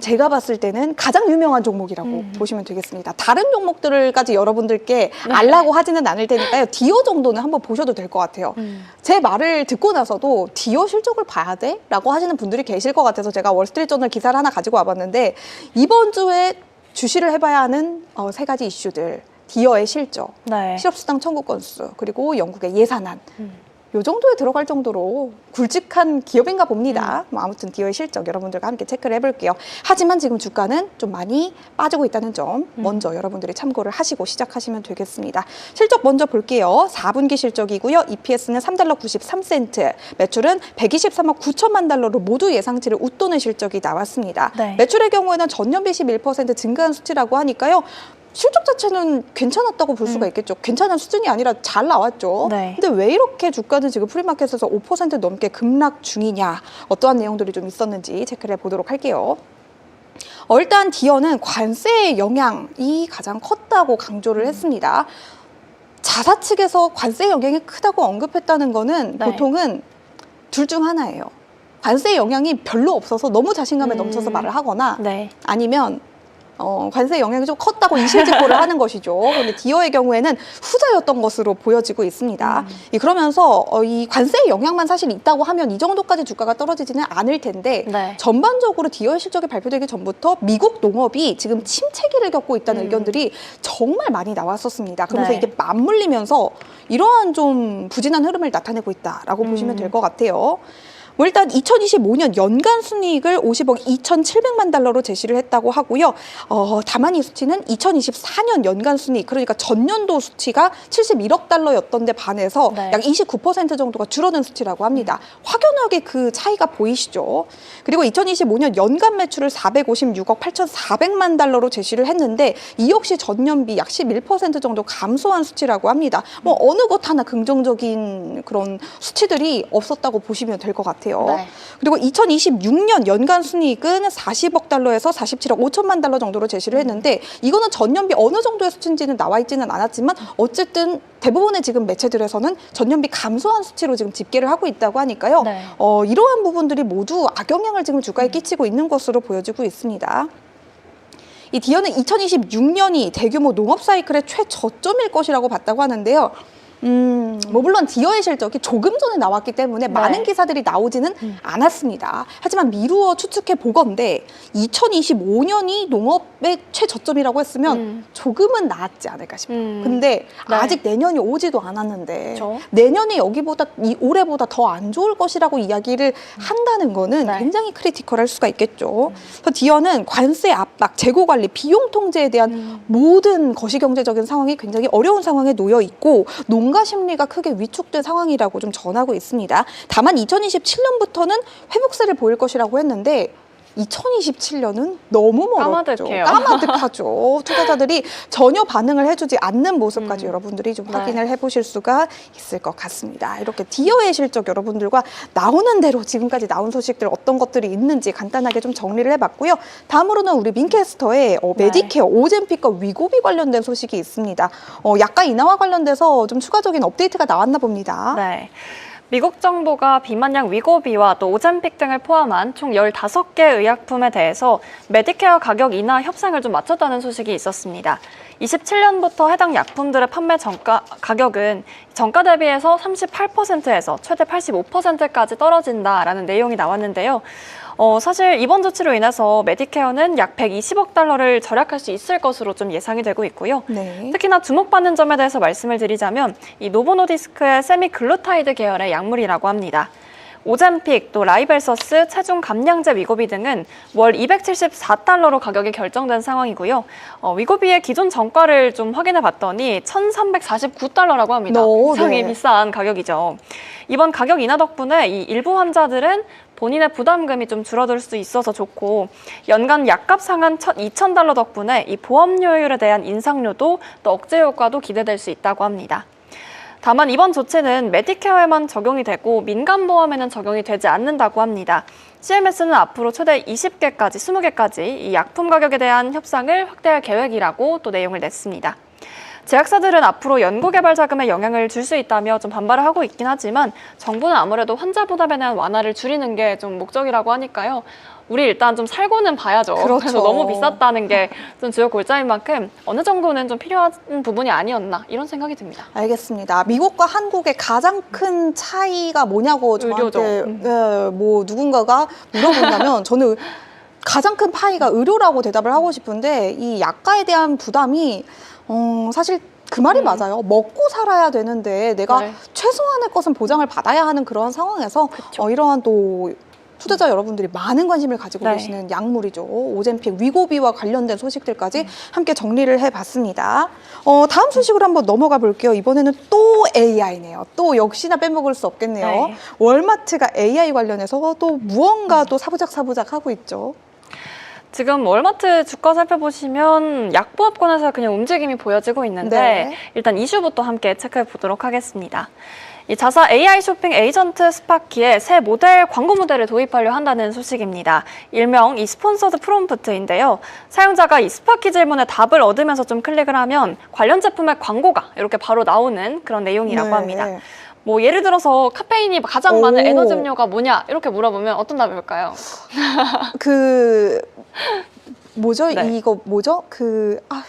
제가 봤을 때는 가장 유명한 종목이라고 보시면 되겠습니다. 다른 종목들까지 여러분들께 알라고 하지는 않을 테니까요. 디어 정도는 한번 보셔도 될 것 같아요. 제 말을 듣고 나서도 디어 실적을 봐야 돼? 라고 하시는 분들이 계실 것 같아서 제가 월스트리트저널 기사를 하나 가지고 와봤는데 이번 주에 주시를 해봐야 하는 3가지 이슈들. 디어의 실적, 네. 실업수당 청구 건수, 그리고 영국의 예산안. 요 정도에 들어갈 정도로 굵직한 기업인가 봅니다. 뭐 아무튼 디어의 실적 여러분들과 함께 체크를 해볼게요. 하지만 지금 주가는 좀 많이 빠지고 있다는 점 먼저 여러분들이 참고를 하시고 시작하시면 되겠습니다. 실적 먼저 볼게요. 4분기 실적이고요. EPS는 3달러 93센트, 매출은 123억 9천만 달러로 모두 예상치를 웃도는 실적이 나왔습니다. 네. 매출의 경우에는 전년비 11% 증가한 수치라고 하니까요. 실적 자체는 괜찮았다고 볼 수가 있겠죠. 괜찮은 수준이 아니라 잘 나왔죠. 네. 근데 왜 이렇게 주가는 지금 프리마켓에서 5% 넘게 급락 중이냐, 어떠한 내용들이 좀 있었는지 체크를 해보도록 할게요. 일단 디어는 관세의 영향이 가장 컸다고 강조를 했습니다. 자사 측에서 관세 영향이 크다고 언급했다는 거는 네. 보통은 둘 중 하나예요. 관세 영향이 별로 없어서 너무 자신감에 넘쳐서 말을 하거나 네. 아니면 관세 영향이 좀 컸다고 이실직고를 하는 것이죠. 그런데 디어의 경우에는 후자였던 것으로 보여지고 있습니다. 그러면서 이 관세 영향만 사실 있다고 하면 이 정도까지 주가가 떨어지지는 않을 텐데 네. 전반적으로 디어의 실적이 발표되기 전부터 미국 농업이 지금 침체기를 겪고 있다는 의견들이 정말 많이 나왔었습니다. 그러면서 네. 이게 맞물리면서 이러한 좀 부진한 흐름을 나타내고 있다라고 보시면 될 것 같아요. 뭐 일단 2025년 연간 순이익을 50억 2,700만 달러로 제시를 했다고 하고요. 다만 이 수치는 2024년 연간 순이익, 그러니까 전년도 수치가 71억 달러였던 데 반해서 네. 약 29% 정도가 줄어든 수치라고 합니다. 확연하게 그 차이가 보이시죠? 그리고 2025년 연간 매출을 456억 8,400만 달러로 제시를 했는데 이 역시 전년비 약 11% 정도 감소한 수치라고 합니다. 뭐 어느 것 하나 긍정적인 그런 수치들이 없었다고 보시면 될 것 같아요. 네. 그리고 2026년 연간 순이익은 40억 달러에서 47억 5천만 달러 정도로 제시를 했는데 이거는 전년비 어느 정도의 수치인지는 나와 있지는 않았지만 어쨌든 대부분의 지금 매체들에서는 전년비 감소한 수치로 지금 집계를 하고 있다고 하니까요. 네. 이러한 부분들이 모두 악영향을 지금 주가에 끼치고 있는 것으로 보여지고 있습니다. 이 디어는 2026년이 대규모 농업 사이클의 최저점일 것이라고 봤다고 하는데요. 뭐 물론 디어의 실적이 조금 전에 나왔기 때문에 많은 기사들이 나오지는 않았습니다. 하지만 미루어 추측해 보건대 2025년이 농업의 최저점이라고 했으면 조금은 나았지 않을까 싶어요. 근데 아직 내년이 오지도 않았는데 그렇죠. 내년이 여기보다 올해보다 더 안 좋을 것이라고 이야기를 한다는 거는 굉장히 크리티컬할 수가 있겠죠. 그래서 디어는 관세 압박, 재고 관리, 비용 통제에 대한 모든 거시경제적인 상황이 굉장히 어려운 상황에 놓여 있고 농가 심리가 크게 위축된 상황이라고 좀 전하고 있습니다. 다만 2027년부터는 회복세를 보일 것이라고 했는데 2027년은 너무 멀었죠. 까마득해요. 까마득하죠. 투자자들이 전혀 반응을 해주지 않는 모습까지 여러분들이 좀 확인을 해보실 수가 있을 것 같습니다. 이렇게 디어의 실적 여러분들과 나오는 대로 지금까지 나온 소식들 어떤 것들이 있는지 간단하게 좀 정리를 해봤고요. 다음으로는 우리 민캐스터의 메디케어, 오젬픽과 위고비 관련된 소식이 있습니다. 약가 인하와 관련돼서 좀 추가적인 업데이트가 나왔나 봅니다. 네. 미국 정부가 비만약 위고비와 또 오젬픽 등을 포함한 총 15개 의약품에 대해서 메디케어 가격 인하 협상을 좀 마쳤다는 소식이 있었습니다. 27년부터 해당 약품들의 판매 가격은 정가 대비해서 38%에서 최대 85%까지 떨어진다라는 내용이 나왔는데요. 사실 이번 조치로 인해서 메디케어는 약 120억 달러를 절약할 수 있을 것으로 좀 예상이 되고 있고요. 네. 특히나 주목받는 점에 대해서 말씀을 드리자면 이 노보노디스크의 세미글루타이드 계열의 약물이라고 합니다. 오젬픽, 또 라이벨서스, 체중 감량제 위고비 등은 월 274달러로 가격이 결정된 상황이고요. 위고비의 기존 정가를 좀 확인해 봤더니 1,349달러라고 합니다. 굉장히 비싼 가격이죠. 이번 가격 인하 덕분에 이 일부 환자들은 본인의 부담금이 좀 줄어들 수 있어서 좋고 연간 약값 상한 2,000달러 덕분에 이 보험료율에 대한 인상료도 또 억제 효과도 기대될 수 있다고 합니다. 다만 이번 조치는 메디케어에만 적용이 되고 민간보험에는 적용이 되지 않는다고 합니다. CMS는 앞으로 최대 20개까지 이 약품 가격에 대한 협상을 확대할 계획이라고 또 내용을 냈습니다. 제약사들은 앞으로 연구개발 자금에 영향을 줄 수 있다며 좀 반발을 하고 있긴 하지만 정부는 아무래도 환자 부담에 대한 완화를 줄이는 게 좀 목적이라고 하니까요. 우리 일단 좀 살고는 봐야죠. 그렇죠. 그래서 너무 비쌌다는 게 좀 주요 골자인 만큼 어느 정도는 좀 필요한 부분이 아니었나 이런 생각이 듭니다. 알겠습니다. 미국과 한국의 가장 큰 차이가 뭐냐고 저한테 뭐 누군가가 물어본다면 저는 가장 큰 파이가 의료라고 대답을 하고 싶은데 이 약가에 대한 부담이 사실 그 말이 맞아요. 먹고 살아야 되는데 내가 최소한의 것은 보장을 받아야 하는 그런 상황에서 이러한 또 투자자 여러분들이 많은 관심을 가지고 계시는 약물이죠. 오젬픽, 위고비와 관련된 소식들까지 함께 정리를 해봤습니다. 다음 소식으로 한번 넘어가 볼게요. 이번에는 또 AI네요. 또 역시나 빼먹을 수 없겠네요. 월마트가 AI 관련해서 또 무언가 또 사부작 하고 있죠. 지금 월마트 주가 살펴보시면 약보합권에서 그냥 움직임이 보여지고 있는데 일단 이슈부터 함께 체크해 보도록 하겠습니다. 이 자사 AI 쇼핑 에이전트 스파키의 새 모델 광고 모델을 도입하려 한다는 소식입니다. 일명 이 스폰서드 프롬프트인데요. 사용자가 이 스파키 질문에 답을 얻으면서 좀 클릭을 하면 관련 제품의 광고가 이렇게 바로 나오는 그런 내용이라고 합니다. 뭐 예를 들어서 카페인이 가장 많은 에너지 음료가 뭐냐 이렇게 물어보면 어떤 답이 올까요? 뭐죠? 이거 뭐죠?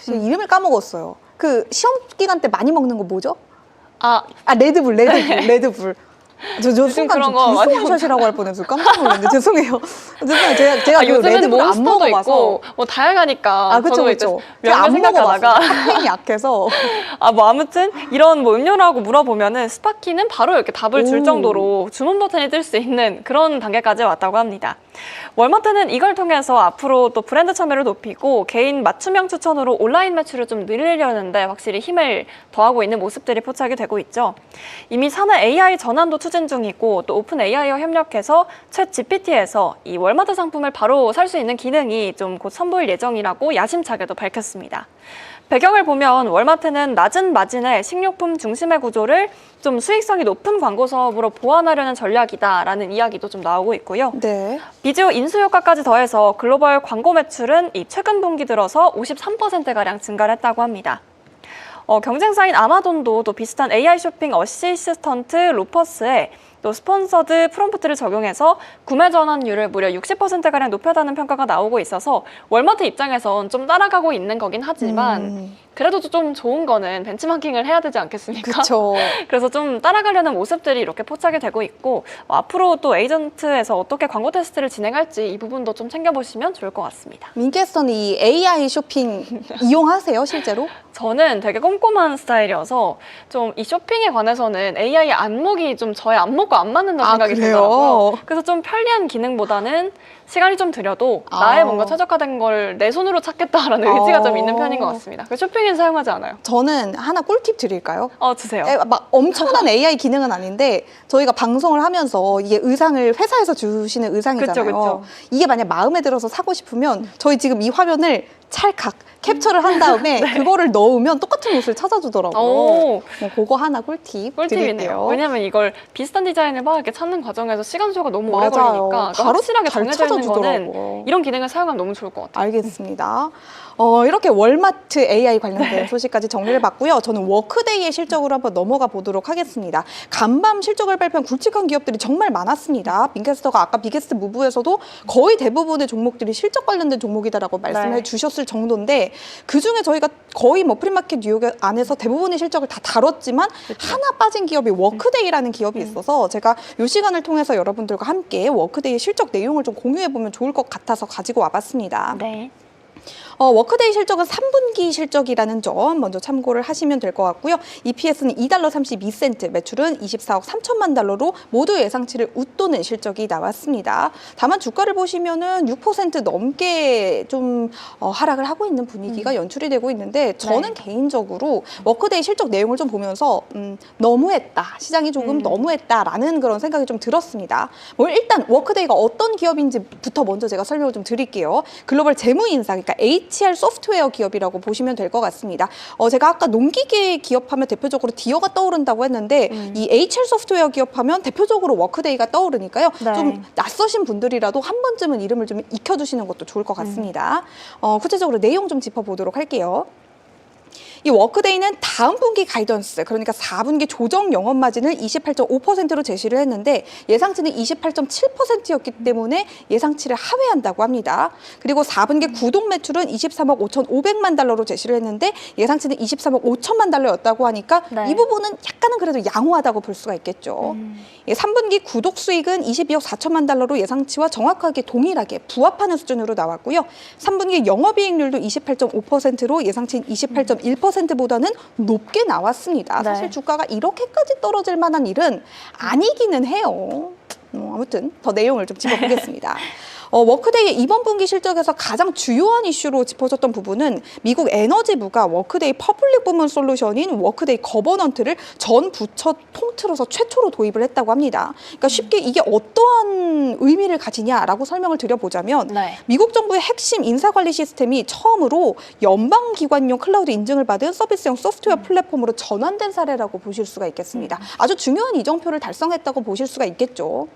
이름을 까먹었어요. 그 시험 기간 때 많이 먹는 거 뭐죠? 레드불. 저 순간 좀 불소원샷이라고 할 뻔했어요. 깜짝 놀랐는데 죄송해요. 제가 요즘은 레드불 안 먹어봐서 있고 뭐 다양하니까. 그렇죠. 제가 안 먹어봤다가 카페인이 약해서. 아무튼 이런 뭐 음료라고 물어보면은 스파키는 바로 이렇게 답을 줄 정도로 주문 버튼이 뜰 수 있는 그런 단계까지 왔다고 합니다. 월마트는 이걸 통해서 앞으로 또 브랜드 참여를 높이고 개인 맞춤형 추천으로 온라인 매출을 좀 늘리려는데 확실히 힘을 더하고 있는 모습들이 포착이 되고 있죠. 이미 사내 AI 전환도 추진 중이고 또 오픈 AI와 협력해서 챗 GPT에서 이 월마트 상품을 바로 살 수 있는 기능이 좀 곧 선보일 예정이라고 야심차게도 밝혔습니다. 배경을 보면 월마트는 낮은 마진의 식료품 중심의 구조를 좀 수익성이 높은 광고 사업으로 보완하려는 전략이다라는 이야기도 좀 나오고 있고요. 비디오 인수 효과까지 더해서 글로벌 광고 매출은 이 최근 분기 들어서 53%가량 증가를 했다고 합니다. 경쟁사인 아마존도 또 비슷한 AI 쇼핑 어시스턴트 로퍼스에 또 스폰서드 프롬프트를 적용해서 구매 전환율을 무려 60%가량 높였다는 평가가 나오고 있어서 월마트 입장에선 좀 따라가고 있는 거긴 하지만 그래도 좀 좋은 거는 벤치마킹을 해야 되지 않겠습니까? 그렇죠. 그래서 좀 따라가려는 모습들이 이렇게 포착이 되고 있고 앞으로 또 에이전트에서 어떻게 광고 테스트를 진행할지 이 부분도 좀 챙겨보시면 좋을 것 같습니다. 민께서는 이 AI 쇼핑 이용하세요, 실제로? 저는 되게 꼼꼼한 스타일이어서 좀 이 쇼핑에 관해서는 AI 안목이 좀 저의 안목과 안 맞는다는 생각이 그래요? 들더라고요. 그래서 좀 편리한 기능보다는 시간이 좀 들여도 나의 뭔가 최적화된 걸 내 손으로 찾겠다라는 의지가 좀 있는 편인 것 같습니다. 그래서 쇼핑에는 사용하지 않아요. 저는 하나 꿀팁 드릴까요? 주세요. 막 엄청난 AI 기능은 아닌데 저희가 방송을 하면서 이게 의상을 회사에서 주시는 의상이잖아요. 그쵸. 이게 만약 마음에 들어서 사고 싶으면 저희 지금 이 화면을 찰칵 캡처를 한 다음에 그거를 넣으면 똑같은 옷을 찾아주더라고요. 뭐 그거 하나 꿀팁 꿀팁이네요. 드릴게요. 왜냐면 이걸 비슷한 디자인을 막 이렇게 찾는 과정에서 시간 소요가 너무 오래 맞아요. 걸리니까 바로 확실하게 잘 정해져 있는 거는 찾아주더라고요. 이런 기능을 사용하면 너무 좋을 것 같아요. 알겠습니다. 이렇게 월마트 AI 관련된 소식까지 정리를 봤고요. 저는 워크데이의 실적으로 한번 넘어가 보도록 하겠습니다. 간밤 실적을 발표한 굵직한 기업들이 정말 많았습니다. 빈캐스터가 아까 비게스트 무브에서도 거의 대부분의 종목들이 실적 관련된 종목이다라고 말씀해 주셨을 정도인데 그중에 저희가 거의 뭐 프리마켓 뉴욕 안에서 대부분의 실적을 다 다뤘지만 하나 빠진 기업이 워크데이라는 기업이 있어서 제가 이 시간을 통해서 여러분들과 함께 워크데이의 실적 내용을 좀 공유해보면 좋을 것 같아서 가지고 와봤습니다. 네. 워크데이 실적은 3분기 실적이라는 점 먼저 참고를 하시면 될 것 같고요. EPS는 $2.32, 매출은 24억 3천만 달러로 모두 예상치를 웃도는 실적이 나왔습니다. 다만 주가를 보시면은 6% 넘게 좀 하락을 하고 있는 분위기가 연출이 되고 있는데 저는 개인적으로 워크데이 실적 내용을 좀 보면서 너무했다. 시장이 조금 너무했다라는 그런 생각이 좀 들었습니다. 뭐 일단 워크데이가 어떤 기업인지부터 먼저 제가 설명을 좀 드릴게요. 글로벌 재무인사, 그러니까 HR 소프트웨어 기업이라고 보시면 될 것 같습니다. 제가 아까 농기계 기업하면 대표적으로 디어가 떠오른다고 했는데 이 HR 소프트웨어 기업하면 대표적으로 워크데이가 떠오르니까요. 좀 낯서신 분들이라도 한 번쯤은 이름을 좀 익혀두시는 것도 좋을 것 같습니다. 구체적으로 내용 좀 짚어보도록 할게요. 이 워크데이는 다음 분기 가이던스, 그러니까 4분기 조정 영업 마진을 28.5%로 제시를 했는데 예상치는 28.7%였기 때문에 예상치를 하회한다고 합니다. 그리고 4분기 구독 매출은 23억 5,500만 달러로 제시를 했는데 예상치는 23억 5천만 달러였다고 하니까 이 부분은 약간은 그래도 양호하다고 볼 수가 있겠죠. 3분기 구독 수익은 22억 4천만 달러로 예상치와 정확하게 동일하게 부합하는 수준으로 나왔고요. 3분기 영업이익률도 28.5%로 예상치인 28.1%보다는 높게 나왔습니다. 사실 주가가 이렇게까지 떨어질 만한 일은 아니기는 해요. 아무튼 더 내용을 좀 짚어보겠습니다. 워크데이의 이번 분기 실적에서 가장 주요한 이슈로 짚어졌던 부분은 미국 에너지부가 워크데이 퍼블릭 부문 솔루션인 워크데이 거버넌트를 전 부처 통틀어서 최초로 도입을 했다고 합니다. 그러니까 쉽게 이게 어떠한 의미를 가지냐라고 설명을 드려보자면 미국 정부의 핵심 인사관리 시스템이 처음으로 연방기관용 클라우드 인증을 받은 서비스형 소프트웨어 플랫폼으로 전환된 사례라고 보실 수가 있겠습니다. 아주 중요한 이정표를 달성했다고 보실 수가 있겠죠.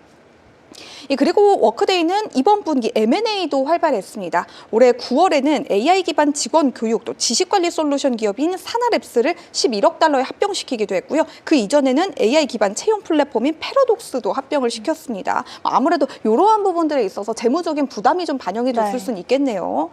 그리고 워크데이는 이번 분기 M&A도 활발했습니다. 올해 9월에는 AI 기반 직원 교육 또 지식관리 솔루션 기업인 사나랩스를 11억 달러에 합병시키기도 했고요. 그 이전에는 AI 기반 채용 플랫폼인 패러독스도 합병을 시켰습니다. 아무래도 이러한 부분들에 있어서 재무적인 부담이 좀 반영이 됐을 수는 있겠네요.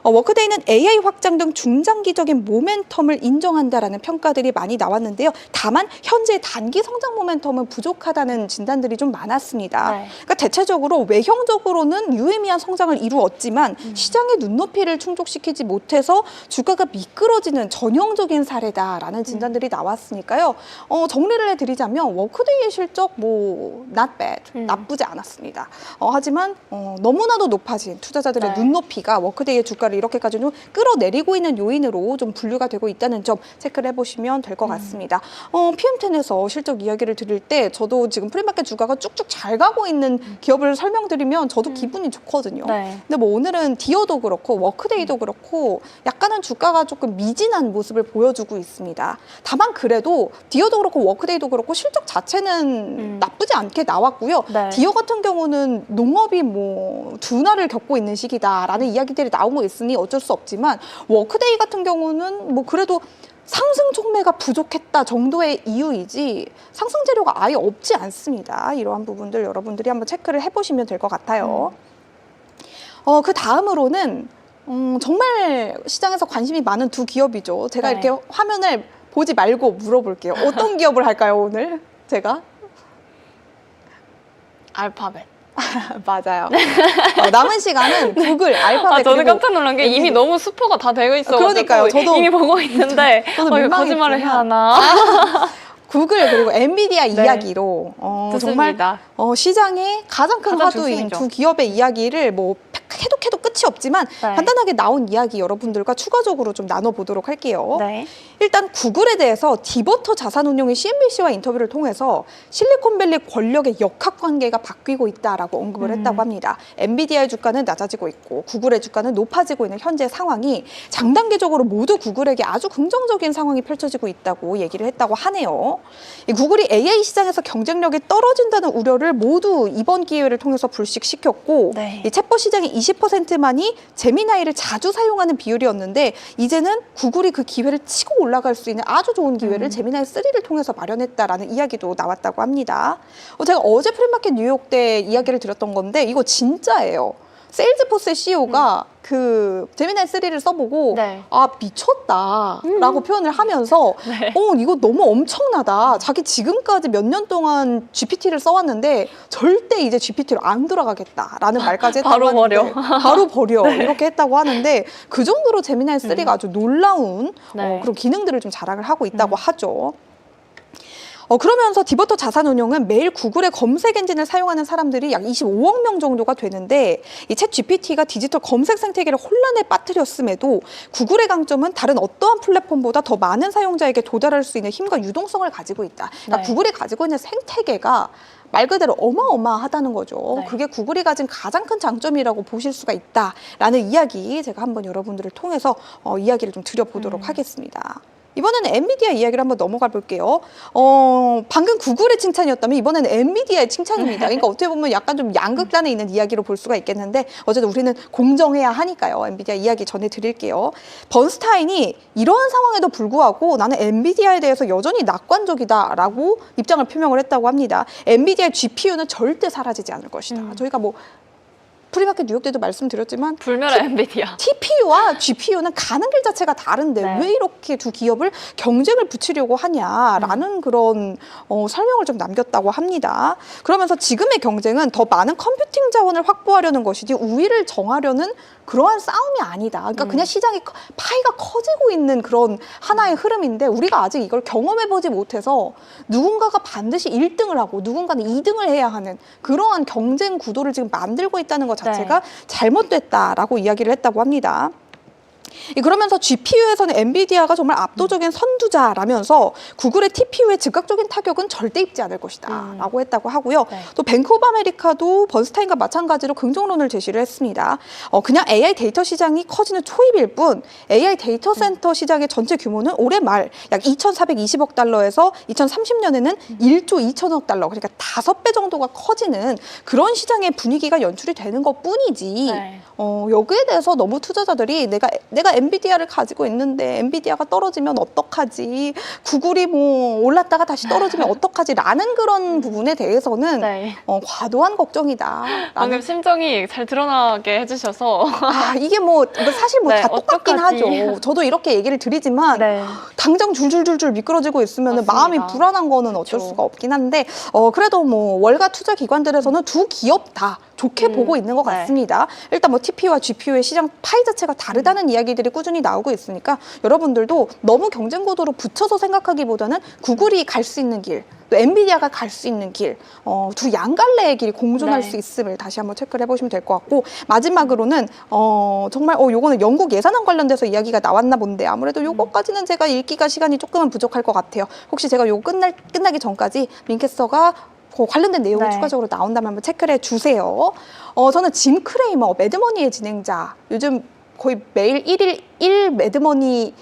워크데이는 AI 확장 등 중장기적인 모멘텀을 인정한다라는 평가들이 많이 나왔는데요. 다만 현재 단기 성장 모멘텀은 부족하다는 진단들이 좀 많았습니다. 그러니까 대체적으로 외형적으로는 유의미한 성장을 이루었지만 시장의 눈높이를 충족시키지 못해서 주가가 미끄러지는 전형적인 사례다라는 진단들이 나왔으니까요. 정리를 해드리자면 워크데이의 실적 뭐 not bad, 나쁘지 않았습니다. 하지만 너무나도 높아진 투자자들의 눈높이가 워크데이의 주가를 이렇게까지 좀 끌어내리고 있는 요인으로 좀 분류가 되고 있다는 점 체크를 해보시면 될 것 같습니다. PM10에서 실적 이야기를 드릴 때 저도 지금 프리마켓 주가가 쭉쭉 잘 가고 있는 기업을 설명드리면 저도 기분이 좋거든요. 근데 뭐 오늘은 디어도 그렇고 워크데이도 그렇고 약간은 주가가 조금 미진한 모습을 보여주고 있습니다. 다만 그래도 디어도 그렇고 워크데이도 그렇고 실적 자체는 나쁘지 않게 나왔고요. 디어 같은 경우는 농업이 뭐 둔화를 겪고 있는 시기다라는 이야기들이 나오고 있습니다. 어쩔 수 없지만 워크데이 같은 경우는 뭐 그래도 상승 촉매가 부족했다 정도의 이유이지 상승 재료가 아예 없지 않습니다. 이러한 부분들 여러분들이 한번 체크를 해보시면 될 것 같아요. 그 다음으로는 정말 시장에서 관심이 많은 두 기업이죠. 제가 네. 이렇게 화면을 보지 말고 물어볼게요. 어떤 기업을 할까요, 오늘? 제가? 알파벳. 맞아요. 남은 시간은 구글, 알파벳. 아, 저는 그리고 깜짝 놀란 게 이미 너무 스포가 다 되어 있어가지고 그러니까요. 저도 이미 보고 있는데 저도 이거 민망했지만. 거짓말을 해야 하나? 구글 그리고 엔비디아 네. 이야기로 정말 좋습니다. 시장의 가장 큰 가장 화두인 중심이죠. 두 기업의 이야기를 뭐 해도 끝이 없지만 네. 간단하게 나온 이야기 여러분들과 추가적으로 좀 나눠보도록 할게요. 네. 일단 구글에 대해서 디버터 자산운용의 CNBC와 인터뷰를 통해서 실리콘밸리 권력의 역학관계가 바뀌고 있다라고 언급을 했다고 합니다. 엔비디아의 주가는 낮아지고 있고 구글의 주가는 높아지고 있는 현재 상황이 장단기적으로 모두 구글에게 아주 긍정적인 상황이 펼쳐지고 있다고 얘기를 했다고 하네요. 이 구글이 AI 시장에서 경쟁력이 떨어진다는 우려를 모두 이번 기회를 통해서 불식시켰고 네. 이 챗봇 시장의 20%만이 제미나이를 자주 사용하는 비율이었는데 이제는 구글이 그 기회를 치고 올라갈 수 있는 아주 좋은 기회를 제미나이 3를 통해서 마련했다라는 이야기도 나왔다고 합니다. 제가 어제 프리마켓 뉴욕 때 이야기를 드렸던 건데 이거 진짜예요. 세일즈포스의 CEO가 그 제미나이 3를 써보고 네. 아 미쳤다라고 표현을 하면서 네. 이거 너무 엄청나다. 자기 지금까지 몇 년 동안 GPT를 써왔는데 절대 이제 GPT로 안 돌아가겠다라는 말까지 했다고 바로 하는데 버려. 바로 버려 이렇게 했다고 하는데 그 정도로 제미나이 3가 아주 놀라운 네. 그런 기능들을 좀 자랑을 하고 있다고 하죠. 그러면서 디버터 자산운용은 매일 구글의 검색 엔진을 사용하는 사람들이 약 25억 명 정도가 되는데 이 챗 GPT가 디지털 검색 생태계를 혼란에 빠뜨렸음에도 구글의 강점은 다른 어떠한 플랫폼보다 더 많은 사용자에게 도달할 수 있는 힘과 유동성을 가지고 있다. 그러니까 네. 구글이 가지고 있는 생태계가 말 그대로 어마어마하다는 거죠. 네. 그게 구글이 가진 가장 큰 장점이라고 보실 수가 있다라는 이야기 제가 한번 여러분들을 통해서 이야기를 좀 드려보도록 하겠습니다. 이번에는 엔비디아 이야기를 한번 넘어가 볼게요. 방금 구글의 칭찬이었다면 이번에는 엔비디아의 칭찬입니다. 그러니까 어떻게 보면 약간 좀 양극단에 있는 이야기로 볼 수가 있겠는데 어쨌든 우리는 공정해야 하니까요. 엔비디아 이야기 전해드릴게요. 번스타인이 이러한 상황에도 불구하고 나는 엔비디아에 대해서 여전히 낙관적이다라고 입장을 표명을 했다고 합니다. 엔비디아의 GPU는 절대 사라지지 않을 것이다. 저희가 뭐 프리마켓 뉴욕 때도 말씀드렸지만 불멸의 엔비디아. TPU와 GPU는 가는 길 자체가 다른데 네. 왜 이렇게 두 기업을 경쟁을 붙이려고 하냐라는 그런 설명을 좀 남겼다고 합니다. 그러면서 지금의 경쟁은 더 많은 컴퓨팅 자원을 확보하려는 것이지 우위를 정하려는 그러한 싸움이 아니다. 그러니까 그냥 시장이 파이가 커지고 있는 그런 하나의 흐름인데 우리가 아직 이걸 경험해보지 못해서 누군가가 반드시 1등을 하고 누군가는 2등을 해야 하는 그러한 경쟁 구도를 지금 만들고 있다는 것 자체가 잘못됐다라고 이야기를 했다고 합니다. 그러면서 GPU에서는 엔비디아가 정말 압도적인 선두자라면서 구글의 TPU의 즉각적인 타격은 절대 입지 않을 것이다 라고 했다고 하고요. 네. 또 뱅크 오브 아메리카도 번스타인과 마찬가지로 긍정론을 제시를 했습니다. 그냥 AI 데이터 시장이 커지는 초입일 뿐 AI 데이터 센터 시장의 전체 규모는 올해 말 약 2,420억 달러에서 2030년에는 1조 2천억 달러 그러니까 5배 정도가 커지는 그런 시장의 분위기가 연출이 되는 것뿐이지 네. 여기에 대해서 너무 투자자들이 내가 엔비디아를 가지고 있는데 엔비디아가 떨어지면 어떡하지? 구글이 뭐 올랐다가 다시 떨어지면 어떡하지? 라는 그런 부분에 대해서는 네. 과도한 걱정이다. 방금 심정이 잘 드러나게 해주셔서 이게 뭐 사실 뭐 네, 다 똑같긴 어떡하지? 하죠. 저도 이렇게 얘기를 드리지만 네. 당장 줄줄줄줄 미끄러지고 있으면 맞습니다. 마음이 불안한 거는 어쩔 그렇죠. 수가 없긴 한데 그래도 뭐 월가 투자 기관들에서는 두 기업 다 좋게 보고 있는 것 네. 같습니다. 일단 뭐 TPU와 GPU의 시장 파이 자체가 다르다는 이야기들이 꾸준히 나오고 있으니까 여러분들도 너무 경쟁 구도로 붙여서 생각하기보다는 구글이 갈 수 있는 길, 또 엔비디아가 갈 수 있는 길, 두 양갈래의 길이 공존할 네. 수 있음을 다시 한번 체크를 해보시면 될 것 같고 마지막으로는 정말 요거는 영국 예산안 관련돼서 이야기가 나왔나 본데 아무래도 요거까지는 제가 읽기가 시간이 조금은 부족할 것 같아요. 혹시 제가 요거 끝나기 전까지 민캐스터가 그 관련된 내용이 네. 추가적으로 나온다면 한번 체크를 해주세요. 저는 짐 크레이머, 매드머니의 진행자, 요즘 거의 매일 1 매드머니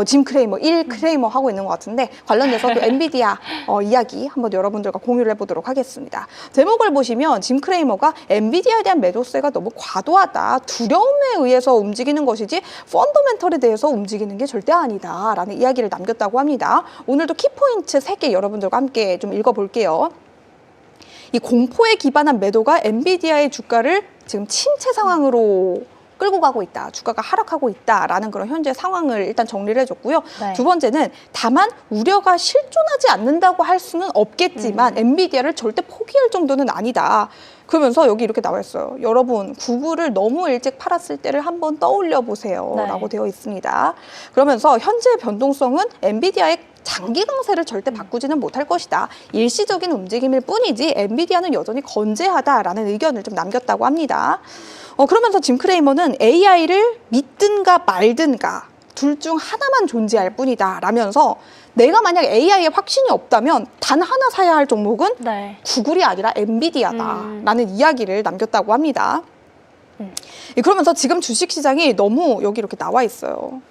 짐 크레이머, 1 크레이머 하고 있는 것 같은데 관련돼서 또 엔비디아 이야기 한번 여러분들과 공유를 해보도록 하겠습니다. 제목을 보시면 짐 크레이머가 엔비디아에 대한 매도세가 너무 과도하다, 두려움에 의해서 움직이는 것이지 펀더멘털에 대해서 움직이는 게 절대 아니다 라는 이야기를 남겼다고 합니다. 오늘도 키포인트 3개 여러분들과 함께 좀 읽어볼게요. 이 공포에 기반한 매도가 엔비디아의 주가를 지금 침체 상황으로 끌고 가고 있다. 주가가 하락하고 있다라는 그런 현재 상황을 일단 정리를 해줬고요. 네. 두 번째는 다만 우려가 실존하지 않는다고 할 수는 없겠지만 엔비디아를 절대 포기할 정도는 아니다. 그러면서 여기 이렇게 나와 있어요. 여러분, 구글을 너무 일찍 팔았을 때를 한번 떠올려 보세요. 네. 라고 되어 있습니다. 그러면서 현재 변동성은 엔비디아의 장기 강세를 절대 바꾸지는 못할 것이다. 일시적인 움직임일 뿐이지 엔비디아는 여전히 건재하다라는 의견을 좀 남겼다고 합니다. 그러면서 짐 크레이머는 AI를 믿든가 말든가 둘 중 하나만 존재할 뿐이다 라면서 내가 만약 AI에 확신이 없다면 단 하나 사야 할 종목은 네. 구글이 아니라 엔비디아다라는 이야기를 남겼다고 합니다. 그러면서 지금 주식시장이 너무 여기 이렇게 나와 있어요.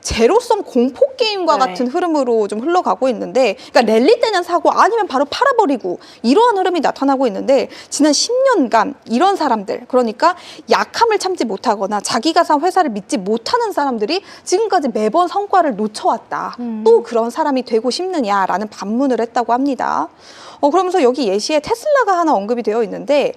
제로섬 공포 게임과 네. 같은 흐름으로 좀 흘러가고 있는데, 그러니까 랠리 때는 사고 아니면 바로 팔아버리고 이러한 흐름이 나타나고 있는데, 지난 10년간 이런 사람들, 그러니까 약함을 참지 못하거나 자기가 산 회사를 믿지 못하는 사람들이 지금까지 매번 성과를 놓쳐왔다. 또 그런 사람이 되고 싶느냐라는 반문을 했다고 합니다. 그러면서 여기 예시에 테슬라가 하나 언급이 되어 있는데,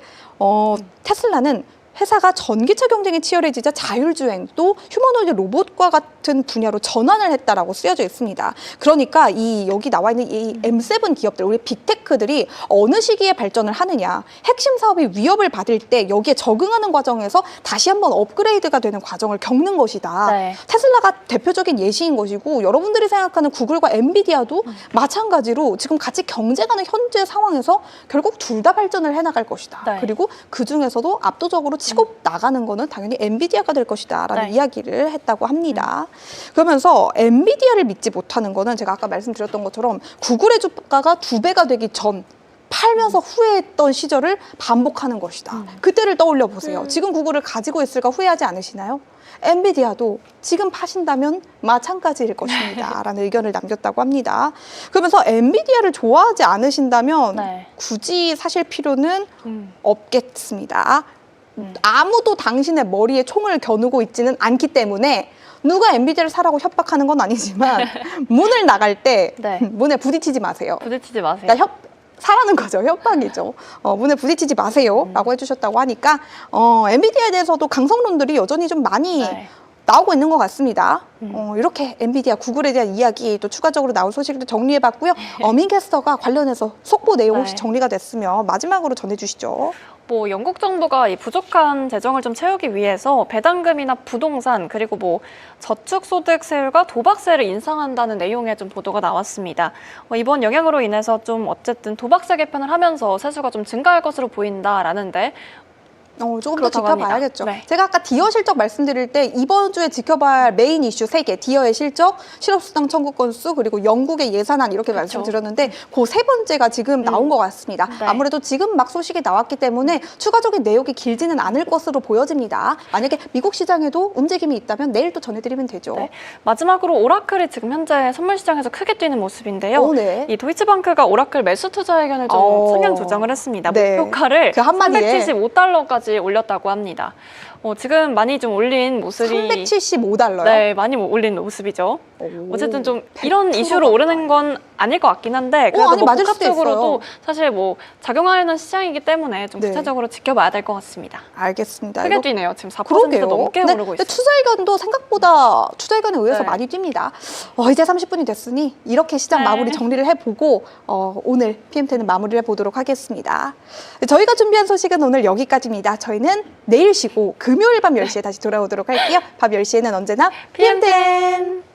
테슬라는 회사가 전기차 경쟁이 치열해지자 자율주행 또 휴머노이드 로봇과 같은 분야로 전환을 했다라고 쓰여져 있습니다. 그러니까 여기 나와 있는 이 M7 기업들, 우리 빅테크들이 어느 시기에 발전을 하느냐, 핵심 사업이 위협을 받을 때 여기에 적응하는 과정에서 다시 한번 업그레이드가 되는 과정을 겪는 것이다. 네. 테슬라가 대표적인 예시인 것이고, 여러분들이 생각하는 구글과 엔비디아도 마찬가지로 지금 같이 경쟁하는 현재 상황에서 결국 둘 다 발전을 해나갈 것이다. 네. 그리고 그 중에서도 압도적으로 치고 나가는 거는 당연히 엔비디아가 될 것이다 라는 네. 이야기를 했다고 합니다. 그러면서 엔비디아를 믿지 못하는 거는 제가 아까 말씀드렸던 것처럼 구글의 주가가 2배가 되기 전 팔면서 후회했던 시절을 반복하는 것이다. 그때를 떠올려 보세요. 지금 구글을 가지고 있을까 후회하지 않으시나요? 엔비디아도 지금 파신다면 마찬가지일 것입니다 라는 의견을 남겼다고 합니다. 그러면서 엔비디아를 좋아하지 않으신다면 네. 굳이 사실 필요는 없겠습니다. 아무도 당신의 머리에 총을 겨누고 있지는 않기 때문에 누가 엔비디아를 사라고 협박하는 건 아니지만 문을 나갈 때 네. 문에 부딪히지 마세요. 부딪히지 마세요. 그러니까 사라는 거죠. 협박이죠. 문에 부딪히지 마세요 라고 해주셨다고 하니까 엔비디아에 대해서도 강성론들이 여전히 좀 많이 네. 나오고 있는 것 같습니다. 이렇게 엔비디아, 구글에 대한 이야기 또 추가적으로 나온 소식도 정리해봤고요. 어민캐스터가 관련해서 속보 내용 혹시 네. 정리가 됐으면 마지막으로 전해주시죠. 뭐 영국 정부가 이 부족한 재정을 좀 채우기 위해서 배당금이나 부동산 그리고 뭐 저축소득세율과 도박세를 인상한다는 내용의 좀 보도가 나왔습니다. 이번 영향으로 인해서 좀 어쨌든 도박세 개편을 하면서 세수가 좀 증가할 것으로 보인다라는데 조금 더 그렇다고 지켜봐야겠죠. 합니다. 네. 제가 아까 디어 실적 말씀드릴 때 이번 주에 지켜봐야 할 메인 이슈 3개, 디어의 실적, 실업수당 청구 건수, 그리고 영국의 예산안 이렇게 그렇죠. 말씀드렸는데 그 세 번째가 지금 나온 것 같습니다. 네. 아무래도 지금 막 소식이 나왔기 때문에 추가적인 내용이 길지는 않을 것으로 보여집니다. 만약에 미국 시장에도 움직임이 있다면 내일 또 전해드리면 되죠. 네. 마지막으로 오라클이 지금 현재 선물 시장에서 크게 뛰는 모습인데요. 네. 이 도이치방크가 오라클 매수 투자 의견을 좀 상향 조정을 했습니다. 네. 목표가를 그 한마디에 375달러까지 올렸다고 합니다. 지금 많이 좀 올린 모습이 $375. 네, 많이 올린 모습이죠. 어쨌든 좀 이런 100% 이슈로 오르는 건 아닐 것 같긴 한데 그래도 아니, 뭐 맞을 수도 복합적으로도 사실 뭐 작용하는 시장이기 때문에 좀 네. 구체적으로 지켜봐야 될 것 같습니다. 알겠습니다. 크게 이거 뛰네요. 지금 4% 그러게요. 넘게 네, 오르고 근데 있어요. 투자 의견도 생각보다 투자 의견에 의해서 네. 많이 뜁니다. 이제 30분이 됐으니 이렇게 시장 네. 마무리 정리를 해보고 오늘 PMT는 마무리를 해보도록 하겠습니다. 저희가 준비한 소식은 오늘 여기까지입니다. 저희는 내일 쉬고 금요일 밤 10시에 다시 돌아오도록 할게요. 밤 10시에는 언제나 PMTN!